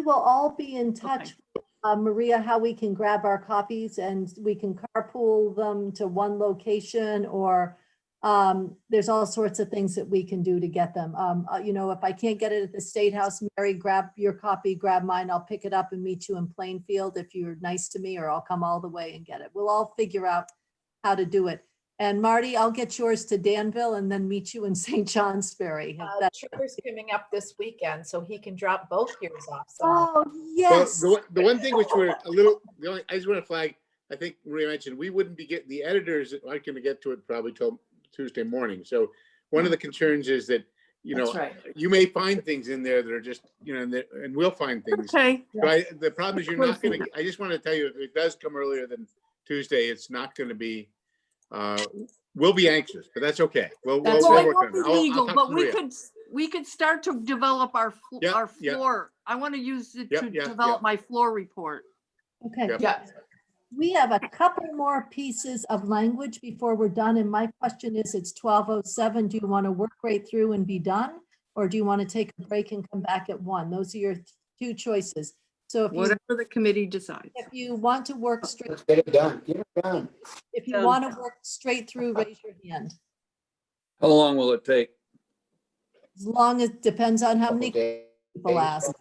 will all be in touch, Maria, how we can grab our copies and we can carpool them to one location, or there's all sorts of things that we can do to get them. You know, if I can't get it at the State House, Mary, grab your copy, grab mine. I'll pick it up and meet you in Plainfield if you're nice to me, or I'll come all the way and get it. We'll all figure out how to do it. And Marty, I'll get yours to Danville and then meet you in St. Johnsbury. if that- Trigger's coming up this weekend, so he can drop both yours off. Oh, Well, yes. the one thing which we're a little, I just want to flag, I think Maria mentioned, we wouldn't be getting, the editors aren't going to get to it probably till Tuesday morning. So one of the concerns is that, you know, That's right. you may find things in there that are just, you know, and we'll find things. Okay. But the problem is you're not going to, I just want to tell you, if it does come earlier than Tuesday, it's not going to be, we'll be anxious, but that's okay. We'll That's Well, right. it work won't on be it. I'll legal, talk but to we Maria. could start to develop our Yeah, yeah. floor. I want to use it Yeah, to yeah, develop yeah. my floor report. Okay. Yep. Yeah. We have a couple more pieces of language before we're done. And my question is, it's 12:07. Do you want to work right through and be done? Or do you want to take a break and come back at 1? Those are your two choices. So Whatever the committee decides. if you want to work straight, Let's get it done. Get it done. if you Done. want to work straight through, raise your hand. How long will it take? As long as, depends on how many Couple days. people ask.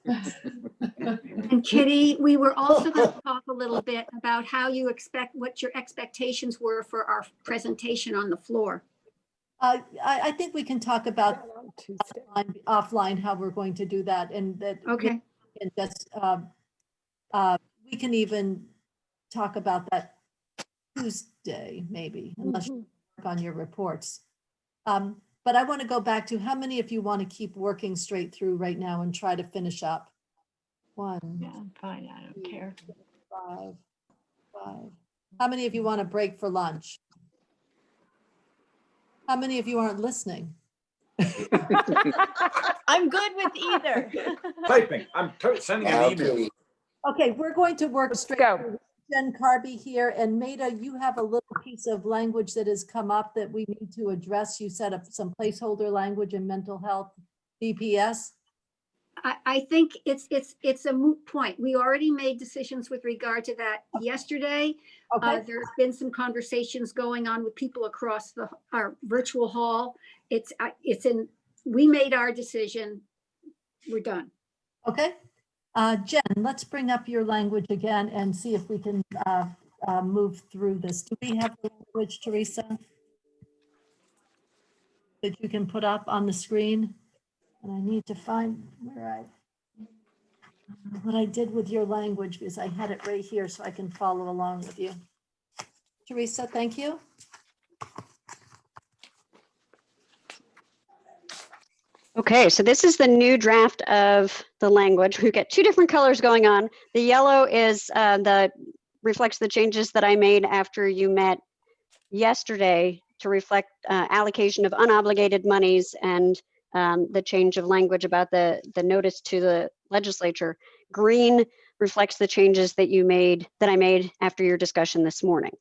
And Kitty, we were also going to talk a little bit about how you what your expectations were for our presentation on the floor. I think we can talk about offline how we're going to do that, and that. Okay. And just, we can even talk about that Tuesday, maybe, unless you work on your reports. But I want to go back to how many of you want to keep working straight through right now and try to finish up? 1, Yeah, I'm fine. I don't care. 5. How many of you want a break for lunch? How many of you aren't listening? I'm good with either. Typing. I'm sending an email. Okay. Okay, we're going to work straight. go. through. Jen Carby here, and Maida, you have a little piece of language that has come up that we need to address. You set up some placeholder language in mental health DPS. I think it's a moot point. We already made decisions with regard to that yesterday. Okay, There's been some conversations going on with people across our virtual hall. We made our decision. We're done. okay. Jen, let's bring up your language again and see if we can move through this. Do we have the language, Teresa, that you can put up on the screen? And I need to find what I did with your language, because I had it right here so I can follow along with you. Teresa, thank you. Okay, so this is the new draft of the language. We've got two different colors going on. The yellow is reflects the changes that I made after you met yesterday to reflect allocation of unobligated monies and the change of language about the notice to the legislature. Green reflects the changes that I made after your discussion this morning.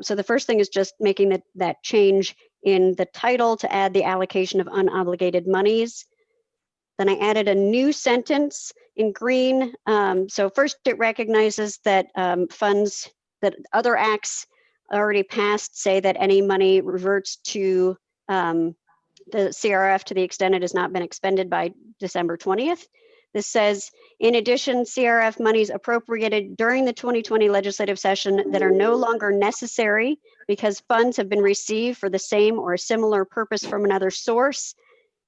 So the first thing is just making that change in the title to add the allocation of unobligated monies. Then I added a new sentence in green. So first it recognizes that funds that other acts already passed say that any money reverts to the CRF to the extent it has not been expended by December 20th. This says, in addition, CRF monies appropriated during the 2020 legislative session that are no longer necessary because funds have been received for the same or a similar purpose from another source,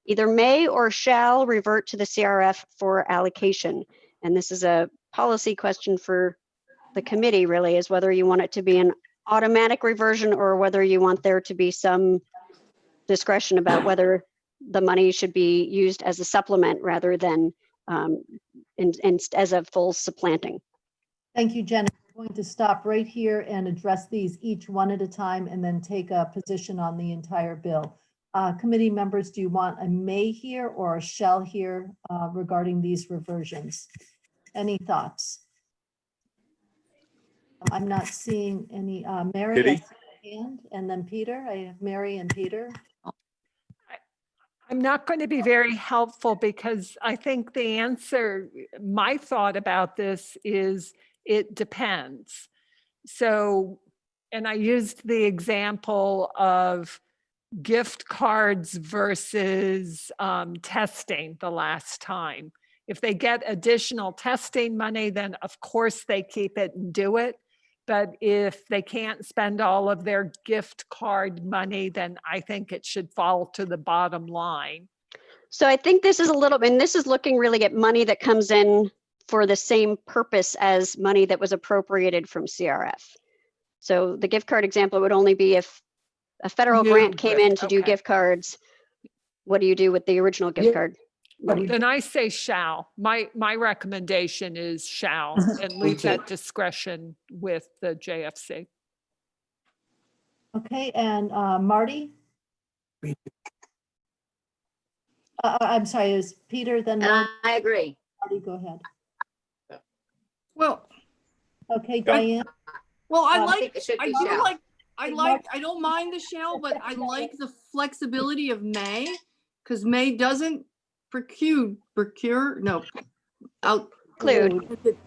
either may or shall revert to the CRF for allocation. And this is a policy question for the committee, really, is whether you want it to be an automatic reversion or whether you want there to be some discretion about whether the money should be used as a supplement rather than as a full supplanting. Thank you, Jen. going to stop right here and address these each one at a time and then take a position on the entire bill. Committee members, do you want a may here or a shall here regarding these reversions? Any thoughts? I'm not seeing any. Mary, I Kitty? see a hand, and then Peter. I have Mary and Peter. I'm not going to be very helpful because I think the answer, my thought about this is it depends. So, and I used the example of gift cards versus testing the last time. If they get additional testing money, then of course they keep it and do it. But if they can't spend all of their gift card money, then I think it should fall to the bottom line. So I think this is a little, and this is looking really at money that comes in for the same purpose as money that was appropriated from CRF. So the gift card example would only be if a federal New grant came gift, in to do okay. gift cards. What do you do with the original gift Yeah. card? Then I say shall. My recommendation is shall and leave too. that discretion with the JFC. Okay, and Marty? I'm sorry, is Peter then? Marty? I agree. Marty, go ahead. Well, Okay, Diane? well, I Um, I think it should be shall. I don't mind the shall, but I like the flexibility of may, because may doesn't preclude,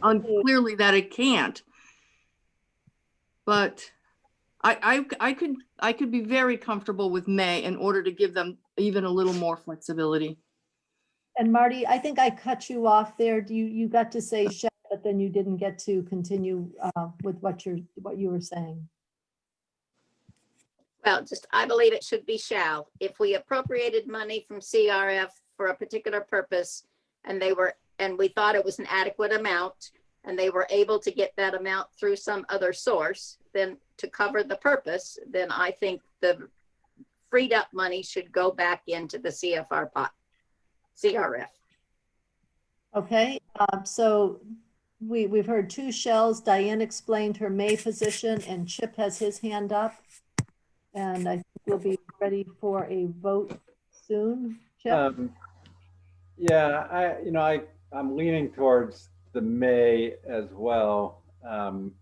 unclearly that it can't. But I could be very comfortable with may in order to give them even a little more flexibility. And Marty, I think I cut you off there. You got to say shall, but then you didn't get to continue with what you were saying. Well, I believe it should be shall. If we appropriated money from CRF for a particular purpose and we thought it was an adequate amount and they were able to get that amount through some other source, then to cover the purpose, then I think the freed up money should go back into the CFR pot, CRF. Okay, so we've heard two shells. Diane explained her may position and Chip has his hand up. And I think we'll be ready for a vote soon. Chip? Yeah, I'm leaning towards the may as well. I'm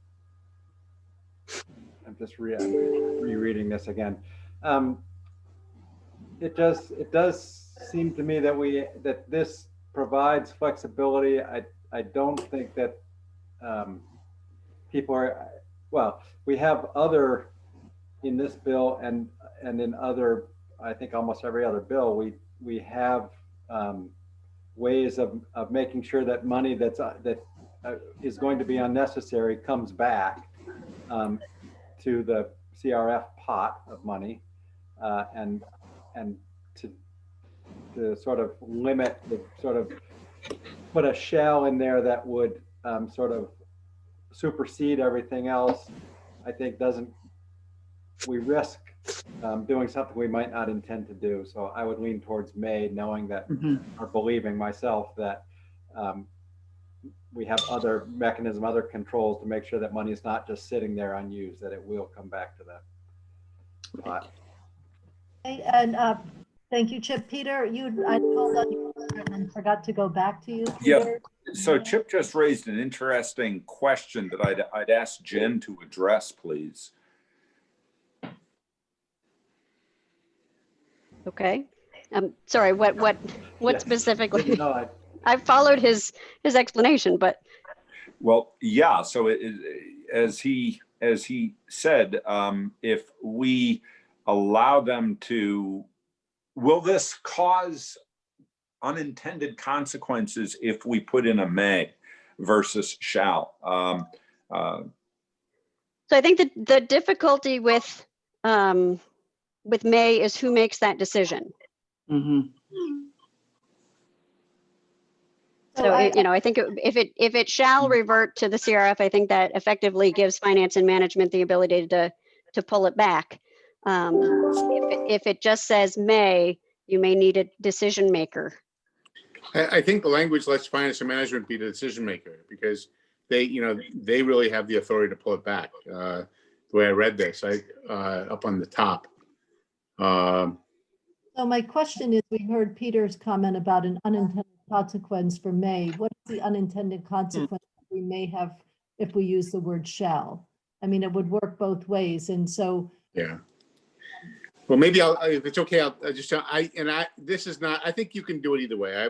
rereading this again. It does seem to me that this provides flexibility. I don't think that people are, well, we have other in this bill and in other, I think almost every other bill, we have ways of making sure that money that is going to be unnecessary comes back to the CRF pot of money, and to sort of limit the sort of put a shell in there that would sort of supersede everything else. I think we risk doing something we might not intend to do. So I would lean towards may, knowing that, or believing myself that we have other mechanism, other controls to make sure that money is not just sitting there unused, that it will come back to that pot. Okay, and thank you, Chip. Peter, I called on you and forgot to go back to you. Yeah. Peter. So Chip just raised an interesting question that I'd ask Jen to address, please. Okay. Sorry, what Yes. specifically? No, I followed his explanation, but. Well, yeah. So as he said, if we allow them to, will this cause unintended consequences if we put in a may versus shall? So I think that the difficulty with may is who makes that decision. So, I think if it shall revert to the CRF, I think that effectively gives finance and management the ability to pull it back. If it just says may, you may need a decision maker. I think the language lets finance and management be the decision maker, because they, they really have the authority to pull it back. The way I read this, up on the top. So my question is, we heard Peter's comment about an unintended consequence for may. What is the unintended consequence we may have if we use the word shall? I mean, it would work both ways. And so. Yeah. Well, maybe if it's okay, I'll just, this is not, I think you can do it either way.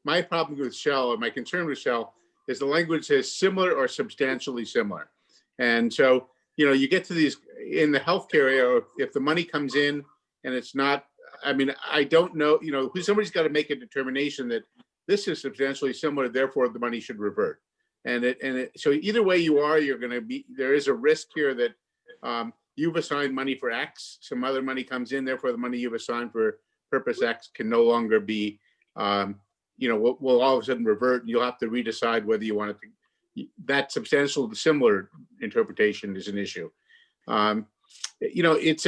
My problem with shall, or my concern with shall, is the language says similar or substantially similar. And so, you get to these in the healthcare area, if the money comes in and it's not, I mean, I don't know, somebody's got to make a determination that this is substantially similar, therefore the money should revert. So either way you are, there is a risk here that you've assigned money for X, some other money comes in, therefore the money you've assigned for purpose X can no longer be, will all of a sudden revert, and you'll have to redecide whether you want it to. That substantial similar interpretation is an issue. It's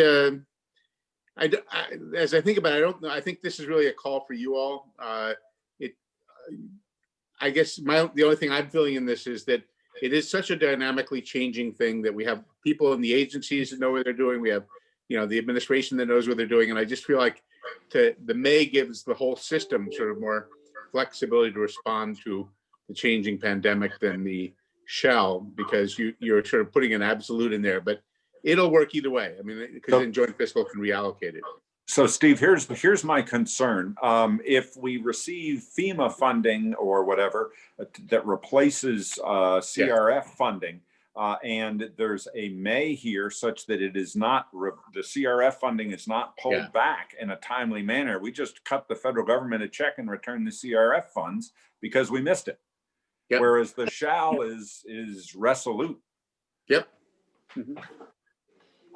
as I think about it, I don't know. I think this is really a call for you all. I guess the only thing I'm feeling in this is that it is such a dynamically changing thing that we have people in the agencies that know what they're doing. We have, the administration that knows what they're doing. And I just feel like the May gives the whole system sort of more flexibility to respond to the changing pandemic than the shall, because you're sort of putting an absolute in there, but it'll work either way. I mean, because then joint fiscal can reallocate it. So Steve, here's my concern. If we receive FEMA funding or whatever that replaces CRF funding, and there's a may here such that it is not, the CRF funding is not pulled back in a timely manner, we just cut the federal government a check and return the CRF funds because we missed it. Yep. Whereas the shall is resolute. Yep.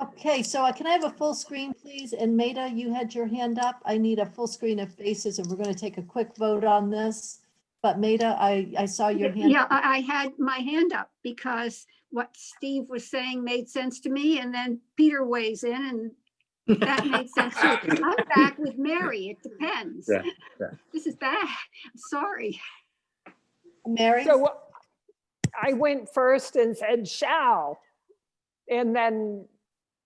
Okay, so can I have a full screen, please? And Maida, you had your hand up. I need a full screen of faces, and we're going to take a quick vote on this. But Maida, I saw your hand. Yeah, I had my hand up because what Steve was saying made sense to me, and then Peter weighs in, and that made sense too. I'm back with Mary. It depends. Yeah. This is bad. I'm sorry. Mary? So I went first and said shall, and then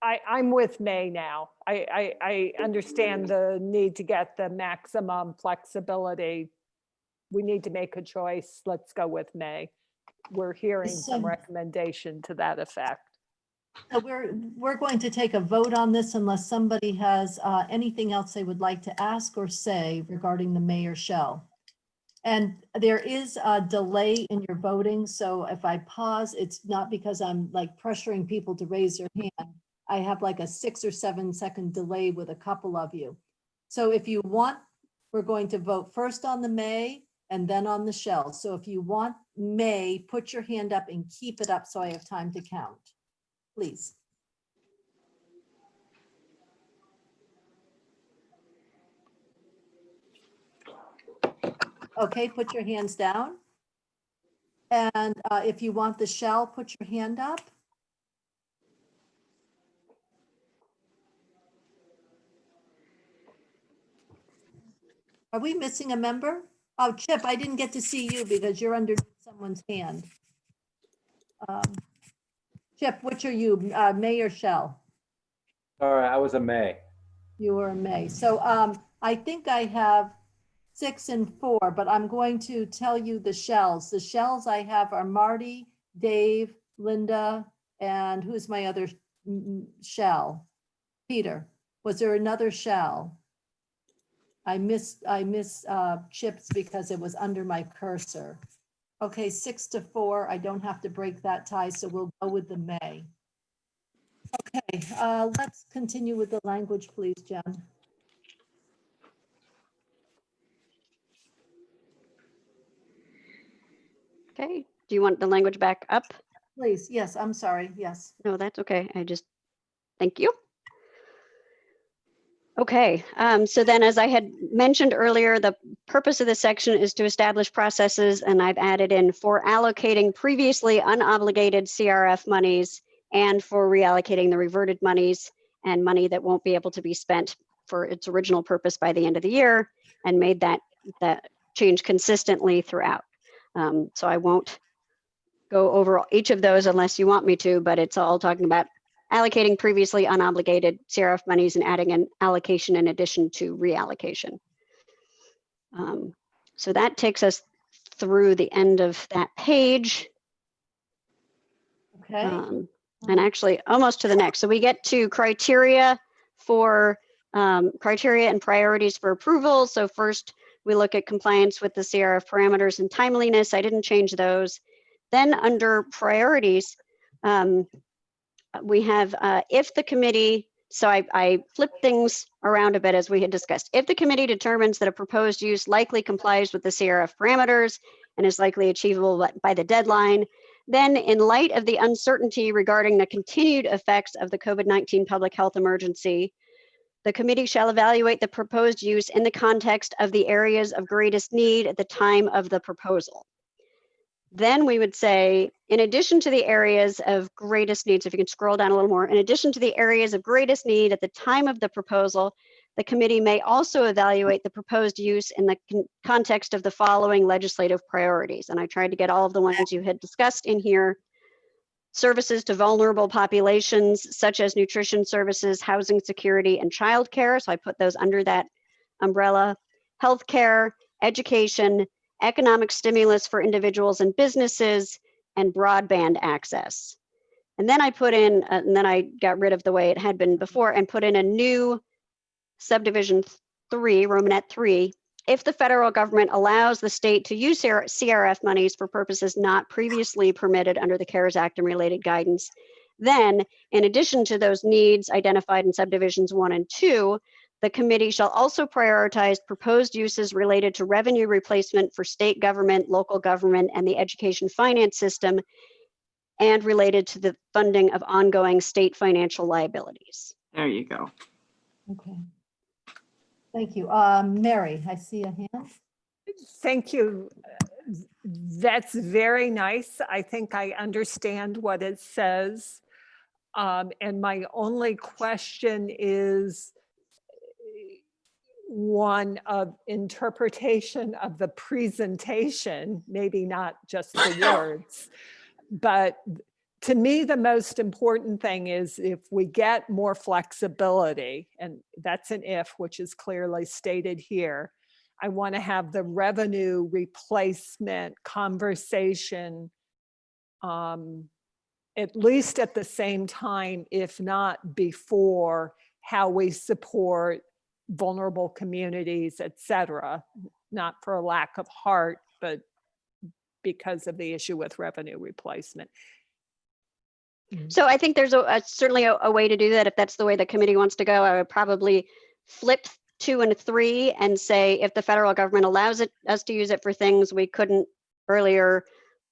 I'm with May now. I understand the need to get the maximum flexibility. We need to make a choice. Let's go with May. We're hearing some recommendation to that effect. So we're going to take a vote on this unless somebody has anything else they would like to ask or say regarding the may or shall. And there is a delay in your voting. So if I pause, it's not because I'm like pressuring people to raise their hand. I have like a 6 or 7 second delay with a couple of you. So if you want, we're going to vote first on the may and then on the shall. So if you want may, put your hand up and keep it up so I have time to count, please. Okay, put your hands down. And if you want the shall, put your hand up. Are we missing a member? Oh, Chip, I didn't get to see you because you're under someone's hand. Chip, which are you, may or shall? All right, I was a may. You were a may. So I think I have 6 and 4, but I'm going to tell you the shells. The shells I have are Marty, Dave, Linda, and who's my other shell? Peter. Was there another shell? I miss Chip's because it was under my cursor. Okay, 6-4. I don't have to break that tie, so we'll go with the may. Okay, let's continue with the language, please, Jen. Okay, do you want the language back up? Please, yes, I'm sorry, yes. No, that's okay. Thank you. Okay, so then as I had mentioned earlier, the purpose of this section is to establish processes, and I've added in for allocating previously unobligated CRF monies and for reallocating the reverted monies and money that won't be able to be spent for its original purpose by the end of the year, and made that change consistently throughout. So I won't go over each of those unless you want me to, but it's all talking about allocating previously unobligated CRF monies and adding an allocation in addition to reallocation. So that takes us through the end of that page. Okay. And actually almost to the next. So we get to criteria for criteria and priorities for approval. So first we look at compliance with the CRF parameters and timeliness. I didn't change those. Then under priorities, we have if the committee, so I flipped things around a bit as we had discussed. If the committee determines that a proposed use likely complies with the CRF parameters and is likely achievable by the deadline, then in light of the uncertainty regarding the continued effects of the COVID-19 public health emergency, the committee shall evaluate the proposed use in the context of the areas of greatest need at the time of the proposal. Then we would say, in addition to the areas of greatest need, so if you can scroll down a little more, in addition to the areas of greatest need at the time of the proposal, the committee may also evaluate the proposed use in the context of the following legislative priorities. And I tried to get all of the ones you had discussed in here. Services to vulnerable populations, such as nutrition services, housing security, and childcare. So I put those under that umbrella. Healthcare, education, economic stimulus for individuals and businesses, and broadband access. And then I put in, and then I got rid of the way it had been before and put in a new subdivision 3, Romanet 3, if the federal government allows the state to use CRF monies for purposes not previously permitted under the CARES Act and related guidance, then in addition to those needs identified in subdivisions 1 and 2, the committee shall also prioritize proposed uses related to revenue replacement for state government, local government, and the education finance system, and related to the funding of ongoing state financial liabilities. There you go. Okay. Thank you. Mary, I see a hand. Thank you. That's very nice. I think I understand what it says. And my only question is one of interpretation of the presentation, maybe not just the words, but to me, the most important thing is if we get more flexibility, and that's an if, which is clearly stated here, I want to have the revenue replacement conversation at least at the same time, if not before, how we support vulnerable communities, et cetera, not for a lack of heart, but because of the issue with revenue replacement. So I think there's certainly a way to do that. If that's the way the committee wants to go, I would probably flip 2 and 3 and say, if the federal government allows us to use it for things we couldn't earlier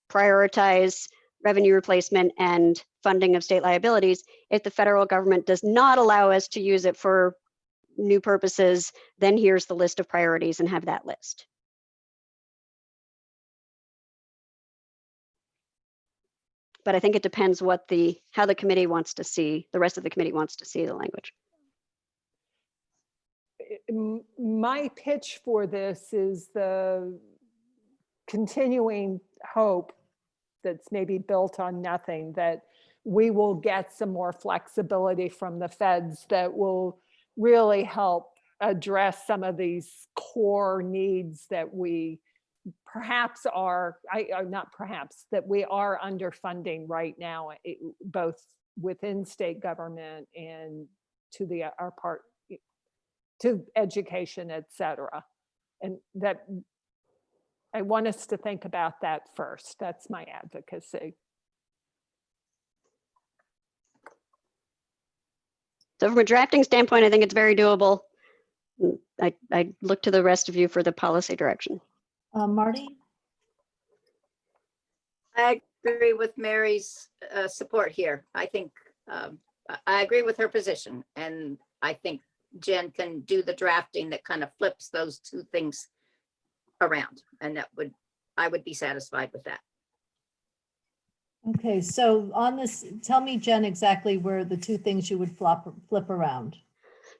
prioritize revenue replacement and funding of state liabilities. If the federal government does not allow us to use it for new purposes, then here's the list of priorities and have that list. But I think it depends how the committee wants to see, the rest of the committee wants to see the language. My pitch for this is the continuing hope that's maybe built on nothing, that we will get some more flexibility from the feds that will really help address some of these core needs that we perhaps are, not perhaps, that we are underfunding right now, both within state government and to our part, to education, et cetera. And that I want us to think about that first. That's my advocacy. So from a drafting standpoint, I think it's very doable. I look to the rest of you for the policy direction. Marty? I agree with Mary's support here. I think I agree with her position, and I think Jen can do the drafting that kind of flips those two things around, and I would be satisfied with that. Okay, so on this, tell me, Jen, exactly where the two things you would flip around.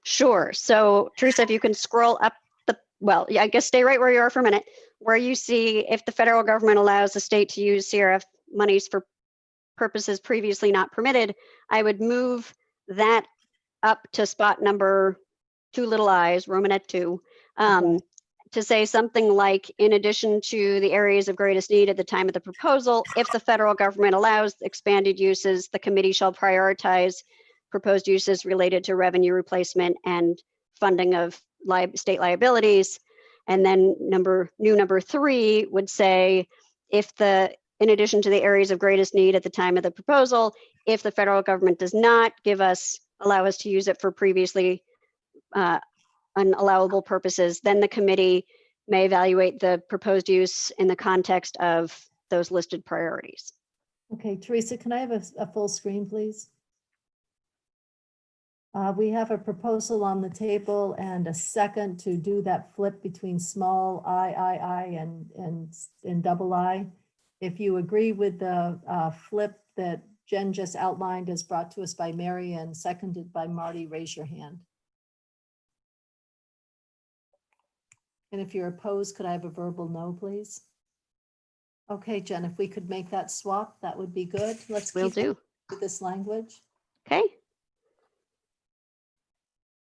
Sure. So Teresa, if you can scroll up well, yeah, I guess stay right where you are for a minute, where you see if the federal government allows the state to use CRF monies for purposes previously not permitted, I would move that up to spot number 2 little i's, Romanet 2, to say something like, in addition to the areas of greatest need at the time of the proposal, if the federal government allows expanded uses, the committee shall prioritize proposed uses related to revenue replacement and funding of state liabilities. And then number 3 would say, in addition to the areas of greatest need at the time of the proposal, if the federal government does not allow us to use it for previously unallowable purposes, then the committee may evaluate the proposed use in the context of those listed priorities. Okay, Teresa, can I have a full screen, please? We have a proposal on the table and a second to do that flip between small I and double I. If you agree with the flip that Jen just outlined as brought to us by Mary and seconded by Marty, raise your hand. And if you're opposed, could I have a verbal no, please? Okay, Jen, if we could make that swap, that would be good. Let's keep with this language. Okay.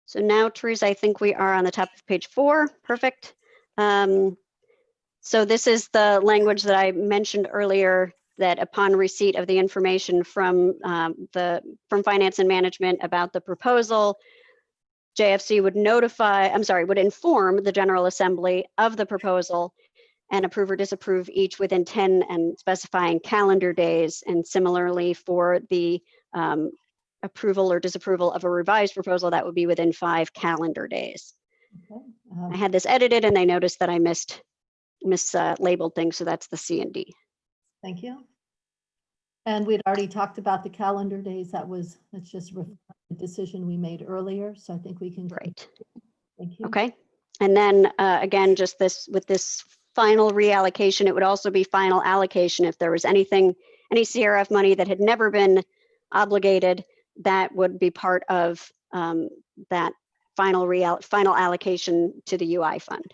So now, Teresa, I think we are on the top of page 4. Perfect. So this is the language that I mentioned earlier, that upon receipt of the information from Finance and Management about the proposal, JFC would inform the General Assembly of the proposal and approve or disapprove each within 10 and specifying calendar days. And similarly for the approval or disapproval of a revised proposal, that would be within 5 calendar days. Okay. I had this edited and I noticed that I mislabeled things, so that's the C and D. Thank you. And we'd already talked about the calendar days. That's just a decision we made earlier. So I think we can. Great. Thank you. Okay. And then again, just with this final reallocation, it would also be final allocation. If there was any CRF money that had never been obligated, that would be part of that final allocation to the UI fund.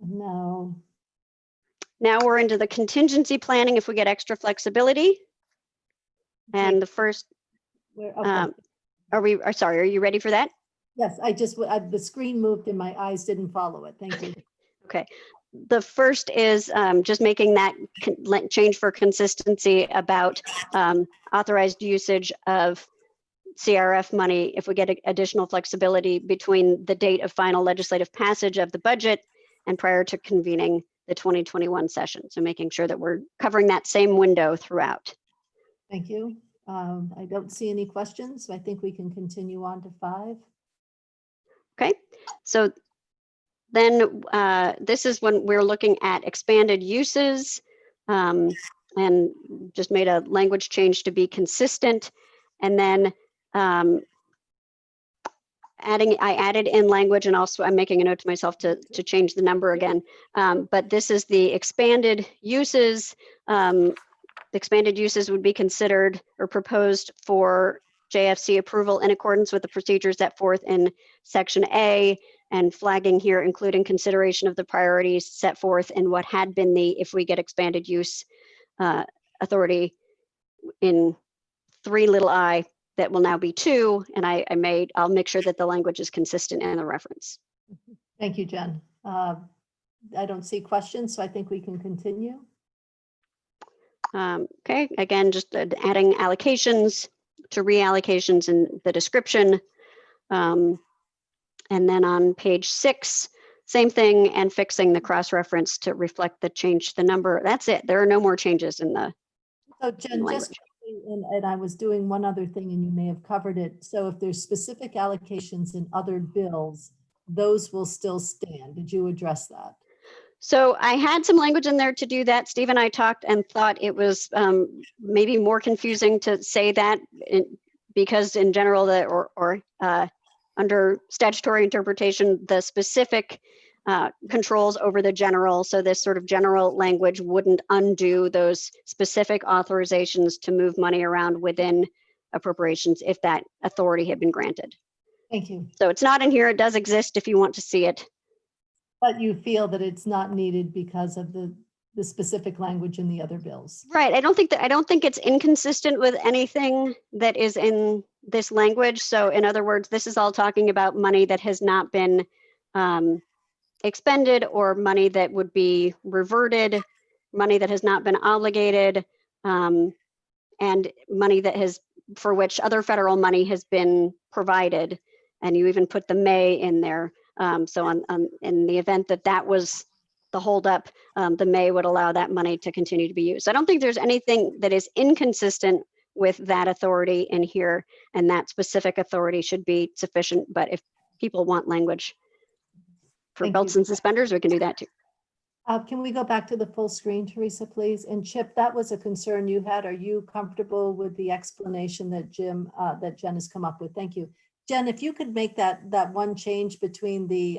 No. Now we're into the contingency planning if we get extra flexibility. And the first, sorry, are you ready for that? Yes, the screen moved and my eyes didn't follow it. Thank you. Okay. The first is just making that change for consistency about authorized usage of CRF money if we get additional flexibility between the date of final legislative passage of the budget and prior to convening the 2021 session. So making sure that we're covering that same window throughout. Thank you. I don't see any questions, so I think we can continue on to 5. Okay, so then this is when we're looking at expanded uses and just made a language change to be consistent. And then I added in language, and also I'm making a note to myself to change the number again. But this is the expanded uses. The expanded uses would be considered or proposed for JFC approval in accordance with the procedures set forth in Section A, and flagging here, including consideration of the priorities set forth in what had been the, if we get expanded use authority in 3 little I, that will now be 2, and I'll make sure that the language is consistent in the reference. Thank you, Jen. I don't see questions, so I think we can continue. Okay, again, just adding allocations to reallocations in the description. And then on page 6, same thing, and fixing the cross-reference to reflect the change to the number. That's it. There are no more changes in the So Jen, and I was doing one other thing and you may have covered it. So if there's specific allocations in other bills, those will still stand. Did you address that? So I had some language in there to do that. Steve and I talked and thought it was maybe more confusing to say that because in general, under statutory interpretation, the specific controls over the general. So this sort of general language wouldn't undo those specific authorizations to move money around within appropriations if that authority had been granted. Thank you. So it's not in here. It does exist if you want to see it. But you feel that it's not needed because of the the specific language in the other bills. Right. I don't think it's inconsistent with anything that is in this language. So in other words, this is all talking about money that has not been expended, or money that would be reverted, money that has not been obligated, and money that has, for which other federal money has been provided. And you even put the may in there. So in the event that that was the holdup, the may would allow that money to continue to be used. I don't think there's anything that is inconsistent with that authority in here, and that specific authority should be sufficient. But if people want language for belts and suspenders, we can do that too. Can we go back to the full screen, Teresa, please? And Chip, that was a concern you had. Are you comfortable with the explanation that that Jen has come up with? Thank you. Jen, if you could make that one change between the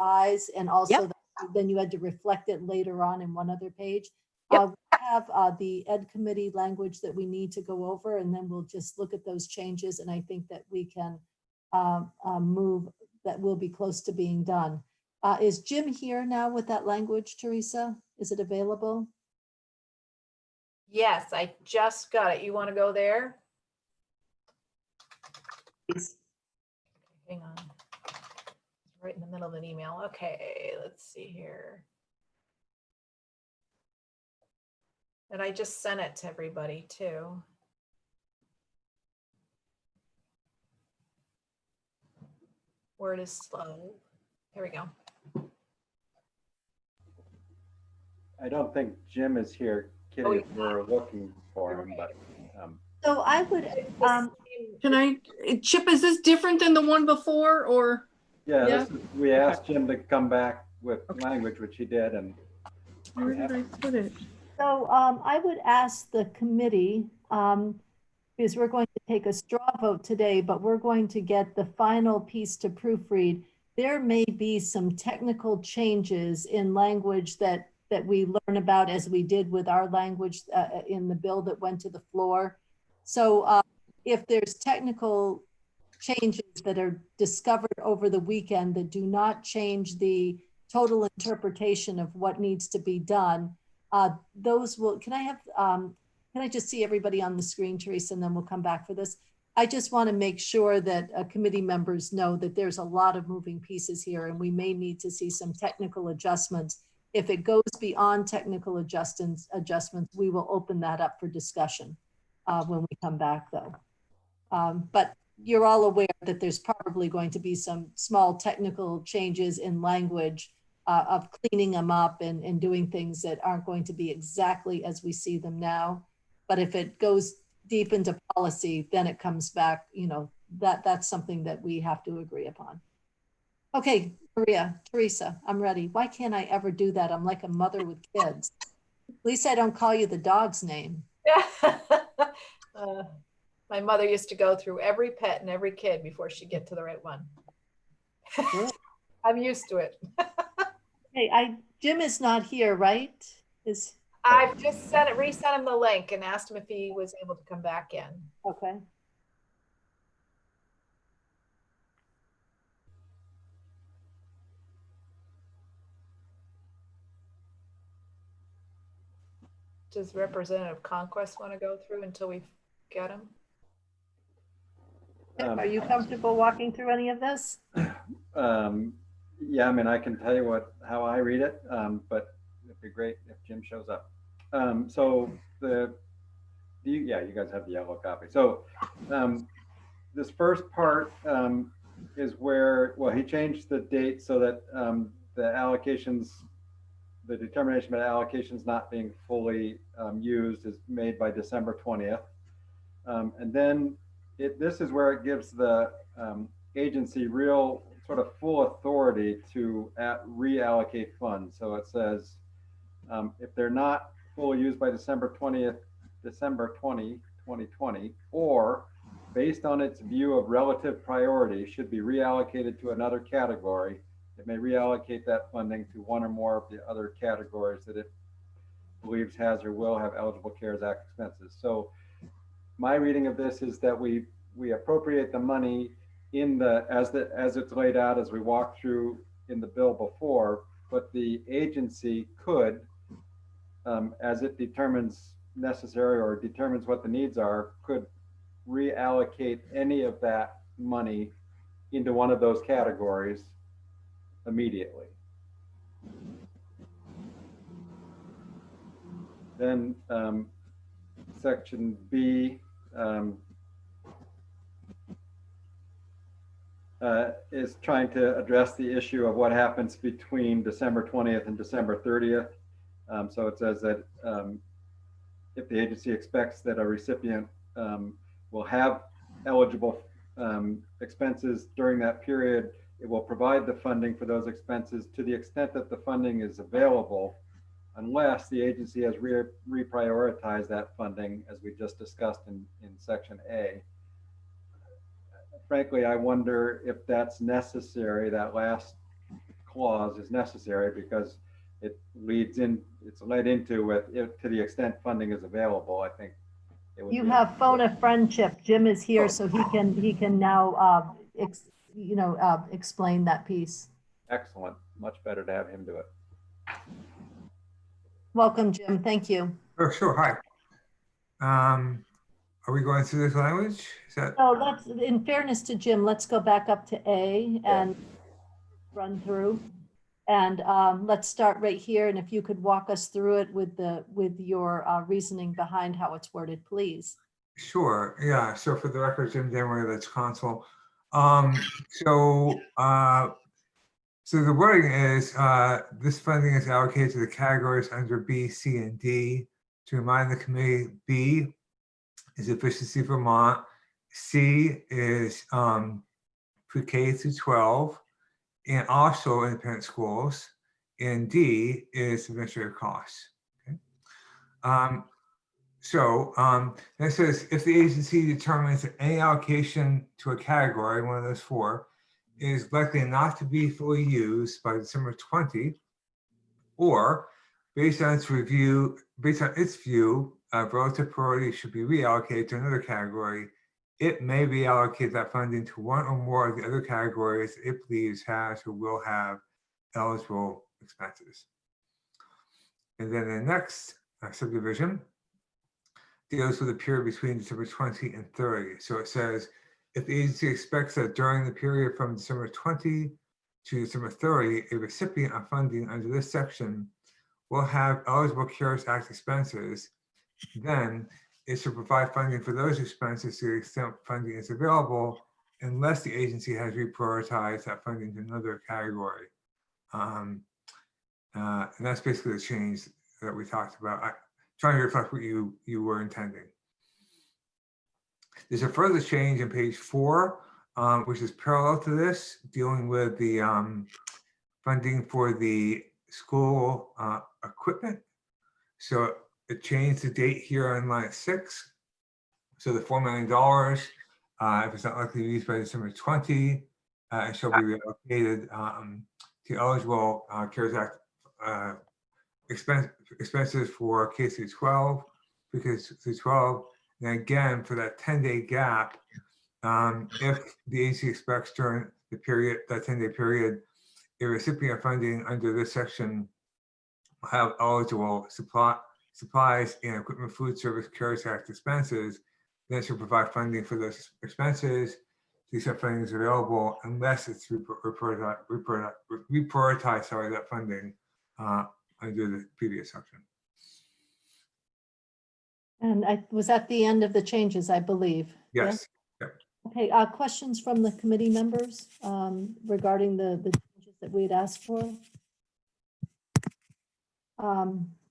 eyes and also then you had to reflect it later on in one other page. We have the Ed Committee language that we need to go over, and then we'll just look at those changes. And I think that we can move, that will be close to being done. Is Jim here now with that language, Teresa? Is it available? Yes, I just got it. You want to go there? Please. Hang on. Right in the middle of an email. Okay, let's see here. And I just sent it to everybody too. Word is slow. Here we go. I don't think Jim is here, Kitty, Oh, if we're looking for him, but. So I would, Chip, is this different than the one before, or? Yeah, we asked Jim to come back with language, which he did, and. Where did I put it? So I would ask the committee, because we're going to take a straw vote today, but we're going to get the final piece to proofread. There may be some technical changes in language that we learn about, as we did with our language in the bill that went to the floor. So if there's technical changes that are discovered over the weekend that do not change the total interpretation of what needs to be done, those will, can I just see everybody on the screen, Teresa, and then we'll come back for this. I just want to make sure that committee members know that there's a lot of moving pieces here, and we may need to see some technical adjustments. If it goes beyond technical adjustments, we will open that up for discussion when we come back, though. But you're all aware that there's probably going to be some small technical changes in language of cleaning them up and doing things that aren't going to be exactly as we see them now. But if it goes deep into policy, then it comes back, you know, that's something that we have to agree upon. Okay, Teresa, I'm ready. Why can't I ever do that? I'm like a mother with kids. At least I don't call you the dog's name. My mother used to go through every pet and every kid before she'd get to the right one. I'm used to it. Hey, Jim is not here, right? I've just resent him the link and asked him if he was able to come back in. Okay. Does Representative Conquest want to go through until we get him? Are you comfortable walking through any of this? Yeah, I mean, I can tell you how I read it, but it'd be great if Jim shows up. So you guys have the yellow copy. So this first part is where, well, he changed the date so that the allocations, the determination about allocations not being fully used is made by December 20th. And then this is where it gives the agency real sort of full authority to reallocate funds. So it says, if they're not fully used by December 20th, December 2020, or based on its view of relative priority, should be reallocated to another category, it may reallocate that funding to one or more of the other categories that it believes has or will have eligible CARES Act expenses. So my reading of this is that we appropriate the money in as it's laid out as we walked through in the bill before, but the agency could as it determines necessary or determines what the needs are, could reallocate any of that money into one of those categories immediately. Then section B is trying to address the issue of what happens between December 20th and December 30th. So it says that if the agency expects that a recipient will have eligible expenses during that period, it will provide the funding for those expenses to the extent that the funding is available, unless the agency has reprioritized that funding, as we just discussed in section A. Frankly, I wonder if that's necessary. That last clause is necessary because it leads in, it's led into with, if to the extent funding is available, I think. It would You be have phone a friendship. Jim is here, so he can now, explain that piece. excellent. Much better to have him do it. Welcome, Jim. Thank you. Oh, sure. Hi. Are we going through this language? Is that? So let's, in fairness to Jim, let's go back up to A and run through. And let's start right here. And if you could walk us through it with your reasoning behind how it's worded, please. Sure. Yeah. So for the record, Jim Denver, that's console. So the wording is this funding is allocated to the categories under B, C, and D. To remind the committee, B is Efficiency Vermont, C is pre-K through 12, and also independent schools, and D is administrative costs. Okay. That says if the agency determines that any allocation to a category, one of those four, is likely not to be fully used by December 20, or based on its view, relative priority should be reallocated to another category, it may reallocate that funding to one or more of the other categories it believes has or will have eligible expenses. And then the next subdivision deals with the period between December 20 and 30. So it says, if the agency expects that during the period from December 20 to December 30, a recipient of funding under this section will have eligible CARES Act expenses, then it should provide funding for those expenses to the extent funding is available, unless the agency has reprioritized that funding to another category. And that's basically the change that we talked about, trying to reflect what you were intending. There's a further change in page 4, which is parallel to this, dealing with the funding for the school equipment. So it changed the date here on line 6. So the $4 million, if it's not likely to be used by December 20, it shall be reallocated to eligible CARES Act expenses for K through 12, because through 12. And again, for that 10-day gap, if the agency expects during the period, that 10-day period, a recipient of funding under this section will have eligible supplies and equipment, food service, CARES Act expenses, then should provide funding for those expenses to the extent funding is available, unless it's reprioritized that funding under the previous section. And I was at the end of the changes, I believe. Yes. Yep. Okay, questions from the committee members regarding the changes that we had asked for?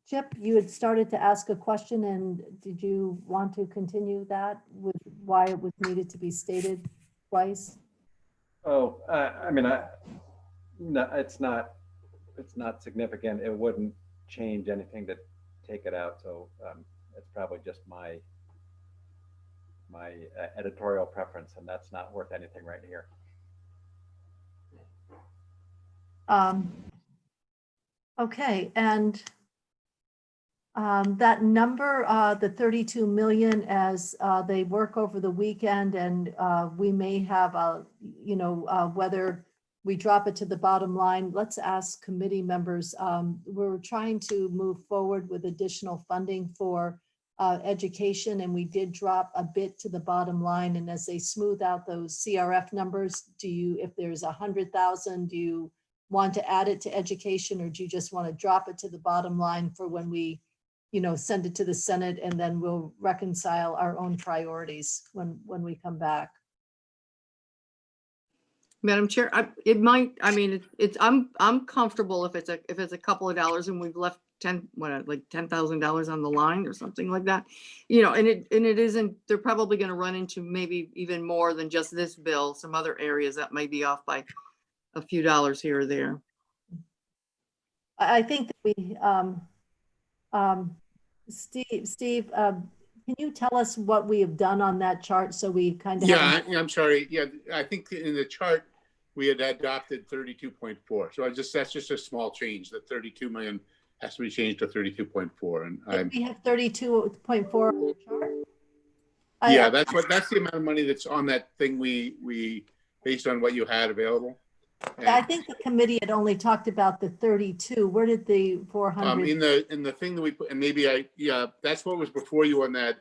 Chip, you had started to ask a question, and did you want to continue that with why it was needed to be stated twice? Oh, I mean, no, it's not significant. It wouldn't change anything to take it out. So it's probably just my editorial preference, and that's not worth anything right here. Okay, and that number, the 32 million, as they work over the weekend, and we may have whether we drop it to the bottom line. Let's ask committee members. We're trying to move forward with additional funding for education, and we did drop a bit to the bottom line. And as they smooth out those CRF numbers, if there's 100,000, do you want to add it to education, or do you just want to drop it to the bottom line for when we, send it to the Senate, and then we'll reconcile our own priorities when we come back? Madam Chair, I'm comfortable if it's a couple of dollars and we've left $10,000 on the line or something like that, and it isn't, they're probably going to run into maybe even more than just this bill, some other areas that may be off by a few dollars here or there. I think that we, Steve, can you tell us what we have done on that chart so we kind of Yeah, I'm sorry. Yeah, I think in the chart we had adopted 32.4. So that's just a small change. The 32 million has to be changed to 32.4. And we have 32.4 on the chart? Yeah, that's the amount of money that's on that thing we based on what you had available. I think the committee had only talked about the 32. Where did the 400? In the thing that we put, and maybe that's what was before you on that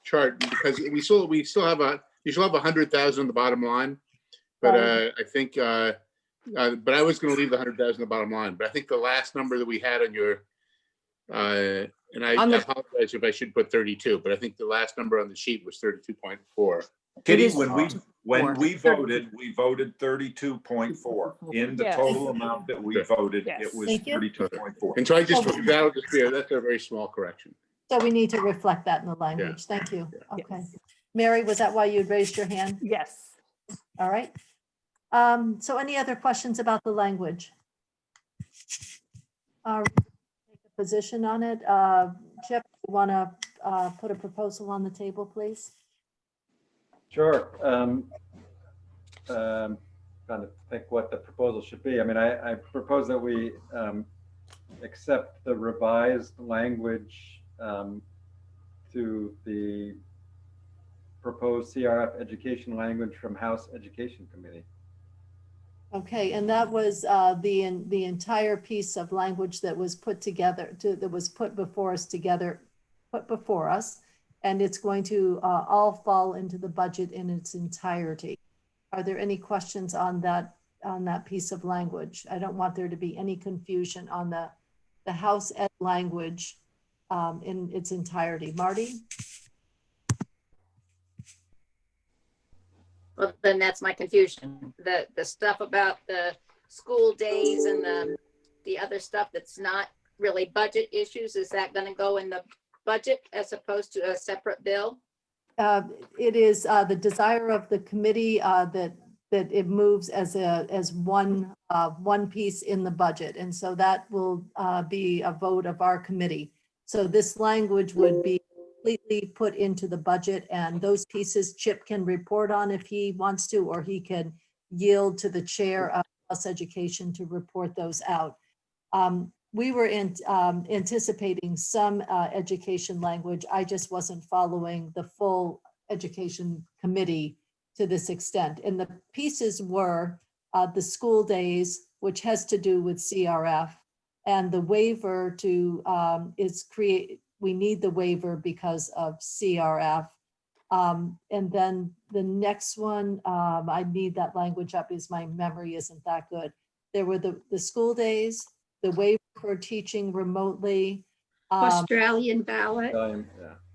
chart, because you still have 100,000 on the bottom line, but I think but I was going to leave the 100,000 on the bottom line, but I think the last number that we had on your and I apologize if I should put 32, but I think the last number on the sheet was 32.4. Kitty, when we voted 32.4 in the total amount that we voted. It was 32.4. And so that's a very small correction. So we need to reflect that in the language. Thank you. Okay. Mary, was that why you raised your hand? Yes. All right. So any other questions about the language? Take a position on it. Chip, you want to put a proposal on the table, please? Sure. Trying to think what the proposal should be. I mean, I propose that we accept the revised language to the proposed CRF education language from House Education Committee. Okay, and that was the entire piece of language that was put together, that was put before us, and it's going to all fall into the budget in its entirety. Are there any questions on that piece of language? I don't want there to be any confusion on the House Ed language in its entirety. Marty? Well, then that's my confusion. The stuff about the school days and the other stuff that's not really budget issues, is that going to go in the budget as opposed to a separate bill? It is the desire of the committee that it moves as one piece in the budget, and so that will be a vote of our committee. So this language would be completely put into the budget, and those pieces Chip can report on if he wants to, or he can yield to the chair of House Education to report those out. We were anticipating some education language. I just wasn't following the full education committee to this extent. And the pieces were the school days, which has to do with CRF, and the waiver we need the waiver because of CRF. And then the next one, I need that language up because my memory isn't that good. There were the school days, the waiver for teaching remotely. Australian ballot.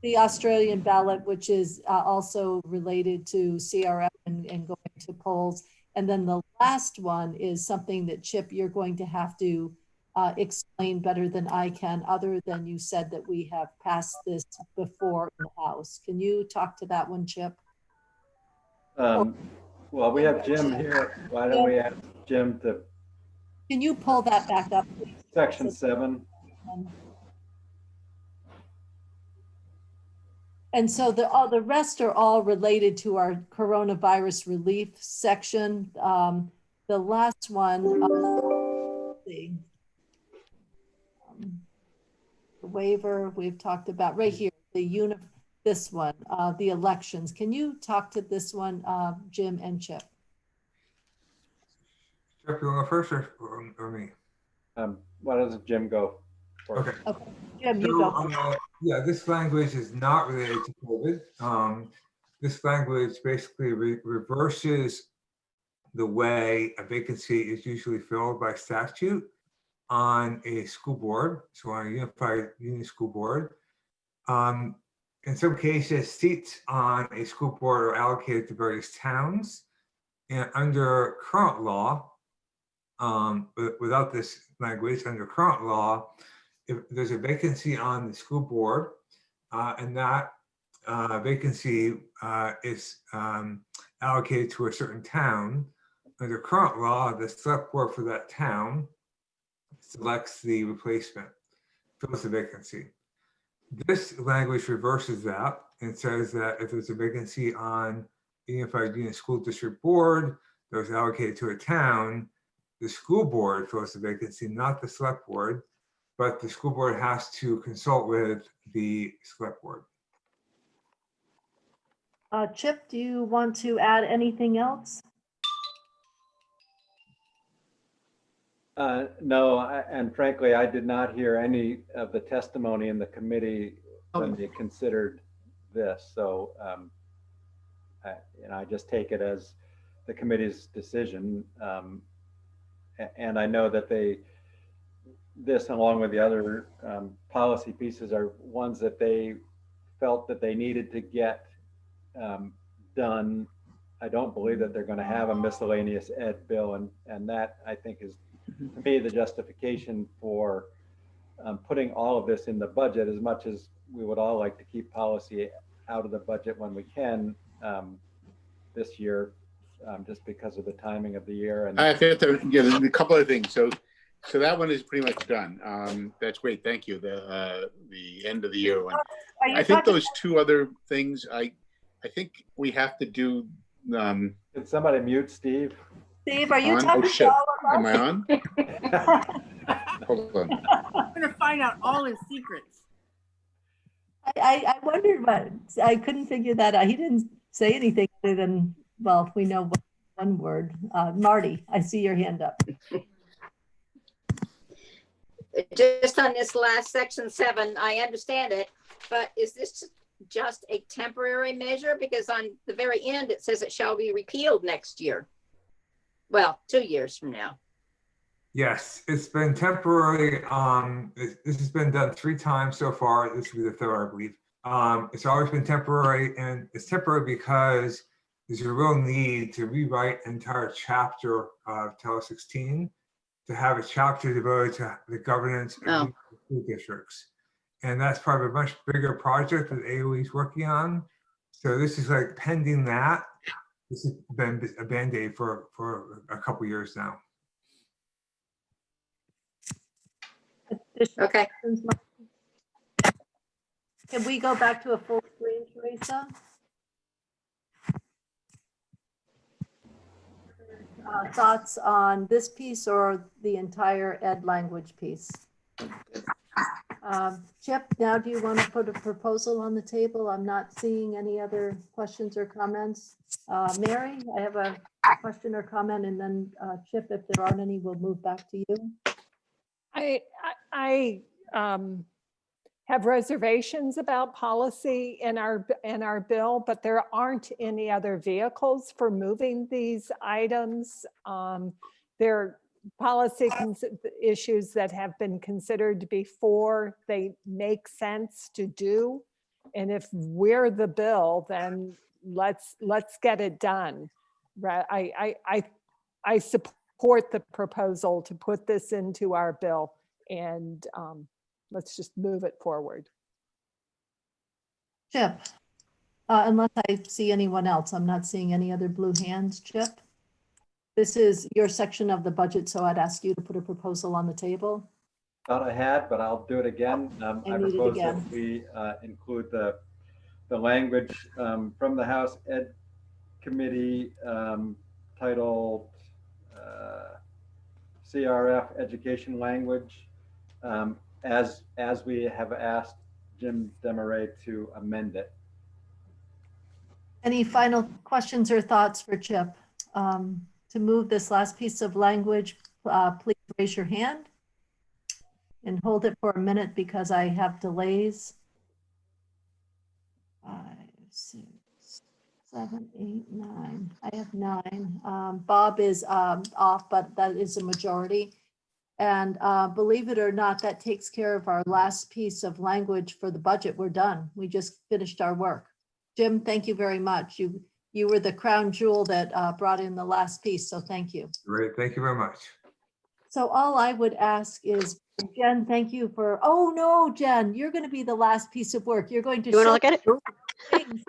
The Australian ballot, which is also related to CRF and going to polls. And then the last one is something that, Chip, you're going to have to explain better than I can, other than you said that we have passed this before in the House. Can you talk to that one, Chip? Well, we have Jim here. Why don't we ask Jim to... Can you pull that back up, please? Section 7. And so the rest are all related to our coronavirus relief section. The last one, let's see. The waiver we've talked about right here, this one, the elections. Can you talk to this one, Jim and Chip? Jeff, you want to go first or me? Why doesn't Jim go first? Okay. Okay, Jim, you So, go. yeah, this language is not related to COVID. This language basically reverses the way a vacancy is usually filled by statute on a school board, so on a unified union school board. In some cases, seats on a school board are allocated to various towns. And under current law, without this language, under current law, if there's a vacancy on the school board and that vacancy is allocated to a certain town, under current law, the select board for that town selects the replacement, fills the vacancy. This language reverses that and says that if there's a vacancy on the Unified Union School District Board that was allocated to a town, the school board fills the vacancy, not the select board, but the school board has to consult with the select board. Chip, do you want to add anything else? No, and frankly, I did not hear any of the testimony in the committee when they considered this. So, I just take it as the committee's decision. And I know that this along with the other policy pieces are ones that they felt that they needed to get done. I don't believe that they're going to have a miscellaneous ed bill, and that I think is, to me, the justification for putting all of this in the budget, as much as we would all like to keep policy out of the budget when we can this year, just because of the timing of the year. And I think there's a couple of things. So that one is pretty much done. That's great. Thank you. The end of the year one. I think those two other things, I think we have to do. Did somebody mute Steve? Steve, are you on? talking Oh shit! to all of us? Am I on? Hold on. I'm gonna find out all his secrets. I wondered, but I couldn't figure that out. He didn't say anything other than, well, we know one word. Marty, I see your hand up. Just on this last section 7, I understand it, but is this just a temporary measure? Because on the very end, it says it shall be repealed next year. Well, 2 years from now. Yes, it's been temporary. This has been done 3 times so far. This will be the 3rd, I believe. It's always been temporary, and it's temporary because there's a real need to rewrite an entire chapter of Title 16 to have a chapter devoted to the governance of school districts. And that's part of a much bigger project that AOE is working on. So this is like pending that. This has been a Band-Aid for a couple years now. Okay. Can we go back to a full screen, Teresa? Thoughts on this piece or the entire ed language piece? Chip, now do you want to put a proposal on the table? I'm not seeing any other questions or comments. Mary, I have a question or comment, and then Chip, if there aren't any, we'll move back to you. I have reservations about policy in our bill, but there aren't any other vehicles for moving these items. There are policy issues that have been considered before they make sense to do. And if we're the bill, then let's get it done. Right? I support the proposal to put this into our bill, and let's just move it forward. Chip, unless I see anyone else, I'm not seeing any other blue hands. Chip, this is your section of the budget, so I'd ask you to put a proposal on the table. Thought I had, but I'll do it again. I propose that we include the language from the House Ed Committee titled CRF Education Language, as we have asked Jim Demaray to amend it. Any final questions or thoughts for Chip? to move this last piece of language, please raise your hand and hold it for a minute because I have delays. 5, 6, 7, 8, 9. I have 9. Bob is off, but that is a majority. And believe it or not, that takes care of our last piece of language for the budget. We're done. We just finished our work. Jim, thank you very much. You were the crown jewel that brought in the last piece, so thank you. Great, thank you very much. So all I would ask is, Jen, thank you for, oh no, Jen, you're going to be the last piece of work. You're going to You want to show look at it? things.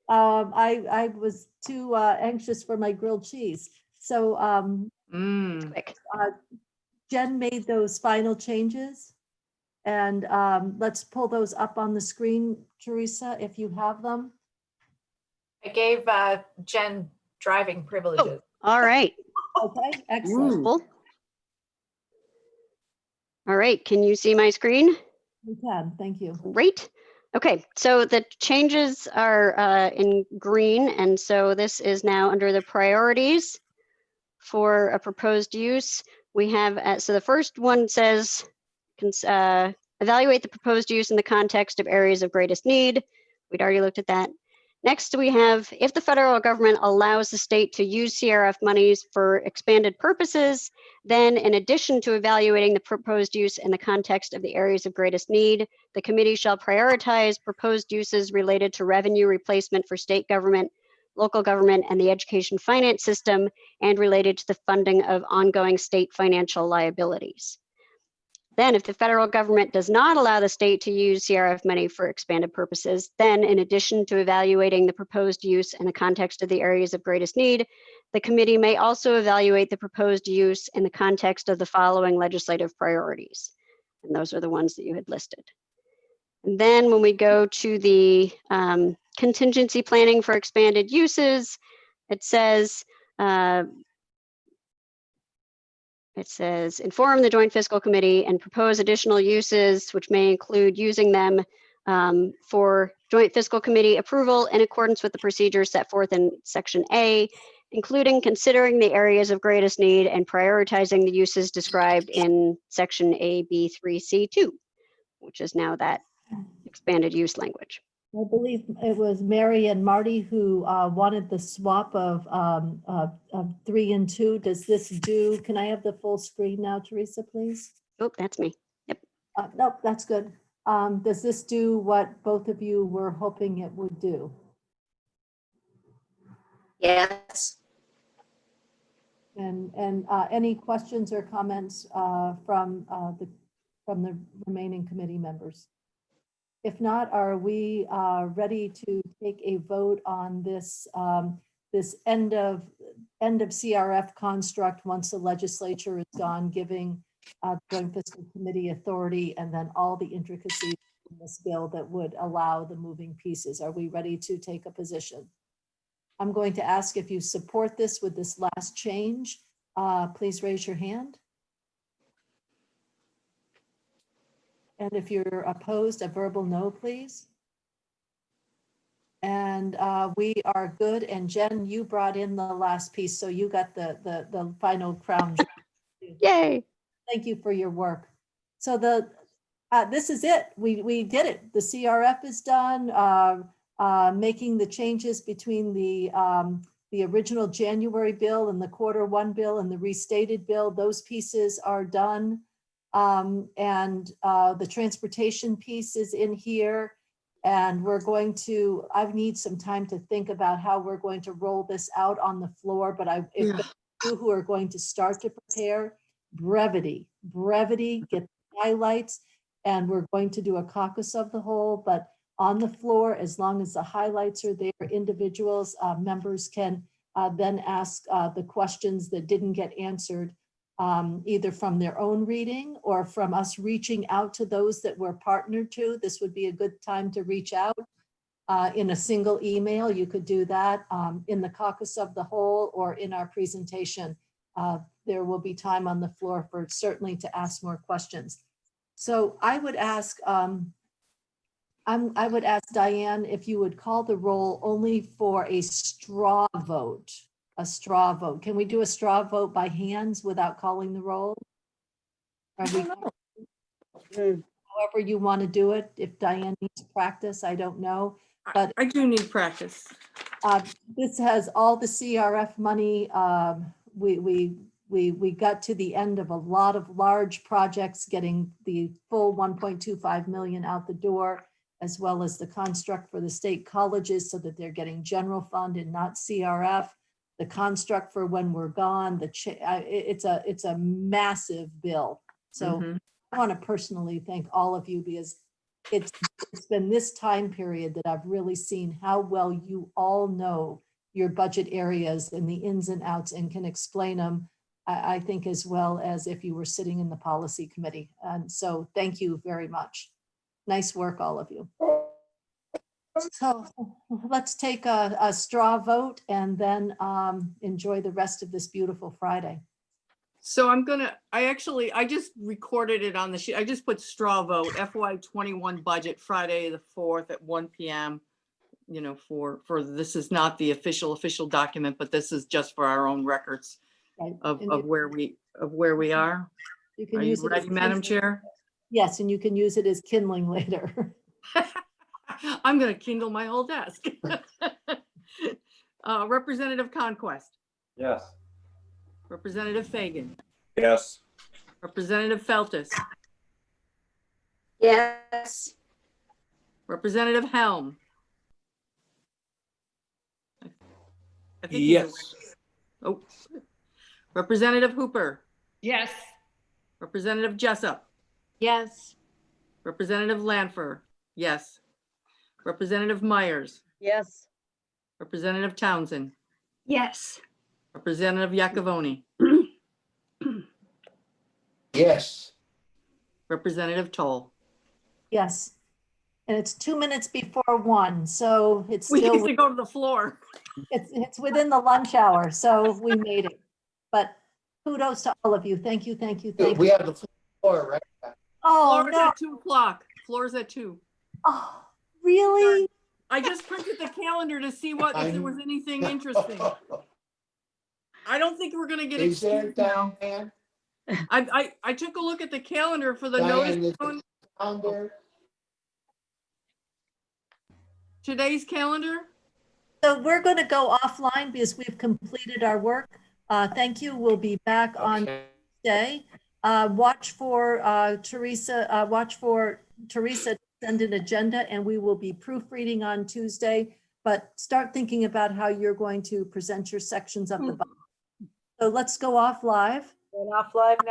I was too anxious for my grilled cheese. So Quick. Jen made those final changes. And let's pull those up on the screen, Teresa, if you have them. I gave Jen driving privileges. All right. Okay, excellent. Cool. All right, can you see my screen? We can, thank you. Great. Okay, so the changes are in green, and so this is now under the priorities for a proposed use. We have, so the first one says, evaluate the proposed use in the context of areas of greatest need. We'd already looked at that. Next, we have, if the federal government allows the state to use CRF monies for expanded purposes, then in addition to evaluating the proposed use in the context of the areas of greatest need, the committee shall prioritize proposed uses related to revenue replacement for state government, local government, and the education finance system, and related to the funding of ongoing state financial liabilities. Then if the federal government does not allow the state to use CRF money for expanded purposes, then in addition to evaluating the proposed use in the context of the areas of greatest need, the committee may also evaluate the proposed use in the context of the following legislative priorities. And those are the ones that you had listed. And then when we go to the contingency planning for expanded uses, it says, inform the Joint Fiscal Committee and propose additional uses, which may include using them for Joint Fiscal Committee approval in accordance with the procedures set forth in Section A, including considering the areas of greatest need and prioritizing the uses described in Section A, B, 3C2, which is now that expanded use language. I believe it was Mary and Marty who wanted the swap of 3 and 2. Does this do, can I have the full screen now, Teresa, please? Oh, that's me. Yep. Nope, that's good. Does this do what both of you were hoping it would do? Yes. And any questions or comments from the remaining committee members? If not, are we ready to take a vote on this this end of CRF construct once the legislature is gone, giving Joint Fiscal Committee authority and then all the intricacies in this bill that would allow the moving pieces? Are we ready to take a position? I'm going to ask if you support this with this last change. Please raise your hand. And if you're opposed, a verbal no, please. And we are good. And Jen, you brought in the last piece, so you got the final crown. Yay! Thank you for your work. So this is it. We did it. The CRF is done. Making the changes between the original January bill and the Q1 bill and the restated bill. Those pieces are done. And the transportation piece is in here, and we're going to, I need some time to think about how we're going to roll this out on the floor, but if you who are going to start to prepare, brevity, get the highlights, and we're going to do a caucus of the whole, but on the floor, as long as the highlights are there, individuals, members can then ask the questions that didn't get answered, either from their own reading or from us reaching out to those that we're partnered to. This would be a good time to reach out in a single email. You could do that in the caucus of the whole or in our presentation. There will be time on the floor for certainly to ask more questions. So I would ask, Diane if you would call the roll only for a straw vote a straw vote. Can we do a straw vote by hands without calling the roll? Are we, however you want to do it, if Diane needs practice, I don't know. But I do need practice. this has all the CRF money. We got to the end of a lot of large projects, getting the full 1.25 million out the door, as well as the construct for the state colleges so that they're getting general fund and not CRF. The construct for when we're gone, it's a massive bill. So I want to personally thank all of you, because it's been this time period that I've really seen how well you all know your budget areas and the ins and outs and can explain them, I think, as well as if you were sitting in the policy committee. And so thank you very much. Nice work, all of you. So let's take a straw vote and then enjoy the rest of this beautiful Friday. So I just recorded it on the sheet. I just put straw vote FY21 budget Friday the 4th at 1 p.m. You know, for this is not the official document, but this is just for our own records of where we are. You can Are use you it as ready, Madam kindling. Chair? Yes, and you can use it as kindling later. I'm going to kindle my whole desk. Representative Conquest, Yes. Representative Fagan, Yes. Representative Feltus, Yes. Representative Helm. I think he's away. Yes. Oh, Representative Hooper, Yes. Representative Jessup, Yes. Representative Lanfer, yes. Representative Myers, Yes. Representative Townsend, Yes. Representative Yakavoni, Yes. Representative Toll. Yes. And it's 2 minutes before 1, so it's We still, need to go to the floor. it's within the lunch hour, so we made it. But kudos to all of you. Thank you, thank you, thank We you. have the floor, right? Oh, Floor's no. at 2 o'clock. Floor's at 2. Oh, really? I just printed the calendar to see if there was anything interesting. I don't think we're gonna get Is there, excused now. Diane? I took a look at the calendar for the Diane, notice. is the calendar? Today's calendar? So we're going to go offline because we've completed our work. Thank you. We'll be back on Tuesday. Watch for Teresa to send an agenda, and we will be proofreading on Tuesday. But start thinking about how you're going to present your sections of the budget. So let's go off live. Going off live now.